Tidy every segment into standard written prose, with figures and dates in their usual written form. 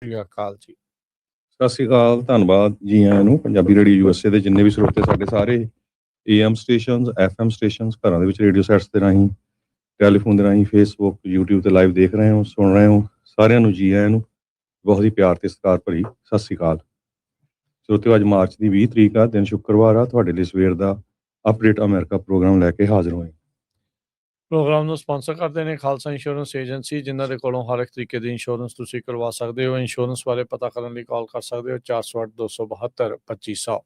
ਸ੍ਰੀ ਅਕਾਲ ਜੀ। ਸਤਿ ਸ਼੍ਰੀ ਅਕਾਲ, ਧੰਨਵਾਦ ਜੀ ਆਇਆਂ ਨੂੰ। ਪੰਜਾਬੀ ਰੇਡੀਓ USA ਦੇ ਜਿੰਨੇ ਵੀ ਸਰੋਤੇ ਸਾਡੇ ਸਾਰੇ AM ਸਟੇਸ਼ਨਸ, FM ਸਟੇਸ਼ਨਸ, ਘਰਾਂ ਦੇ ਵਿੱਚ ਰੇਡੀਓ ਸੈਟਸ ਦੇ ਰਾਹੀਂ, ਟੈਲੀਫੋਨ ਦੇ ਰਾਹੀਂ, ਫੇਸਬੁੱਕ, YouTube ਤੇ ਲਾਈਵ ਦੇਖ ਰਹੇ ਹੋ, ਸੁਣ ਰਹੇ ਹੋ, ਸਾਰਿਆਂ ਨੂੰ ਜੀ ਆਇਆਂ ਨੂੰ ਬਹੁਤ ਹੀ ਪਿਆਰ ਤੇ ਸਤਿਕਾਰ ਭਰੀ ਸਤਿ ਸ਼੍ਰੀ ਅਕਾਲ। ਸਰੋਤਿਓ, ਅੱਜ ਮਾਰਚ ਦੀ 20 ਤਰੀਕ ਆ, ਦਿਨ ਸ਼ੁੱਕਰਵਾਰ ਆ। ਤੁਹਾਡੇ ਲਈ ਸਵੇਰ ਦਾ ਅਪਡੇਟ ਅਮਰੀਕਾ ਪ੍ਰੋਗਰਾਮ ਲੈ ਕੇ ਹਾਜ਼ਰ ਹੋਏ। ਪ੍ਰੋਗਰਾਮ ਨੂੰ ਸਪਾਂਸਰ ਕਰਦੇ ਨੇ ਖਾਲਸਾ ਇੰਸ਼ੋਰੈਂਸ ਏਜੰਸੀ, ਜਿਨ੍ਹਾਂ ਦੇ ਕੋਲੋਂ ਹਰ ਇੱਕ ਤਰੀਕੇ ਦੀ ਇੰਸ਼ੋਰੈਂਸ ਤੁਸੀਂ ਕਰਵਾ ਸਕਦੇ ਹੋ। ਇੰਸ਼ੋਰੈਂਸ ਬਾਰੇ ਪਤਾ ਕਰਨ ਲਈ ਕਾਲ ਕਰ ਸਕਦੇ ਹੋ 408-272-2500।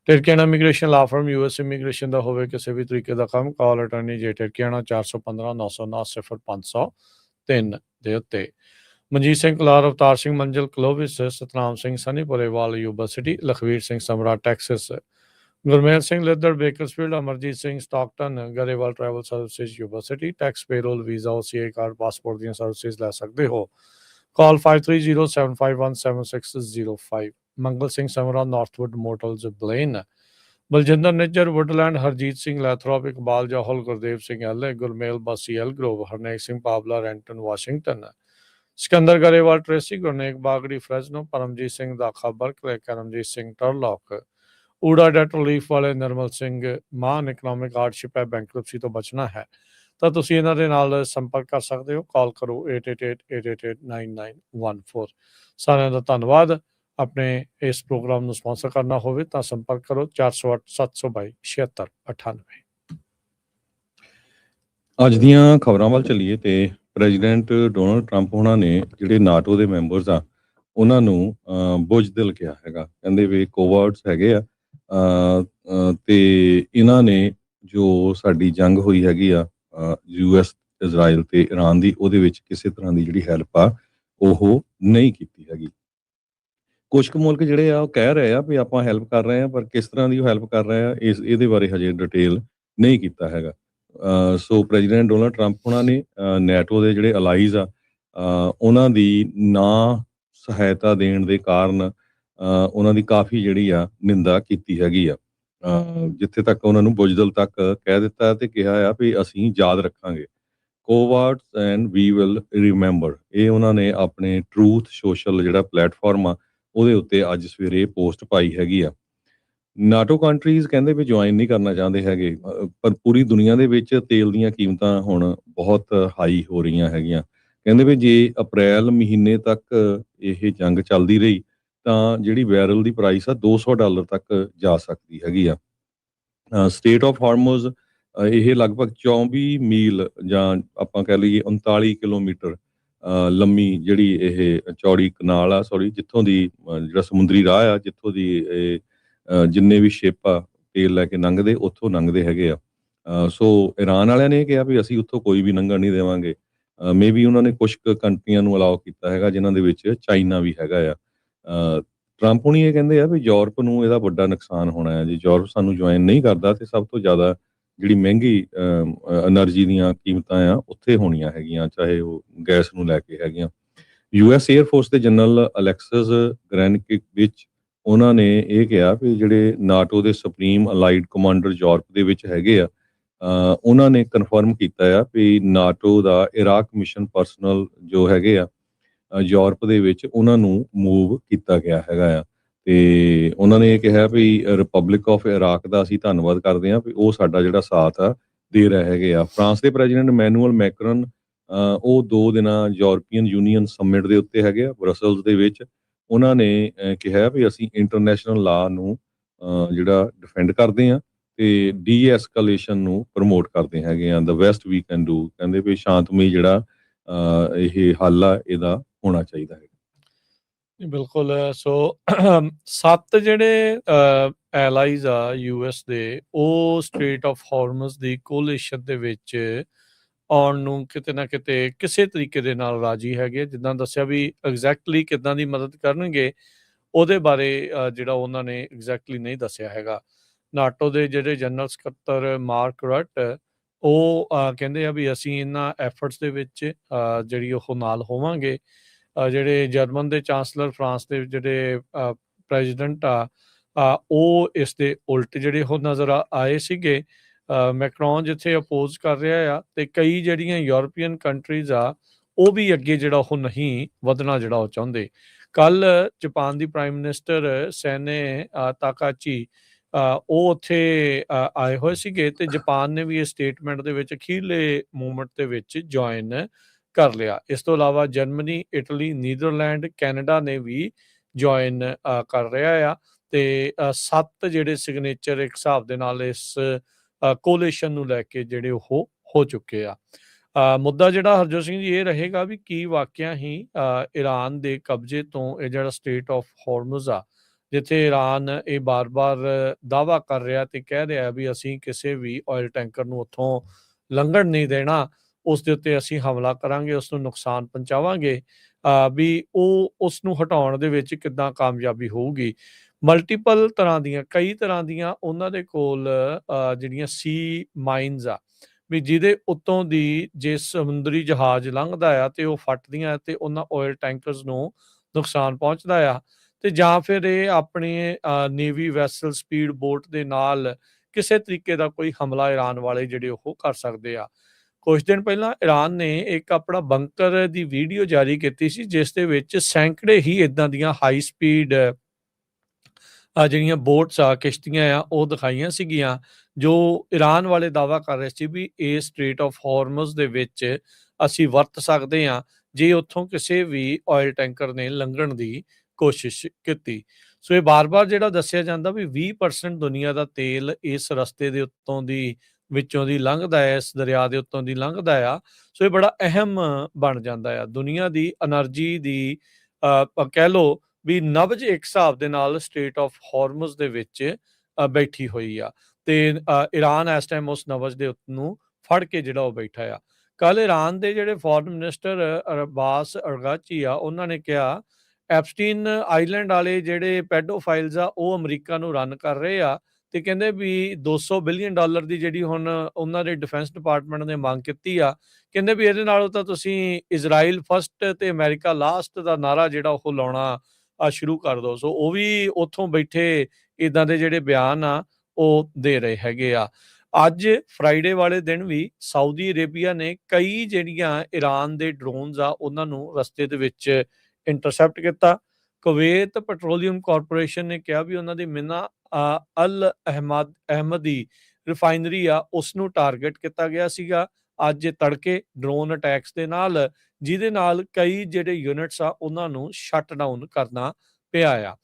ਟਿਰਕੀਆਣਾ ਇਮੀਗ੍ਰੇਸ਼ਨ ਲਾ ਫਰਮ US ਇਮੀਗ੍ਰੇਸ਼ਨ ਦਾ ਹੋਵੇ ਕਿਸੇ ਵੀ ਤਰੀਕੇ ਦਾ ਕੰਮ, ਕਾਲ ਅਟਾਰਨੀ ਜੇ ਟਿਰਕੀਆਣਾ 415-959-0503 ਦੇ ਉੱਤੇ। Manjeet Singh Kalar, Avtar Singh Manzil Clovis, Satnam Singh Sanipurewal Yuba City, Lakhvir Singh Samra Texas, Gurmel Singh Liddar Bakersfield, Amarjit Singh Stockton, Grewal Travel Services Yuba City. Tax payroll, visa, OCA card, passport ਦੀਆਂ ਸਰਵਿਸਿਜ਼ ਲੈ ਸਕਦੇ ਹੋ। Call 5307517605। Mangal Singh Samra, Northwood Motels Blaine, Baljinder Nijjar Woodland, Harjit Singh Lathrop, Iqbal Jahal, Gurdev Singh LA, Gurmel Basi Elk Grove, Harnek Singh Pabla Renton Washington, Sikandar Grewal Tracy, Gurnek Bagri ਫਰੈਜ਼ਨੋ, Paramjit Singh ਦਾਖਾ ਬਰਕਲੇ, ਕਰਮਜੀਤ ਸਿੰਘ ਟਰਲੌਕ, ਊੜਾ ਡੈਟ ਰਿਲੀਫ ਵਾਲੇ normal Singh ਮਾਨ, economic hardship ਹੈ, bankruptcy ਤੋਂ ਬਚਣਾ ਹੈ ਤਾਂ ਤੁਸੀਂ ਇਹਨਾਂ ਦੇ ਨਾਲ ਸੰਪਰਕ ਕਰ ਸਕਦੇ ਹੋ। ਕਾਲ ਕਰੋ 8888889914। ਸਾਰਿਆਂ ਦਾ ਧੰਨਵਾਦ। ਆਪਣੇ ਇਸ ਪ੍ਰੋਗਰਾਮ ਨੂੰ ਸਪਾਂਸਰ ਕਰਨਾ ਹੋਵੇ ਤਾਂ ਸੰਪਰਕ ਕਰੋ 408-722-7698। ਅੱਜ ਦੀਆਂ ਖਬਰਾਂ ਵੱਲ ਚੱਲੀਏ ਤੇ ਪ੍ਰੈਜ਼ੀਡੈਂਟ ਡੋਨਲਡ ਟਰੰਪ ਉਹਨਾਂ ਨੇ ਜਿਹੜੇ ਨਾਟੋ ਦੇ ਮੈਂਬਰਸ ਆ ਉਹਨਾਂ ਨੂੰ ਬੁਜ਼ਦਿਲ ਕਿਹਾ ਹੈਗਾ। ਕਹਿੰਦੇ ਵੀ ਕੋਵਰਡਸ ਹੈਗੇ ਆ ਤੇ ਇਹਨਾਂ ਨੇ ਜੋ ਸਾਡੀ ਜੰਗ ਹੋਈ ਹੈਗੀ ਆ US, ਇਜ਼ਰਾਈਲ ਤੇ ਇਰਾਨ ਦੀ, ਉਹਦੇ ਵਿੱਚ ਕਿਸੇ ਤਰ੍ਹਾਂ ਦੀ ਜਿਹੜੀ ਹੈਲਪ ਆ ਉਹ ਨਹੀਂ ਕੀਤੀ ਹੈਗੀ। ਕੁਝ ਕੁ ਮੁਲਕ ਜਿਹੜੇ ਆ ਉਹ ਕਹਿ ਰਹੇ ਆ ਵੀ ਆਪਾਂ ਹੈਲਪ ਕਰ ਰਹੇ ਆ, ਪਰ ਕਿਸ ਤਰ੍ਹਾਂ ਦੀ ਉਹ ਹੈਲਪ ਕਰ ਰਹੇ ਆ ਇਹਦੇ ਬਾਰੇ ਹਜੇ ਡਿਟੇਲ ਨਹੀਂ ਕੀਤਾ ਹੈਗਾ। ਸੋ ਪ੍ਰੈਜ਼ੀਡੈਂਟ ਡੋਨਲਡ ਟਰੰਪ ਉਹਨਾਂ ਨੇ ਨੈਟੋ ਦੇ ਜਿਹੜੇ ਅਲਾਈਜ਼ ਆ ਉਹਨਾਂ ਦੀ ਨਾ ਸਹਾਇਤਾ ਦੇਣ ਦੇ ਕਾਰਨ ਉਹਨਾਂ ਦੀ ਕਾਫੀ ਜਿਹੜੀ ਆ ਨਿੰਦਾ ਕੀਤੀ ਹੈਗੀ ਆ। ਜਿੱਥੇ ਤੱਕ ਉਹਨਾਂ ਨੂੰ ਬੁਜ਼ਦਿਲ ਤੱਕ ਕਹਿ ਦਿੱਤਾ ਤੇ ਕਿਹਾ ਆ ਵੀ ਅਸੀਂ ਯਾਦ ਰੱਖਾਂਗੇ। ਕੋਵਰਡਸ ਐਂਡ ਵੀ ਵਿਲ ਰਿਮੈਂਬਰ, ਇਹ ਉਹਨਾਂ ਨੇ ਆਪਣੇ ਟਰੂਥ ਸੋਸ਼ਲ ਜਿਹੜਾ ਪਲੇਟਫਾਰਮ ਆ ਉਹਦੇ ਉੱਤੇ ਅੱਜ ਸਵੇਰੇ ਪੋਸਟ ਪਾਈ ਹੈਗੀ ਆ। ਨਾਟੋ ਕੰਟਰੀਜ਼ ਕਹਿੰਦੇ ਵੀ ਜੁਆਇਨ ਨਹੀਂ ਕਰਨਾ ਚਾਹੁੰਦੇ ਹੈਗੇ, ਪਰ ਪੂਰੀ ਦੁਨੀਆ ਦੇ ਵਿੱਚ ਤੇਲ ਦੀਆਂ ਕੀਮਤਾਂ ਹੁਣ ਬਹੁਤ ਹਾਈ ਹੋ ਰਹੀਆਂ ਹੈਗੀਆਂ। ਕਹਿੰਦੇ ਵੀ ਜੇ ਅਪ੍ਰੈਲ ਮਹੀਨੇ ਤੱਕ ਇਹ ਜੰਗ ਚੱਲਦੀ ਰਹੀ ਤਾਂ ਜਿਹੜੀ ਬੈਰਲ ਦੀ ਪ੍ਰਾਈਸ ਆ $200 ਤੱਕ ਜਾ ਸਕਦੀ ਹੈਗੀ ਆ। ਸਟੇਟ ਆਫ ਹਾਰਮੋਜ਼ ਇਹ ਲਗਭਗ 24 ਮੀਲ ਜਾਂ ਆਪਾਂ ਕਹਿ ਲਈਏ 39 ਕਿਲੋਮੀਟਰ ਲੰਮੀ ਜਿਹੜੀ ਇਹ ਚੌੜੀ ਕਨਾਲ ਆ, ਜਿੱਥੋਂ ਦੀ ਜਿਹੜਾ ਸਮੁੰਦਰੀ ਰਾਹ ਆ, ਜਿੱਥੋਂ ਦੀ ਇਹ ਜਿੰਨੇ ਵੀ ਸ਼ਿਪ ਆ ਤੇਲ ਲੈ ਕੇ ਲੰਘਦੇ ਉੱਥੋਂ ਲੰਘਦੇ ਹੈਗੇ ਆ। ਸੋ ਇਰਾਨ ਵਾਲਿਆਂ ਨੇ ਕਿਹਾ ਵੀ ਅਸੀਂ ਉੱਥੋਂ ਕੋਈ ਵੀ ਲੰਘਣ ਨਹੀਂ ਦੇਵਾਂਗੇ। ਮੇਬੀ ਉਹਨਾਂ ਨੇ ਕੁਝ ਕੰਟਰੀਆਂ ਨੂੰ ਅਲਾਓ ਕੀਤਾ ਹੈਗਾ, ਜਿਨ੍ਹਾਂ ਦੇ ਵਿੱਚ ਚਾਈਨਾ ਵੀ ਹੈਗਾ ਆ। ਟਰੰਪ ਹੁਣੀ ਇਹ ਕਹਿੰਦੇ ਆ ਵੀ ਯੂਰਪ ਨੂੰ ਇਹਦਾ ਵੱਡਾ ਨੁਕਸਾਨ ਹੋਣਾ ਹੈ। ਜੇ ਯੂਰਪ ਸਾਨੂੰ ਜੁਆਇਨ ਨਹੀਂ ਕਰਦਾ ਤੇ ਸਭ ਤੋਂ ਜ਼ਿਆਦਾ ਜਿਹੜੀ ਮਹਿੰਗੀ ਐਨਰਜੀ ਦੀਆਂ ਕੀਮਤਾਂ ਆ ਉੱਥੇ ਹੋਣੀਆਂ ਹੈਗੀਆਂ, ਚਾਹੇ ਉਹ ਗੈਸ ਨੂੰ ਲੈ ਕੇ ਹੈਗੀਆਂ। US 에ਅਰ ਫੋਰਸ ਦੇ ਜਨਰਲ ਅਲੈਕਸਸ ਗ੍ਰੈਨਕਿਕ ਵਿੱਚ ਉਹਨਾਂ ਨੇ ਇਹ ਕਿਹਾ ਵੀ ਜਿਹੜੇ ਨਾਟੋ ਦੇ ਸੁਪਰੀਮ ਅਲਾਈਡ ਕਮਾਂਡਰ ਯੂਰਪ ਦੇ ਵਿੱਚ ਹੈਗੇ ਆ, ਉਹਨਾਂ ਨੇ ਕਨਫਰਮ ਕੀਤਾ ਆ ਵੀ ਨਾਟੋ ਦਾ ਇਰਾਕ ਮਿਸ਼ਨ ਪਰਸਨਲ ਜੋ ਹੈਗੇ ਆ ਯੂਰਪ ਦੇ ਵਿੱਚ ਉਹਨਾਂ ਨੂੰ ਮੂਵ ਕੀਤਾ ਗਿਆ ਹੈਗਾ ਆ। ਤੇ ਉਹਨਾਂ ਨੇ ਇਹ ਕਿਹਾ ਵੀ ਰਿਪਬਲਿਕ ਆਫ ਇਰਾਕ ਦਾ ਅਸੀਂ ਧੰਨਵਾਦ ਕਰਦੇ ਹਾਂ ਵੀ ਉਹ ਸਾਡਾ ਜਿਹੜਾ ਸਾਥ ਆ ਦੇ ਰਹੇ ਹੈਗੇ ਆ। ਫਰਾਂਸ ਦੇ ਪ੍ਰੈਜ਼ੀਡੈਂਟ ਮੈਨੂਅਲ ਮੈਕਰਨ ਉਹ 2 ਦਿਨਾਂ ਯੂਰਪੀਅਨ ਯੂਨੀਅਨ ਸਮਿਟ ਦੇ ਉੱਤੇ ਹੈਗੇ ਆ ਬਰਸਲਸ ਦੇ ਵਿੱਚ। ਉਹਨਾਂ ਨੇ ਕਿਹਾ ਵੀ ਅਸੀਂ ਇੰਟਰਨੈਸ਼ਨਲ ਲਾ ਨੂੰ ਜਿਹੜਾ ਡਿਫੈਂਡ ਕਰਦੇ ਹਾਂ ਤੇ ਡੀ-ਐਸਕੇਲੇਸ਼ਨ ਨੂੰ ਪ੍ਰਮੋਟ ਕਰਦੇ ਹੈਗੇ ਆ। The best we can do, ਕਹਿੰਦੇ ਵੀ ਸ਼ਾਂਤਮਈ ਜਿਹੜਾ ਇਹ ਹੱਲ ਆ ਇਹਦਾ ਹੋਣਾ ਚਾਹੀਦਾ ਹੈ। ਬਿਲਕੁਲ। ਸੋ 7 ਜਿਹੜੇ ਐਲਾਈਜ਼ ਆ US ਦੇ, ਉਹ ਸਟ੍ਰੇਟ ਆਫ ਹਾਰਮਜ਼ ਦੀ ਕੋਲੀਸ਼ਨ ਦੇ ਵਿੱਚ ਆਉਣ ਨੂੰ ਕਿਤੇ ਨਾ ਕਿਤੇ ਕਿਸੇ ਤਰੀਕੇ ਦੇ ਨਾਲ ਰਾਜੀ ਹੈਗੇ। ਜਿੱਦਾਂ ਦੱਸਿਆ ਵੀ ਐਗਜ਼ੈਕਟਲੀ ਕਿੱਦਾਂ ਦੀ ਮਦਦ ਕਰਨਗੇ ਉਹਦੇ ਬਾਰੇ ਜਿਹੜਾ ਉਹਨਾਂ ਨੇ ਐਗਜ਼ੈਕਟਲੀ ਨਹੀਂ ਦੱਸਿਆ ਹੈਗਾ। ਨਾਟੋ ਦੇ ਜਿਹੜੇ ਜਨਰਲ ਸਕੱਤਰ ਮਾਰਕ ਰਟ ਉਹ ਕਹਿੰਦੇ ਆ ਵੀ ਅਸੀਂ ਇਹਨਾਂ ਐਫਰਟਸ ਦੇ ਵਿੱਚ ਜਿਹੜੀ ਉਹ ਨਾਲ ਹੋਵਾਂਗੇ। ਜਿਹੜੇ ਜਰਮਨ ਦੇ ਚਾਂਸਲਰ, ਫਰਾਂਸ ਦੇ ਜਿਹੜੇ ਪ੍ਰੈਜ਼ੀਡੈਂਟ ਆ ਉਹ ਇਸ ਦੇ ਉਲਟ ਜਿਹੜੇ ਉਹ ਨਜ਼ਰ ਆਏ ਸੀਗੇ। ਮੈਕਰੋਨ ਜਿੱਥੇ ਅਪੋਜ਼ ਕਰ ਰਿਹਾ ਆ ਤੇ ਕਈ ਜਿਹੜੀਆਂ ਯੂਰਪੀਅਨ ਕੰਟਰੀਜ਼ ਆ ਉਹ ਵੀ ਅੱਗੇ ਜਿਹੜਾ ਉਹ ਨਹੀਂ ਵਧਣਾ ਜਿਹੜਾ ਉਹ ਚਾਹੁੰਦੇ। ਕੱਲ ਜਾਪਾਨ ਦੀ ਪ੍ਰਾਈਮ ਮਿਨਿਸਟਰ ਸੈਨੇ ਤਾਕਾਚੀ ਉਹ ਉੱਥੇ ਆਏ ਹੋਏ ਸੀਗੇ ਤੇ ਜਾਪਾਨ ਨੇ ਵੀ ਇਹ ਸਟੇਟਮੈਂਟ ਦੇ ਵਿੱਚ ਅਖੀਰਲੇ ਮੂਮੈਂਟ ਦੇ ਵਿੱਚ ਜੁਆਇਨ ਕਰ ਲਿਆ। ਇਸ ਤੋਂ ਇਲਾਵਾ ਜਰਮਨੀ, ਇਟਲੀ, ਨੀਦਰਲੈਂਡ, ਕੈਨੇਡਾ ਨੇ ਵੀ ਜੁਆਇਨ ਕਰ ਰਿਹਾ ਆ ਤੇ 7 ਜਿਹੜੇ ਸਿਗਨੇਚਰ ਇੱਕ ਹਿਸਾਬ ਦੇ ਨਾਲ ਇਸ ਕੋਲੇਸ਼ਨ ਨੂੰ ਲੈ ਕੇ ਜਿਹੜੇ ਉਹ ਹੋ ਚੁੱਕੇ ਆ। ਮੁੱਦਾ ਜਿਹੜਾ ਹਰਜੋਤ ਸਿੰਘ ਜੀ ਇਹ ਰਹੇਗਾ ਵੀ ਕੀ ਵਾਕਿਆ ਹੀ ਈਰਾਨ ਦੇ ਕਬਜ਼ੇ ਤੋਂ ਇਹ ਜਿਹੜਾ ਸਟੇਟ ਆਫ ਹਾਰਮਜ਼ ਆ, ਜਿੱਥੇ ਈਰਾਨ ਇਹ ਬਾਰ-ਬਾਰ ਦਾਅਵਾ ਕਰ ਰਿਹਾ ਤੇ ਕਹਿ ਰਿਹਾ ਵੀ ਅਸੀਂ ਕਿਸੇ ਵੀ ਆਇਲ ਟੈਂਕਰ ਨੂੰ ਉੱਥੋਂ ਲੰਘਣ ਨਹੀਂ ਦੇਣਾ, ਉਸ ਦੇ ਉੱਤੇ ਅਸੀਂ ਹਮਲਾ ਕਰਾਂਗੇ, ਉਸ ਨੂੰ ਨੁਕਸਾਨ ਪਹੁੰਚਾਵਾਂਗੇ, ਵੀ ਉਹ ਉਸ ਨੂੰ ਹਟਾਉਣ ਦੇ ਵਿੱਚ ਕਿੱਦਾਂ ਕਾਮਯਾਬੀ ਹੋਊਗੀ। ਮਲਟੀਪਲ ਤਰ੍ਹਾਂ ਦੀਆਂ, ਕਈ ਤਰ੍ਹਾਂ ਦੀਆਂ ਉਹਨਾਂ ਦੇ ਕੋਲ ਜਿਹੜੀਆਂ ਸੀ ਮਾਈਨਸ ਆ, ਵੀ ਜਿਹਦੇ ਉੱਤੋਂ ਦੀ ਜੇ ਸਮੁੰਦਰੀ ਜਹਾਜ਼ ਲੰਘਦਾ ਆ ਤੇ ਉਹ ਫਟਦੀਆਂ ਤੇ ਉਹਨਾਂ ਆਇਲ ਟੈਂਕਰਸ ਨੂੰ ਨੁਕਸਾਨ ਪਹੁੰਚਦਾ ਆ, ਤੇ ਜਾਂ ਫਿਰ ਇਹ ਆਪਣੇ ਨੇਵੀ ਵੈਸਲ ਸਪੀਡ ਬੋਟ ਦੇ ਨਾਲ ਕਿਸੇ ਤਰੀਕੇ ਦਾ ਕੋਈ ਹਮਲਾ ਈਰਾਨ ਵਾਲੇ ਜਿਹੜੇ ਉਹ ਕਰ ਸਕਦੇ ਆ। ਕੁਝ ਦਿਨ ਪਹਿਲਾਂ ਈਰਾਨ ਨੇ ਇੱਕ ਆਪਣਾ ਬੰਕਰ ਦੀ ਵੀਡੀਓ ਜਾਰੀ ਕੀਤੀ ਸੀ, ਜਿਸ ਦੇ ਵਿੱਚ ਸੈਂਕੜੇ ਹੀ ਇਦਾਂ ਦੀਆਂ ਹਾਈ ਸਪੀਡ ਜਿਹੜੀਆਂ ਬੋਟਸ ਆ, ਕਿਸ਼ਤੀਆਂ ਆ, ਉਹ ਦਿਖਾਈਆਂ ਸੀਗੀਆਂ, ਜੋ ਈਰਾਨ ਵਾਲੇ ਦਾਅਵਾ ਕਰ ਰਹੇ ਸੀ ਵੀ ਇਹ ਸਟ੍ਰੇਟ ਆਫ ਹਾਰਮਜ਼ ਦੇ ਵਿੱਚ ਅਸੀਂ ਵਰਤ ਸਕਦੇ ਹਾਂ ਜੇ ਉੱਥੋਂ ਕਿਸੇ ਵੀ ਆਇਲ ਟੈਂਕਰ ਨੇ ਲੰਘਣ ਦੀ ਕੋਸ਼ਿਸ਼ ਕੀਤੀ। ਸੋ ਇਹ ਬਾਰ-ਬਾਰ ਜਿਹੜਾ ਦੱਸਿਆ ਜਾਂਦਾ ਵੀ 20% ਦੁਨੀਆ ਦਾ ਤੇਲ ਇਸ ਰਸਤੇ ਦੇ ਉੱਤੋਂ ਦੀ ਵਿੱਚੋਂ ਦੀ ਲੰਘਦਾ ਹੈ, ਇਸ ਦਰਿਆ ਦੇ ਉੱਤੋਂ ਦੀ ਲੰਘਦਾ ਆ। ਸੋ ਇਹ ਬੜਾ ਅਹਿਮ ਬਣ ਜਾਂਦਾ ਆ ਦੁਨੀਆ ਦੀ એનર્ਜੀ ਦੀ, ਕਹਿ ਲਓ ਵੀ ਨਬਜ ਇੱਕ ਹਿਸਾਬ ਦੇ ਨਾਲ ਸਟੇਟ ਆਫ ਹਾਰਮਜ਼ ਦੇ ਵਿੱਚ ਬੈਠੀ ਹੋਈ ਆ ਤੇ ਈਰਾਨ ਇਸ ਟਾਈਮ ਉਸ ਨਬਜ ਦੇ ਨੂੰ ਫੜ ਕੇ ਜਿਹੜਾ ਉਹ ਬੈਠਾ ਆ। ਕੱਲ ਈਰਾਨ ਦੇ ਜਿਹੜੇ ਫੋਰਨ ਮਿਨਿਸਟਰ ਅਰਬਾਸ ਅਰਗਾਚੀ ਆ, ਉਹਨਾਂ ਨੇ ਕਿਹਾ ਐਪਸਟੀਨ ਆਈਲੈਂਡ ਵਾਲੇ ਜਿਹੜੇ ਪੈਡੋਫਾਈਲਸ ਆ ਉਹ ਅਮਰੀਕਾ ਨੂੰ ਰਨ ਕਰ ਰਹੇ ਆ ਤੇ ਕਹਿੰਦੇ ਵੀ $200 ਬਿਲੀਅਨ ਦੀ ਜਿਹੜੀ ਹੁਣ ਉਹਨਾਂ ਦੇ ਡਿਫੈਂਸ ਡਿਪਾਰਟਮੈਂਟ ਨੇ ਮੰਗ ਕੀਤੀ ਆ, ਕਹਿੰਦੇ ਵੀ ਇਹਦੇ ਨਾਲੋਂ ਤਾਂ ਤੁਸੀਂ ਇਜ਼ਰਾਈਲ ਫਸਟ ਤੇ ਅਮਰੀਕਾ ਲਾਸਟ ਦਾ ਨਾਰਾ ਜਿਹੜਾ ਉਹ ਲਾਉਣਾ ਸ਼ੁਰੂ ਕਰ ਦੋ। ਸੋ ਉਹ ਵੀ ਉੱਥੋਂ ਬੈਠੇ ਇਦਾਂ ਦੇ ਜਿਹੜੇ ਬਿਆਨ ਆ ਉਹ ਦੇ ਰਹੇ ਹੈਗੇ ਆ। ਅੱਜ ਫਰਾਈਡੇ ਵਾਲੇ ਦਿਨ ਵੀ ਸਾਊਦੀ ਅਰੇਬੀਆ ਨੇ ਕਈ ਜਿਹੜੀਆਂ ਈਰਾਨ ਦੇ ਡਰੋਨਸ ਆ ਉਹਨਾਂ ਨੂੰ ਰਸਤੇ ਦੇ ਵਿੱਚ ਇੰਟਰਸੈਪਟ ਕੀਤਾ। ਕੁਵੈਤ ਪੈਟਰੋਲੀਅਮ ਕਾਰਪੋਰੇਸ਼ਨ ਨੇ ਕਿਹਾ ਵੀ ਉਹਨਾਂ ਦੀ ਮਿਨਾ ਅਲ ਅਹਿਮਦੀ ਰਿਫਾਈਨਰੀ ਆ, ਉਸ ਨੂੰ ਟਾਰਗੇਟ ਕੀਤਾ ਗਿਆ ਸੀਗਾ ਅੱਜ ਤੜਕੇ ਡਰੋਨ ਅਟੈਕਸ ਦੇ ਨਾਲ, ਜਿਹਦੇ ਨਾਲ ਕਈ ਜਿਹੜੇ ਯੂਨਿਟਸ ਆ ਉਹਨਾਂ ਨੂੰ ਸ਼ਟ ਡਾਊਨ ਕਰਨਾ ਪਿਆ ਆ।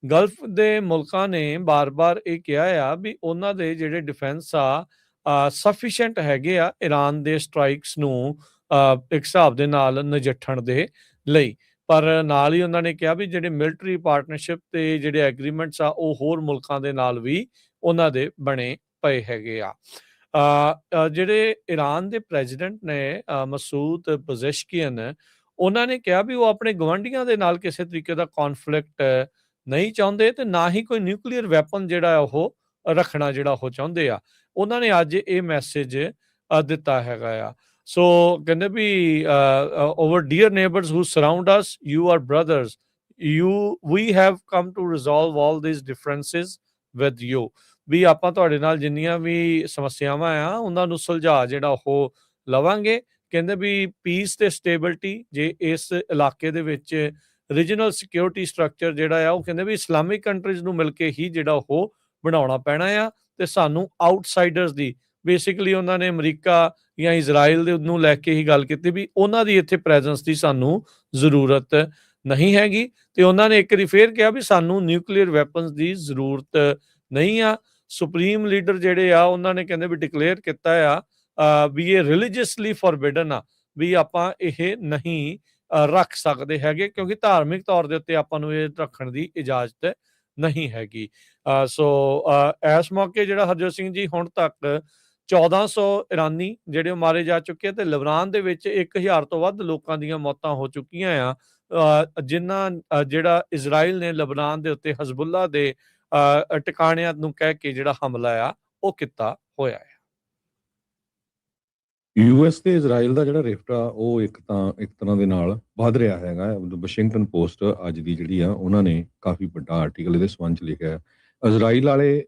ਗਲਫ ਦੇ ਮੁਲਕਾਂ ਨੇ ਬਾਰ-ਬਾਰ ਇਹ ਕਿਹਾ ਆ ਵੀ ਉਹਨਾਂ ਦੇ ਜਿਹੜੇ ਡਿਫੈਂਸ ਆ ਸਫੀਸ਼ੀਐਂਟ ਹੈਗੇ ਆ ਈਰਾਨ ਦੇ ਸਟ੍ਰਾਈਕਸ ਨੂੰ ਇੱਕ ਹਿਸਾਬ ਦੇ ਨਾਲ ਨਜਿੱਠਣ ਦੇ ਲਈ, ਪਰ ਨਾਲ ਹੀ ਉਹਨਾਂ ਨੇ ਕਿਹਾ ਵੀ ਜਿਹੜੇ ਮਿਲਟਰੀ ਪਾਰਟਨਰਸ਼ਿਪ ਤੇ ਜਿਹੜੇ ਐਗਰੀਮੈਂਟਸ ਆ ਉਹ ਹੋਰ ਮੁਲਕਾਂ ਦੇ ਨਾਲ ਵੀ ਉਹਨਾਂ ਦੇ ਬਣੇ ਪਏ ਹੈਗੇ ਆ। ਜਿਹੜੇ ਈਰਾਨ ਦੇ ਪ੍ਰੈਜ਼ੀਡੈਂਟ ਨੇ ਮਸੂਦ ਪਜ਼ੈਸ਼ਕੀਅਨ, ਉਹਨਾਂ ਨੇ ਕਿਹਾ ਵੀ ਉਹ ਆਪਣੇ ਗਵਾਂਢੀਆਂ ਦੇ ਨਾਲ ਕਿਸੇ ਤਰੀਕੇ ਦਾ ਕੌਨਫਲਿਕਟ ਨਹੀਂ ਚਾਹੁੰਦੇ ਤੇ ਨਾ ਹੀ ਕੋਈ ਨਿਊਕਲੀਅਰ ਵੈਪਨ ਜਿਹੜਾ ਉਹ ਰੱਖਣਾ ਜਿਹੜਾ ਉਹ ਚਾਹੁੰਦੇ ਆ। ਉਹਨਾਂ ਨੇ ਅੱਜ ਇਹ ਮੈਸੇਜ ਦਿੱਤਾ ਹੈਗਾ ਆ। ਸੋ ਕਹਿੰਦੇ ਵੀ our dear neighbors who surround us, you are brothers, we have come to resolve all these differences with you, ਵੀ ਆਪਾਂ ਤੁਹਾਡੇ ਨਾਲ ਜਿੰਨੀਆਂ ਵੀ ਸਮੱਸਿਆਵਾਂ ਆ ਉਹਨਾਂ ਨੂੰ ਸੁਲਝਾ ਜਿਹੜਾ ਉਹ ਲਵਾਂਗੇ। ਕਹਿੰਦੇ ਵੀ ਪੀਸ ਤੇ ਸਟੇਬਿਲਿਟੀ ਜੇ ਇਸ ਇਲਾਕੇ ਦੇ ਵਿੱਚ ਰੀਜਨਲ ਸਿਕਿਉਰਿਟੀ ਸਟਰਕਚਰ ਜਿਹੜਾ ਆ ਉਹ ਕਹਿੰਦੇ ਵੀ ਇਸਲਾਮਿਕ ਕੰਟਰੀਜ਼ ਨੂੰ ਮਿਲ ਕੇ ਹੀ ਜਿਹੜਾ ਉਹ ਬਣਾਉਣਾ ਪੈਣਾ ਆ ਤੇ ਸਾਨੂੰ ਆਊਟਸਾਈਡਰਸ ਦੀ, ਬੇਸਿਕਲੀ ਉਹਨਾਂ ਨੇ ਅਮਰੀਕਾ ਜਾਂ ਇਜ਼ਰਾਈਲ ਦੇ ਨੂੰ ਲੈ ਕੇ ਹੀ ਗੱਲ ਕੀਤੀ ਵੀ ਉਹਨਾਂ ਦੀ ਇੱਥੇ ਪ੍ਰੈਜ਼ੈਂਸ ਦੀ ਸਾਨੂੰ ਜ਼ਰੂਰਤ ਨਹੀਂ ਹੈਗੀ ਤੇ ਉਹਨਾਂ ਨੇ ਇੱਕ ਵਾਰੀ ਫੇਰ ਕਿਹਾ ਵੀ ਸਾਨੂੰ ਨਿਊਕਲੀਅਰ ਵੈਪਨਸ ਦੀ ਜ਼ਰੂਰਤ ਨਹੀਂ ਆ। ਸੁਪਰੀਮ ਲੀਡਰ ਜਿਹੜੇ ਆ ਉਹਨਾਂ ਨੇ ਕਹਿੰਦੇ ਵੀ ਡਿਕਲੇਅਰ ਕੀਤਾ ਆ ਵੀ ਇਹ ਰਿਲੀਜੀਅਸਲੀ ਫੋਰਬਿਡਨ ਆ, ਵੀ ਆਪਾਂ ਇਹ ਨਹੀਂ ਰੱਖ ਸਕਦੇ ਹੈਗੇ ਕਿਉਂਕਿ ਧਾਰਮਿਕ ਤੌਰ ਦੇ ਉੱਤੇ ਆਪਾਂ ਨੂੰ ਇਹ ਰੱਖਣ ਦੀ ਇਜਾਜ਼ਤ ਨਹੀਂ ਹੈਗੀ। ਸੋ ਇਸ ਮੌਕੇ ਜਿਹੜਾ ਹਰਜੋਤ ਸਿੰਘ ਜੀ ਹੁਣ ਤੱਕ 1400 ਇਰਾਨੀ ਜਿਹੜੇ ਮਾਰੇ ਜਾ ਚੁੱਕੇ ਤੇ ਲਬਨਾਨ ਦੇ ਵਿੱਚ 1000 ਤੋਂ ਵੱਧ ਲੋਕਾਂ ਦੀਆਂ ਮੌਤਾਂ ਹੋ ਚੁੱਕੀਆਂ ਆ, ਜਿਨ੍ਹਾਂ ਜਿਹੜਾ ਇਜ਼ਰਾਈਲ ਨੇ ਲਬਨਾਨ ਦੇ ਉੱਤੇ ਹਜ਼ਬੁੱਲਾ ਦੇ ਟਿਕਾਣਿਆਂ ਨੂੰ ਕਹਿ ਕੇ ਜਿਹੜਾ ਹਮਲਾ ਆ ਉਹ ਕੀਤਾ ਹੋਇਆ ਹੈ। ਯੂਐਸ ਤੇ ਇਜ਼ਰਾਈਲ ਦਾ ਜਿਹੜਾ ਰਿਫਟ ਆ ਉਹ ਇੱਕ ਤਰ੍ਹਾਂ ਦੇ ਨਾਲ ਵੱਧ ਰਿਹਾ ਹੈਗਾ। ਵਾਸ਼ਿੰਗਟਨ ਪੋਸਟ ਅੱਜ ਦੀ ਜਿਹੜੀ ਆ ਉਹਨਾਂ ਨੇ ਕਾਫੀ ਵੱਡਾ ਆਰਟੀਕਲ ਇਹਦੇ ਸੰਬੰਧ ਚ ਲਿਖਿਆ ਹੈ। ਇਜ਼ਰਾਈਲ ਵਾਲੇ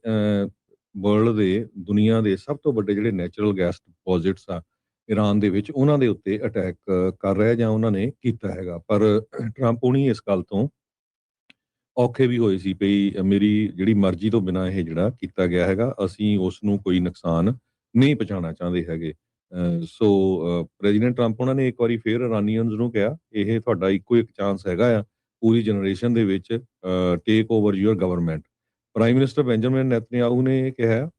ਵਰਲਡ ਦੇ ਦੁਨੀਆ ਦੇ ਸਭ ਤੋਂ ਵੱਡੇ ਜਿਹੜੇ ਨੈਚੁਰਲ ਗੈਸ ਡਿਪੋਜ਼ਿਟਸ ਆ ਈਰਾਨ ਦੇ ਵਿੱਚ ਉਹਨਾਂ ਦੇ ਉੱਤੇ ਅਟੈਕ ਕਰ ਰਿਹਾ ਜਾਂ ਉਹਨਾਂ ਨੇ ਕੀਤਾ ਹੈਗਾ। ਪਰ ਟਰੰਪ ਹੁਣੀ ਇਸ ਗੱਲ ਤੋਂ ਔਖੇ ਵੀ ਹੋਏ ਸੀ ਵੀ ਮੇਰੀ ਜਿਹੜੀ ਮਰਜ਼ੀ ਤੋਂ ਬਿਨਾਂ ਇਹ ਜਿਹੜਾ ਕੀਤਾ ਗਿਆ ਹੈਗਾ, ਅਸੀਂ ਉਸ ਨੂੰ ਕੋਈ ਨੁਕਸਾਨ ਨਹੀਂ ਪਹੁੰਚਾਉਣਾ ਚਾਹੁੰਦੇ ਹੈਗੇ। ਪ੍ਰੈਜ਼ੀਡੈਂਟ ਟਰੰਪ ਉਹਨਾਂ ਨੇ ਇੱਕ ਵਾਰੀ ਫਿਰ ਇਰਾਨੀਅਨਜ਼ ਨੂੰ ਕਿਹਾ, ਇਹ ਤੁਹਾਡਾ ਇੱਕੋ ਇੱਕ ਚਾਂਸ ਹੈਗਾ ਆ ਪੂਰੀ ਜਨਰੇਸ਼ਨ ਦੇ ਵਿੱਚ take over your government. Prime minister Benjamin Netanyahu ਨੇ ਕਿਹਾ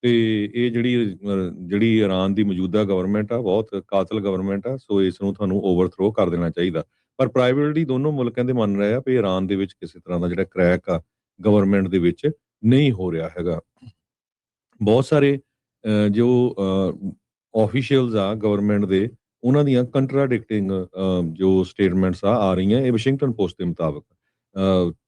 ਤੇ ਇਹ ਜਿਹੜੀ ਇਰਾਨ ਦੀ ਮੌਜੂਦਾ ਗਵਰਨਮੈਂਟ ਆ ਬਹੁਤ ਕਾਤਲ ਗਵਰਨਮੈਂਟ ਆ, ਸੋ ਇਸ ਨੂੰ ਤੁਹਾਨੂੰ ਓਵਰਥਰੋ ਕਰ ਦੇਣਾ ਚਾਹੀਦਾ। ਪਰ ਪ੍ਰਾਈਵੇਟਲੀ ਦੋਨੋਂ ਮੁਲਕਾਂ ਦੇ ਮੰਨ ਰਹੇ ਆ ਵੀ ਇਰਾਨ ਦੇ ਵਿੱਚ ਕਿਸੇ ਤਰ੍ਹਾਂ ਦਾ ਜਿਹੜਾ ਕ੍ਰੈਕ ਆ ਗਵਰਨਮੈਂਟ ਦੇ ਵਿੱਚ ਨਹੀਂ ਹੋ ਰਿਹਾ ਹੈਗਾ। ਬਹੁਤ ਸਾਰੇ ਜੋ ਆਫੀਸ਼ੀਅਲਸ ਆ ਗਵਰਨਮੈਂਟ ਦੇ, ਉਹਨਾਂ ਦੀਆਂ ਕੰਟਰਾਡਿਕਟਿੰਗ ਜੋ ਸਟੇਟਮੈਂਟਸ ਆ ਰਹੀਆਂ, ਇਹ ਵਾਸ਼ਿੰਗਟਨ ਪੋਸਟ ਦੇ ਮੁਤਾਬਕ।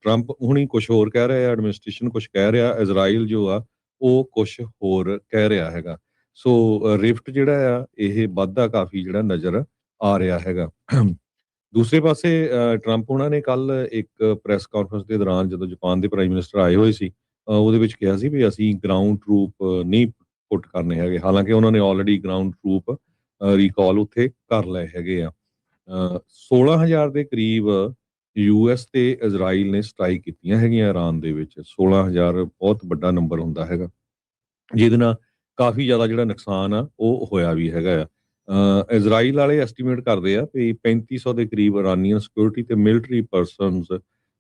ਟਰੰਪ ਹੁਣੀ ਕੁਝ ਹੋਰ ਕਹਿ ਰਿਹਾ, ਐਡਮਿਨਿਸਟ੍ਰੇਸ਼ਨ ਕੁਝ ਕਹਿ ਰਿਹਾ, ਇਜ਼ਰਾਈਲ ਜੋ ਆ ਉਹ ਕੁਝ ਹੋਰ ਕਹਿ ਰਿਹਾ ਹੈਗਾ। ਸੋ ਰਿਫਟ ਜਿਹੜਾ ਆ ਇਹ ਵੱਧਦਾ ਕਾਫੀ ਜਿਹੜਾ ਨਜ਼ਰ ਆ ਰਿਹਾ ਹੈਗਾ। ਦੂਸਰੇ ਪਾਸੇ ਟਰੰਪ ਉਹਨਾਂ ਨੇ ਕੱਲ ਇੱਕ ਪ੍ਰੈਸ ਕਾਨਫਰੰਸ ਦੇ ਦੌਰਾਨ ਜਦੋਂ ਜਾਪਾਨ ਦੇ ਪ੍ਰਾਈਮ ਮਿਨਿਸਟਰ ਆਏ ਹੋਏ ਸੀ, ਉਹਦੇ ਵਿੱਚ ਕਿਹਾ ਸੀ ਵੀ ਅਸੀਂ ਗਰਾਊਂਡ ਟਰੂਪ ਨਹੀਂ ਪੁੱਟ ਕਰਨੇ ਹੈਗੇ। ਹਾਲਾਂਕਿ ਉਹਨਾਂ ਨੇ ਆਲਰੇਡੀ ਗਰਾਊਂਡ ਟਰੂਪ ਰੀਕਾਲ ਉੱਥੇ ਕਰ ਲਏ ਹੈਗੇ ਆ। 16,000 ਦੇ ਕਰੀਬ ਯੂਐਸ ਤੇ ਇਜ਼ਰਾਈਲ ਨੇ ਸਟ੍ਰਾਈਕ ਕੀਤੀਆਂ ਹੈਗੀਆਂ ਇਰਾਨ ਦੇ ਵਿੱਚ। 16,000 ਬਹੁਤ ਵੱਡਾ ਨੰਬਰ ਹੁੰਦਾ ਹੈਗਾ, ਜਿਹਦੇ ਨਾਲ ਕਾਫੀ ਜ਼ਿਆਦਾ ਜਿਹੜਾ ਨੁਕਸਾਨ ਆ ਉਹ ਹੋਇਆ ਵੀ ਹੈਗਾ ਆ। ਇਜ਼ਰਾਈਲ ਵਾਲੇ ਐਸਟੀਮੇਟ ਕਰਦੇ ਆ ਵੀ 3500 ਦੇ ਕਰੀਬ ਇਰਾਨੀਅਨ ਸਿਕਿਉਰਿਟੀ ਤੇ ਮਿਲਟਰੀ ਪਰਸਨਸ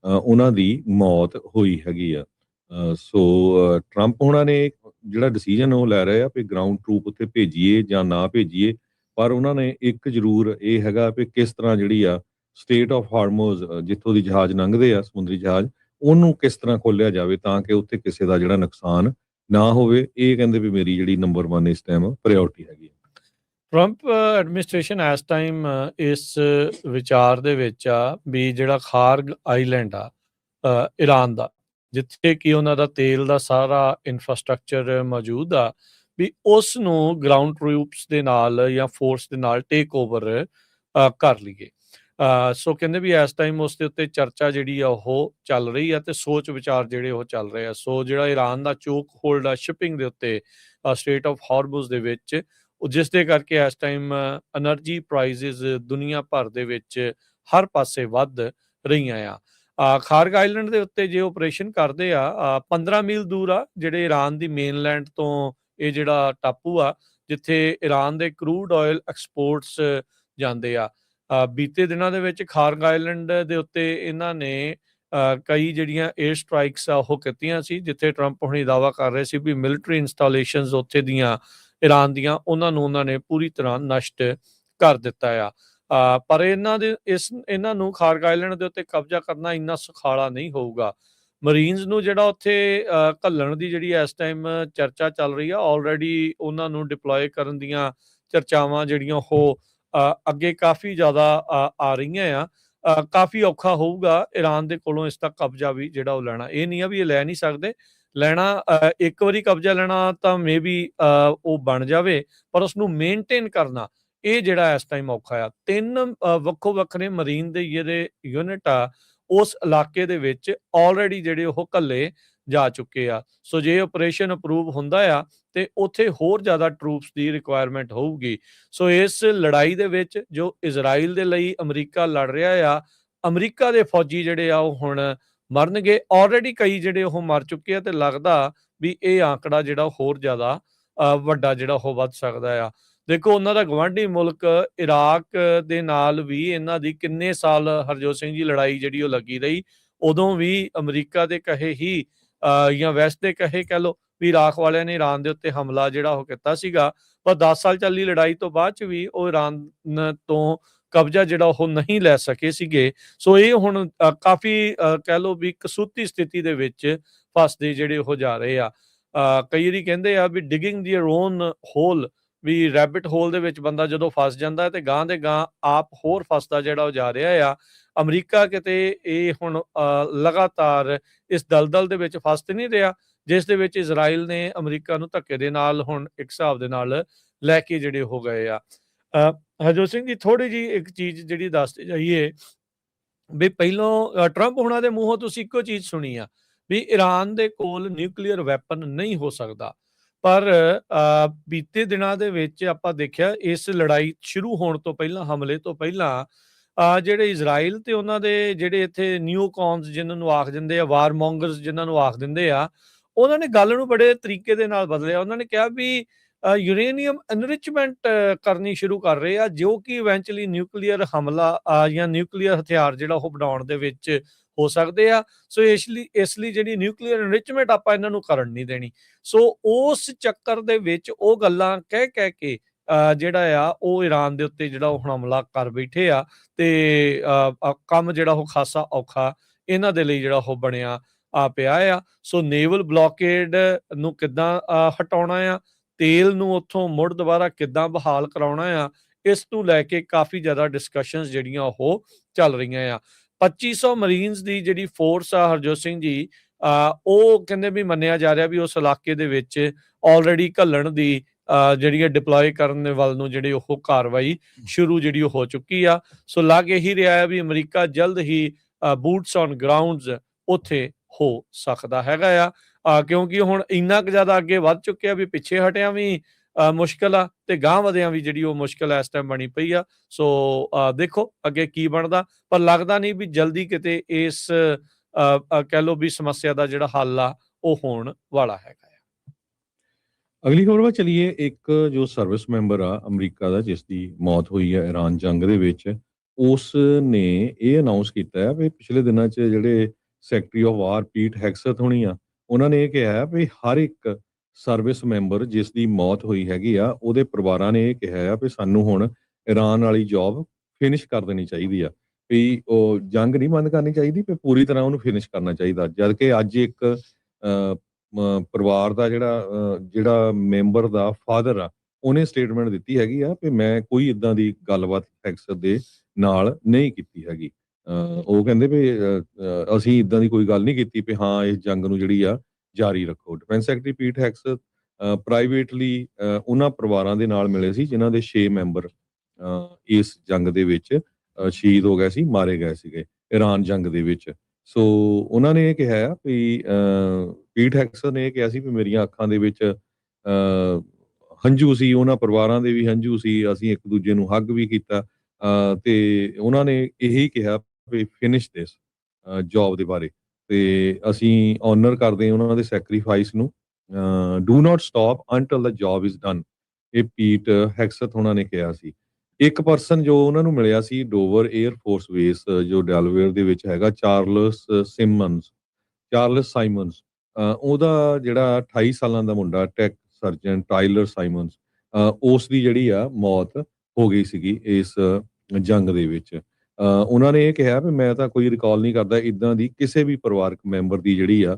ਉਹਨਾਂ ਦੀ ਮੌਤ ਹੋਈ ਹੈਗੀ ਆ। ਟਰੰਪ ਉਹਨਾਂ ਨੇ ਜਿਹੜਾ ਡਿਸੀਜਨ ਉਹ ਲੈ ਰਹੇ ਆ ਵੀ ਗਰਾਊਂਡ ਟਰੂਪ ਉੱਥੇ ਭੇਜੀਏ ਜਾਂ ਨਾ ਭੇਜੀਏ, ਪਰ ਉਹਨਾਂ ਨੇ ਇੱਕ ਜ਼ਰੂਰ ਇਹ ਹੈਗਾ ਵੀ ਕਿਸ ਤਰ੍ਹਾਂ ਜਿਹੜੀ ਆ ਸਟੇਟ ਆਫ ਹਾਰਮੋਜ਼, ਜਿੱਥੋਂ ਦੀ ਜਹਾਜ਼ ਲੰਘਦੇ ਆ ਸਮੁੰਦਰੀ ਜਹਾਜ਼, ਉਹਨੂੰ ਕਿਸ ਤਰ੍ਹਾਂ ਖੋਲਿਆ ਜਾਵੇ ਤਾਂ ਕਿ ਉੱਥੇ ਕਿਸੇ ਦਾ ਜਿਹੜਾ ਨੁਕਸਾਨ ਨਾ ਹੋਵੇ। ਇਹ ਕਹਿੰਦੇ ਵੀ ਮੇਰੀ ਜਿਹੜੀ ਨੰਬਰ 1 ਇਸ ਟਾਈਮ ਪ੍ਰਾਇੋਰਟੀ ਹੈਗੀ। ਟਰੰਪ ਐਡਮਿਨਿਸਟ੍ਰੇਸ਼ਨ ਇਸ ਟਾਈਮ ਇਸ ਵਿਚਾਰ ਦੇ ਵਿੱਚ ਆ ਵੀ ਜਿਹੜਾ ਖਾਰਗ ਆਈਲੈਂਡ ਆ ਈਰਾਨ ਦਾ, ਜਿੱਥੇ ਕਿ ਉਹਨਾਂ ਦਾ ਤੇਲ ਦਾ ਸਾਰਾ ਇਨਫਰਾਸਟ੍ਰਕਚਰ ਮੌਜੂਦ ਆ, ਵੀ ਉਸ ਨੂੰ ਗਰਾਊਂਡ ਟਰੂਪਸ ਦੇ ਨਾਲ ਜਾਂ ਫੋਰਸ ਦੇ ਨਾਲ ਟੇਕ ਓਵਰ ਕਰ ਲਈਏ। ਸੋ ਕਹਿੰਦੇ ਵੀ ਇਸ ਟਾਈਮ ਉਸ ਦੇ ਉੱਤੇ ਚਰਚਾ ਜਿਹੜੀ ਆ ਉਹ ਚੱਲ ਰਹੀ ਆ ਤੇ ਸੋਚ ਵਿਚਾਰ ਜਿਹੜੇ ਉਹ ਚੱਲ ਰਹੇ ਆ। ਸੋ ਜਿਹੜਾ ਈਰਾਨ ਦਾ ਚੋਕ ਹੋਲਡ ਆ ਸ਼ਿਪਿੰਗ ਦੇ ਉੱਤੇ ਸਟ੍ਰੇਟ ਆਫ ਹਾਰਮੁਜ਼ ਦੇ ਵਿੱਚ, ਜਿਸ ਦੇ ਕਰਕੇ ਇਸ ਟਾਈਮ ਐਨਰਜੀ ਪ੍ਰਾਈਸਿਸ ਦੁਨੀਆ ਭਰ ਦੇ ਵਿੱਚ ਹਰ ਪਾਸੇ ਵੱਧ ਰਹੀਆਂ ਆ। ਖਾਰਗ ਆਈਲੈਂਡ ਦੇ ਉੱਤੇ ਜੇ ਆਪਰੇਸ਼ਨ ਕਰਦੇ ਆ, 15 ਮੀਲ ਦੂਰ ਆ ਜਿਹੜੇ ਈਰਾਨ ਦੀ ਮੇਨਲੈਂਡ ਤੋਂ ਇਹ ਜਿਹੜਾ ਟਾਪੂ ਆ ਜਿੱਥੇ ਈਰਾਨ ਦੇ ਕਰੂਡ ਆਇਲ ਐਕਸਪੋਰਟਸ ਜਾਂਦੇ ਆ। ਬੀਤੇ ਦਿਨਾਂ ਦੇ ਵਿੱਚ ਖਾਰਗ ਆਈਲੈਂਡ ਦੇ ਉੱਤੇ ਇਹਨਾਂ ਨੇ ਕਈ ਜਿਹੜੀਆਂ 에ਅਰ ਸਟ੍ਰਾਈਕਸ ਆ ਉਹ ਕੀਤੀਆਂ ਸੀ, ਜਿੱਥੇ ਟਰੰਪ ਹੁਣੀ ਦਾਅਵਾ ਕਰ ਰਹੇ ਸੀ ਵੀ ਮਿਲਟਰੀ ਇੰਸਟਾਲੇਸ਼ਨਸ ਉੱਥੇ ਦੀਆਂ ਈਰਾਨ ਦੀਆਂ ਉਹਨਾਂ ਨੂੰ ਪੂਰੀ ਤਰ੍ਹਾਂ ਨਸ਼ਟ ਕਰ ਦਿੱਤਾ ਆ। ਪਰ ਇਹਨਾਂ ਨੂੰ ਖਾਰਗ ਆਈਲੈਂਡ ਦੇ ਉੱਤੇ ਕਬਜ਼ਾ ਕਰਨਾ ਇੰਨਾ ਸੁਖਾਲਾ ਨਹੀਂ ਹੋਊਗਾ। ਮਰੀਨਸ ਨੂੰ ਜਿਹੜਾ ਉੱਥੇ ਘੱਲਣ ਦੀ ਜਿਹੜੀ ਇਸ ਟਾਈਮ ਚਰਚਾ ਚੱਲ ਰਹੀ ਆ, ਆਲਰੇਡੀ ਉਹਨਾਂ ਨੂੰ ਡਿਪਲੋਏ ਕਰਨ ਦੀਆਂ ਚਰਚਾਵਾਂ ਜਿਹੜੀਆਂ ਉਹ ਅੱਗੇ ਕਾਫੀ ਜ਼ਿਆਦਾ ਆ ਰਹੀਆਂ ਆ। ਕਾਫੀ ਔਖਾ ਹੋਊਗਾ ਈਰਾਨ ਦੇ ਕੋਲੋਂ ਇਸ ਦਾ ਕਬਜ਼ਾ ਵੀ ਜਿਹੜਾ ਉਹ ਲੈਣਾ। ਇਹ ਨਹੀਂ ਆ ਵੀ ਇਹ ਲੈ ਨਹੀਂ ਸਕਦੇ, ਲੈਣਾ ਇੱਕ ਵਾਰੀ ਕਬਜ਼ਾ ਲੈਣਾ ਤਾਂ ਮੇਬੀ ਉਹ ਬਣ ਜਾਵੇ, ਪਰ ਉਸਨੂੰ ਮੇਨਟੇਨ ਕਰਨਾ ਇਹ ਜਿਹੜਾ ਇਸ ਟਾਈਮ ਔਖਾ ਆ। 3 ਵੱਖੋ ਵੱਖਰੇ ਮਰੀਨ ਦੇ ਜਿਹੜੇ ਯੂਨਿਟ ਆ ਉਸ ਇਲਾਕੇ ਦੇ ਵਿੱਚ ਆਲਰੇਡੀ ਜਿਹੜੇ ਉਹ ਘੱਲੇ ਜਾ ਚੁੱਕੇ ਆ। ਸੋ ਜੇ ਆਪਰੇਸ਼ਨ ਅਪਰੂਵ ਹੁੰਦਾ ਆ ਤੇ ਉੱਥੇ ਹੋਰ ਜ਼ਿਆਦਾ ਟਰੂਪਸ ਦੀ ਰਿਕੁਆਇਰਮੈਂਟ ਹੋਊਗੀ। ਸੋ ਇਸ ਲੜਾਈ ਦੇ ਵਿੱਚ ਜੋ ਇਜ਼ਰਾਈਲ ਦੇ ਲਈ ਅਮਰੀਕਾ ਲੜ ਰਿਹਾ ਆ, ਅਮਰੀਕਾ ਦੇ ਫੌਜੀ ਜਿਹੜੇ ਆ ਉਹ ਹੁਣ ਮਰਨਗੇ। ਆਲਰੇਡੀ ਕਈ ਜਿਹੜੇ ਉਹ ਮਰ ਚੁੱਕੇ ਆ ਤੇ ਲੱਗਦਾ ਵੀ ਇਹ ਆંકੜਾ ਜਿਹੜਾ ਹੋਰ ਜ਼ਿਆਦਾ ਵੱਡਾ ਜਿਹੜਾ ਉਹ ਵੱਧ ਸਕਦਾ ਆ। ਦੇਖੋ ਉਹਨਾਂ ਦਾ ਗਵਾਂਢੀ ਮੁਲਕ ਇਰਾਕ ਦੇ ਨਾਲ ਵੀ ਇਹਨਾਂ ਦੀ ਕਿੰਨੇ ਸਾਲ ਹਰਜੋਤ ਸਿੰਘ ਜੀ ਲੜਾਈ ਜਿਹੜੀ ਉਹ ਲੱਗੀ ਰਹੀ। ਉਦੋਂ ਵੀ ਅਮਰੀਕਾ ਦੇ ਕਹੇ ਹੀ ਜਾਂ ਵੈਸਟ ਦੇ ਕਹੇ ਕਹਿ ਲਓ ਵੀ ਇਰਾਕ ਵਾਲਿਆਂ ਨੇ ਈਰਾਨ ਦੇ ਉੱਤੇ ਹਮਲਾ ਜਿਹੜਾ ਉਹ ਕੀਤਾ ਸੀਗਾ, ਪਰ 10 ਸਾਲ ਚੱਲੀ ਲੜਾਈ ਤੋਂ ਬਾਅਦ ਚ ਵੀ ਉਹ ਈਰਾਨ ਤੋਂ ਕਬਜ਼ਾ ਜਿਹੜਾ ਉਹ ਨਹੀਂ ਲੈ ਸਕੇ ਸੀਗੇ। ਸੋ ਇਹ ਹੁਣ ਕਾਫੀ ਕਹਿ ਲਓ ਵੀ ਕਸੂਤੀ ਸਥਿਤੀ ਦੇ ਵਿੱਚ ਫਸਦੇ ਜਿਹੜੇ ਉਹ ਜਾ ਰਹੇ ਆ। ਕਈ ਵਾਰੀ ਕਹਿੰਦੇ ਆ ਵੀ ਡਿਗਿੰਗ ਦੀ ਓਨ ਹੋਲ, ਵੀ ਰੈਬਿਟ ਹੋਲ ਦੇ ਵਿੱਚ ਬੰਦਾ ਜਦੋਂ ਫਸ ਜਾਂਦਾ ਤੇ ਗਾਂ ਦੇ ਗਾਂ ਆਪ ਹੋਰ ਫਸਦਾ ਜਿਹੜਾ ਉਹ ਜਾ ਰਿਹਾ ਆ। ਅਮਰੀਕਾ ਕਿਤੇ ਇਹ ਹੁਣ ਲਗਾਤਾਰ ਇਸ ਦਲਦਲ ਦੇ ਵਿੱਚ ਫਸ ਤੇ ਨਹੀਂ ਰਿਹਾ, ਜਿਸ ਦੇ ਵਿੱਚ ਇਜ਼ਰਾਈਲ ਨੇ ਅਮਰੀਕਾ ਨੂੰ ਧੱਕੇ ਦੇ ਨਾਲ ਹੁਣ ਇੱਕ ਹਿਸਾਬ ਦੇ ਨਾਲ ਲੈ ਕੇ ਜਿਹੜੇ ਹੋ ਗਏ ਆ। ਹਰਜੋਤ ਸਿੰਘ ਜੀ, ਥੋੜੀ ਜੀ ਇੱਕ ਚੀਜ਼ ਜਿਹੜੀ ਦੱਸਦੇ ਜਾਈਏ ਵੀ ਪਹਿਲੋਂ ਟਰੰਪ ਹੁਣਾਂ ਦੇ ਮੂੰਹੋਂ ਤੁਸੀਂ ਇੱਕੋ ਚੀਜ਼ ਸੁਣੀ ਆ ਵੀ ਈਰਾਨ ਦੇ ਕੋਲ ਨਿਊਕਲੀਅਰ ਵੈਪਨ ਨਹੀਂ ਹੋ ਸਕਦਾ, ਪਰ ਬੀਤੇ ਦਿਨਾਂ ਦੇ ਵਿੱਚ ਆਪਾਂ ਦੇਖਿਆ ਇਸ ਲੜਾਈ ਸ਼ੁਰੂ ਹੋਣ ਤੋਂ ਪਹਿਲਾਂ, ਹਮਲੇ ਤੋਂ ਪਹਿਲਾਂ ਜਿਹੜੇ ਇਜ਼ਰਾਈਲ ਤੇ ਉਹਨਾਂ ਦੇ ਜਿਹੜੇ ਇੱਥੇ ਨਿਓਕੌਨਸ ਜਿਹਨਾਂ ਨੂੰ ਆਖ ਦਿੰਦੇ ਆ, ਵਾਰਮੋਂਗਰਸ ਜਿਹਨਾਂ ਨੂੰ ਆਖ ਦਿੰਦੇ ਆ, ਉਹਨਾਂ ਨੇ ਗੱਲ ਨੂੰ ਬੜੇ ਤਰੀਕੇ ਦੇ ਨਾਲ ਬਦਲਿਆ। ਉਹਨਾਂ ਨੇ ਕਿਹਾ ਵੀ ਯੂਰੇਨੀਅਮ ਐਨਰਿਚਮੈਂਟ ਕਰਨੀ ਸ਼ੁਰੂ ਕਰ ਰਹੇ ਆ, ਜੋ ਕਿ ਇਵੈਂਚੁਅਲੀ ਨਿਊਕਲੀਅਰ ਹਮਲਾ ਜਾਂ ਨਿਊਕਲੀਅਰ ਹਥਿਆਰ ਜਿਹੜਾ ਉਹ ਬਣਾਉਣ ਦੇ ਵਿੱਚ ਹੋ ਸਕਦੇ ਆ। ਸੋ ਇਸ ਲਈ ਜਿਹੜੀ ਨਿਊਕਲੀਅਰ ਐਨਰਿਚਮੈਂਟ ਆਪਾਂ ਇਹਨਾਂ ਨੂੰ ਕਰਨ ਨਹੀਂ ਦੇਣੀ। ਸੋ ਉਸ ਚੱਕਰ ਦੇ ਵਿੱਚ ਉਹ ਗੱਲਾਂ ਕਹਿ ਕੇ ਜਿਹੜਾ ਆ ਉਹ ਈਰਾਨ ਦੇ ਉੱਤੇ ਜਿਹੜਾ ਉਹ ਹਮਲਾ ਕਰ ਬੈਠੇ ਆ, ਤੇ ਕੰਮ ਜਿਹੜਾ ਉਹ ਖਾਸਾ ਔਖਾ ਇਹਨਾਂ ਦੇ ਲਈ ਜਿਹੜਾ ਉਹ ਬਣਿਆ ਪਿਆ ਆ। ਸੋ ਨੇਵਲ ਬਲੋਕੇਡ ਨੂੰ ਕਿੱਦਾਂ ਹਟਾਉਣਾ ਆ, ਤੇਲ ਨੂੰ ਉੱਥੋਂ ਮੁੜ ਦੁਬਾਰਾ ਕਿੱਦਾਂ ਬਹਾਲ ਕਰਾਉਣਾ ਆ, ਇਸ ਨੂੰ ਲੈ ਕੇ ਕਾਫੀ ਜ਼ਿਆਦਾ ਡਿਸਕਸ਼ਨਸ ਜਿਹੜੀਆਂ ਉਹ ਚੱਲ ਰਹੀਆਂ ਆ। 2500 ਮਰੀਨਸ ਦੀ ਜਿਹੜੀ ਫੋਰਸ ਆ, ਹਰਜੋਤ ਸਿੰਘ ਜੀ, ਉਹ ਕਹਿੰਦੇ ਵੀ ਮੰਨਿਆ ਜਾ ਰਿਹਾ ਵੀ ਉਸ ਇਲਾਕੇ ਦੇ ਵਿੱਚ ਆਲਰੇਡੀ ਘੱਲਣ ਦੀ ਜਿਹੜੀ ਡਿਪਲੋਏ ਕਰਨ ਦੇ ਵੱਲ ਨੂੰ ਜਿਹੜੀ ਉਹ ਕਾਰਵਾਈ ਸ਼ੁਰੂ ਜਿਹੜੀ ਉਹ ਹੋ ਚੁੱਕੀ ਆ। ਸੋ ਲੱਗ ਇਹੀ ਰਿਹਾ ਹੈ ਵੀ ਅਮਰੀਕਾ ਜਲਦ ਹੀ ਬੂਟਸ ਔਨ ਗਰਾਊਂਡਸ ਉੱਥੇ ਹੋ ਸਕਦਾ ਹੈਗਾ ਆ, ਕਿਉਂਕਿ ਹੁਣ ਇੰਨਾ ਕੁ ਜ਼ਿਆਦਾ ਅੱਗੇ ਵੱਧ ਚੁੱਕਿਆ ਵੀ ਪਿੱਛੇ ਹਟਿਆ ਵੀ ਮੁਸ਼ਕਿਲ ਆ, ਤੇ ਗਾਂਹ ਵਧਿਆਂ ਵੀ ਜਿਹੜੀ ਉਹ ਮੁਸ਼ਕਿਲ ਇਸ ਟਾਈਮ ਬਣੀ ਪਈ ਆ। ਸੋ ਦੇਖੋ ਅੱਗੇ ਕੀ ਬਣਦਾ, ਪਰ ਲੱਗਦਾ ਨਹੀਂ ਵੀ ਜਲਦੀ ਕਿਤੇ ਇਸ ਕਹਿ ਲਓ ਵੀ ਸਮੱਸਿਆ ਦਾ ਜਿਹੜਾ ਹੱਲ ਆ ਉਹ ਹੋਣ ਵਾਲਾ ਹੈਗਾ ਆ। ਅਗਲੀ ਖਬਰ ਵੱਲ ਚਲੀਏ। ਇੱਕ ਜੋ ਸਰਵਿਸ ਮੈਂਬਰ ਆ ਅਮਰੀਕਾ ਦਾ, ਜਿਸ ਦੀ ਮੌਤ ਹੋਈ ਹੈ ਇਰਾਨ ਜੰਗ ਦੇ ਵਿੱਚ, ਉਸ ਨੇ ਇਹ ਅਨਾਉਂਸ ਕੀਤਾ ਹੈ ਵੀ ਪਿਛਲੇ ਦਿਨਾਂ 'ਚ ਜਿਹੜੇ ਸੈਕਟਰੀ ਆਫ ਵਾਰ ਪੀਟ ਹੈਗਸਥ ਹੋਣੀ ਆ, ਉਹਨਾਂ ਨੇ ਇਹ ਕਿਹਾ ਹੈ ਵੀ ਹਰ ਇੱਕ ਸਰਵਿਸ ਮੈਂਬਰ ਜਿਸ ਦੀ ਮੌਤ ਹੋਈ ਹੈਗੀ ਆ, ਉਹਦੇ ਪਰਿਵਾਰਾਂ ਨੇ ਇਹ ਕਿਹਾ ਆ ਵੀ ਸਾਨੂੰ ਹੁਣ ਇਰਾਨ ਵਾਲੀ ਜੌਬ ਫਿਨਿਸ਼ ਕਰ ਦੇਣੀ ਚਾਹੀਦੀ ਆ, ਵੀ ਉਹ ਜੰਗ ਨਹੀਂ ਬੰਦ ਕਰਨੀ ਚਾਹੀਦੀ, ਵੀ ਪੂਰੀ ਤਰ੍ਹਾਂ ਉਹਨੂੰ ਫਿਨਿਸ਼ ਕਰਨਾ ਚਾਹੀਦਾ। ਜਦ ਕਿ ਅੱਜ ਇੱਕ ਪਰਿਵਾਰ ਦਾ ਜਿਹੜਾ ਮੈਂਬਰ ਦਾ ਫਾਦਰ ਆ, ਉਹਨੇ ਸਟੇਟਮੈਂਟ ਦਿੱਤੀ ਹੈਗੀ ਆ ਵੀ ਮੈਂ ਕੋਈ ਇਦਾਂ ਦੀ ਗੱਲਬਾਤ ਹੈਗਸਥ ਦੇ ਨਾਲ ਨਹੀਂ ਕੀਤੀ ਹੈਗੀ। ਉਹ ਕਹਿੰਦੇ ਵੀ ਅਸੀਂ ਇਦਾਂ ਦੀ ਕੋਈ ਗੱਲ ਨਹੀਂ ਕੀਤੀ ਵੀ ਹਾਂ ਇਸ ਜੰਗ ਨੂੰ ਜਿਹੜੀ ਆ ਜਾਰੀ ਰੱਖੋ। ਡਿਫੈਂਸ ਸੈਕਟਰੀ ਪੀਟ ਹੈਗਸਥ ਪ੍ਰਾਈਵੇਟਲੀ ਉਹਨਾਂ ਪਰਿਵਾਰਾਂ ਦੇ ਨਾਲ ਮਿਲੇ ਸੀ ਜਿਨ੍ਹਾਂ ਦੇ 6 ਮੈਂਬਰ ਇਸ ਜੰਗ ਦੇ ਵਿੱਚ ਸ਼ਹੀਦ ਹੋ ਗਏ ਸੀ, ਮਾਰੇ ਗਏ ਸੀਗੇ ਇਰਾਨ ਜੰਗ ਦੇ ਵਿੱਚ। ਸੋ ਉਹਨਾਂ ਨੇ ਇਹ ਕਿਹਾ ਆ ਵੀ ਪੀਟ ਹੈਗਸਥ ਨੇ ਇਹ ਕਿਹਾ ਸੀ ਵੀ ਮੇਰੀਆਂ ਅੱਖਾਂ ਦੇ ਵਿੱਚ ਹੰਝੂ ਸੀ, ਉਹਨਾਂ ਪਰਿਵਾਰਾਂ ਦੇ ਵੀ ਹੰਝੂ ਸੀ, ਅਸੀਂ ਇੱਕ ਦੂਜੇ ਨੂੰ ਹੱਗ ਵੀ ਕੀਤਾ, ਤੇ ਉਹਨਾਂ ਨੇ ਇਹੀ ਕਿਹਾ ਵੀ ਫਿਨਿਸ਼ ਦਿਸ ਜੌਬ ਦੇ ਬਾਰੇ, ਤੇ ਅਸੀਂ ਆਨਰ ਕਰਦੇ ਹਾਂ ਉਹਨਾਂ ਦੇ ਸੈਕਰੀਫਾਈਸ ਨੂੰ। Do not stop until the job is done, ਇਹ ਪੀਟ ਹੈਗਸਥ ਉਹਨਾਂ ਨੇ ਕਿਹਾ ਸੀ। ਇੱਕ ਪਰਸਨ ਜੋ ਉਹਨਾਂ ਨੂੰ ਮਿਲਿਆ ਸੀ ਡੋਵਰ 에ਅਰ ਫੋਰਸ ਬੇਸ ਜੋ ਡੈਲਵੇਅਰ ਦੇ ਵਿੱਚ ਹੈਗਾ, ਚਾਰਲਸ ਸਾਈਮਨਸ, ਉਹਦਾ ਜਿਹੜਾ 28 ਸਾਲਾਂ ਦਾ ਮੁੰਡਾ ਟੈਕ ਸਰਜਨ ਟਾਇਲਰ ਸਾਈਮਨਸ, ਉਸ ਦੀ ਜਿਹੜੀ ਆ ਮੌਤ ਹੋ ਗਈ ਸੀਗੀ ਇਸ ਜੰਗ ਦੇ ਵਿੱਚ। ਉਹਨਾਂ ਨੇ ਇਹ ਕਿਹਾ ਵੀ ਮੈਂ ਤਾਂ ਕੋਈ ਰਿਕਾਲ ਨਹੀਂ ਕਰਦਾ ਇਦਾਂ ਦੀ ਕਿਸੇ ਵੀ ਪਰਿਵਾਰਕ ਮੈਂਬਰ ਦੀ ਜਿਹੜੀ ਆ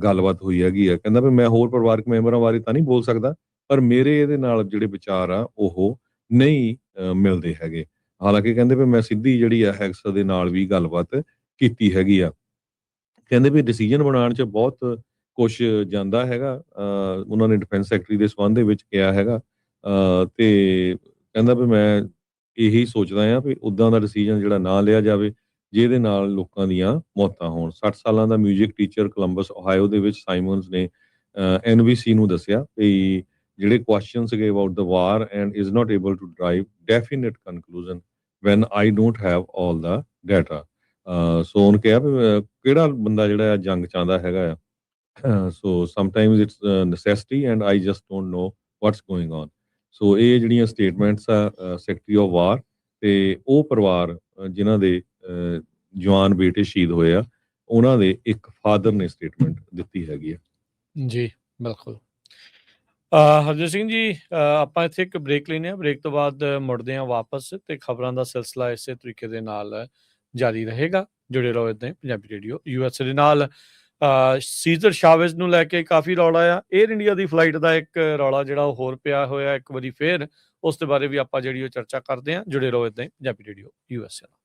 ਗੱਲਬਾਤ ਹੋਈ ਹੈਗੀ ਆ। ਕਹਿੰਦਾ ਵੀ ਮੈਂ ਹੋਰ ਪਰਿਵਾਰਕ ਮੈਂਬਰਾਂ ਬਾਰੇ ਤਾਂ ਨਹੀਂ ਬੋਲ ਸਕਦਾ, ਪਰ ਮੇਰੇ ਇਹਦੇ ਨਾਲ ਜਿਹੜੇ ਵਿਚਾਰ ਆ ਉਹ ਨਹੀਂ ਮਿਲਦੇ ਹੈਗੇ। ਹਾਲਾਂਕਿ ਕਹਿੰਦੇ ਵੀ ਮੈਂ ਸਿੱਧੀ ਜਿਹੜੀ ਆ ਹੈਗਸਥ ਦੇ ਨਾਲ ਵੀ ਗੱਲਬਾਤ ਕੀਤੀ ਹੈਗੀ ਆ। ਕਹਿੰਦੇ ਵੀ ਡਿਸੀਜਨ ਬਣਾਉਣ 'ਚ ਬਹੁਤ ਕੁਛ ਜਾਂਦਾ ਹੈਗਾ। ਉਹਨਾਂ ਨੇ ਡਿਫੈਂਸ ਸੈਕਟਰੀ ਦੇ ਸੰਬੰਧ ਦੇ ਵਿੱਚ ਕਿਹਾ ਹੈਗਾ, ਤੇ ਕਹਿੰਦਾ ਵੀ ਮੈਂ ਇਹੀ ਸੋਚਦਾ ਹਾਂ ਵੀ ਉੱਦਾਂ ਦਾ ਡਿਸੀਜਨ ਜਿਹੜਾ ਨਾ ਲਿਆ ਜਾਵੇ ਜਿਹਦੇ ਨਾਲ ਲੋਕਾਂ ਦੀਆਂ ਮੌਤਾਂ ਹੋਣ। 60 ਸਾਲਾਂ ਦਾ ਮਿਊਜ਼ਿਕ ਟੀਚਰ ਕੋਲੰਬਸ ਓਹਾਇਓ ਦੇ ਵਿੱਚ ਸਾਈਮਨਸ ਨੇ NBC ਨੂੰ ਦੱਸਿਆ ਵੀ ਜਿਹੜੇ ਕੁਐਸਚਨ ਸੀਗੇ about the war and is not able to drive definite conclusion when I don't have all the data. So ਉਹਨੇ ਕਿਹਾ ਵੀ ਕਿਹੜਾ ਬੰਦਾ ਜਿਹੜਾ ਆ ਜੰਗ ਚਾਹੁੰਦਾ ਹੈਗਾ ਆ। So sometimes it's necessity and I just don't know what's going on. So ਇਹ ਜਿਹੜੀਆਂ ਸਟੇਟਮੈਂਟਸ ਆ ਸੈਕਟਰੀ ਆਫ ਵਾਰ ਤੇ ਉਹ ਪਰਿਵਾਰ ਜਿਨ੍ਹਾਂ ਦੇ ਜਵਾਨ ਬੇਟੇ ਸ਼ਹੀਦ ਹੋਏ ਆ, ਉਹਨਾਂ ਦੇ ਇੱਕ ਫਾਦਰ ਨੇ ਸਟੇਟਮੈਂਟ ਦਿੱਤੀ ਹੈਗੀ ਆ। ਜੀ ਬਿਲਕੁਲ। ਹਰਜੋਤ ਸਿੰਘ ਜੀ, ਆਪਾਂ ਇੱਥੇ ਇੱਕ ਬ੍ਰੇਕ ਲੈਂਦੇ ਹਾਂ, ਬ੍ਰੇਕ ਤੋਂ ਬਾਅਦ ਮੁੜਦੇ ਹਾਂ ਵਾਪਸ, ਤੇ ਖਬਰਾਂ ਦਾ ਸਿਲਸਿਲਾ ਇਸੇ ਤਰੀਕੇ ਦੇ ਨਾਲ ਜਾਰੀ ਰਹੇਗਾ। ਜੁੜੇ ਰਹੋ ਇੱਦਾਂ ਹੀ ਪੰਜਾਬੀ ਰੇਡੀਓ USA ਦੇ ਨਾਲ। ਸੀਜ਼ਰ ਸ਼ਾਵੇਜ਼ ਨੂੰ ਲੈ ਕੇ ਕਾਫੀ ਰੌਲਾ ਆ। 에ਅਰ ਇੰਡੀਆ ਦੀ ਫਲਾਈਟ ਦਾ ਇੱਕ ਰੌਲਾ ਜਿਹੜਾ ਉਹ ਹੋਰ ਪਿਆ ਹੋਇਆ ਇੱਕ ਵਾਰੀ ਫੇਰ, ਉਸ ਦੇ ਬਾਰੇ ਵੀ ਆਪਾਂ ਜਿਹੜੀ ਉਹ ਚਰਚਾ ਕਰਦੇ ਹਾਂ। ਜੁੜੇ ਰਹੋ ਇੱਦਾਂ ਹੀ ਪੰਜਾਬੀ ਰੇਡੀਓ USA ਨਾਲ।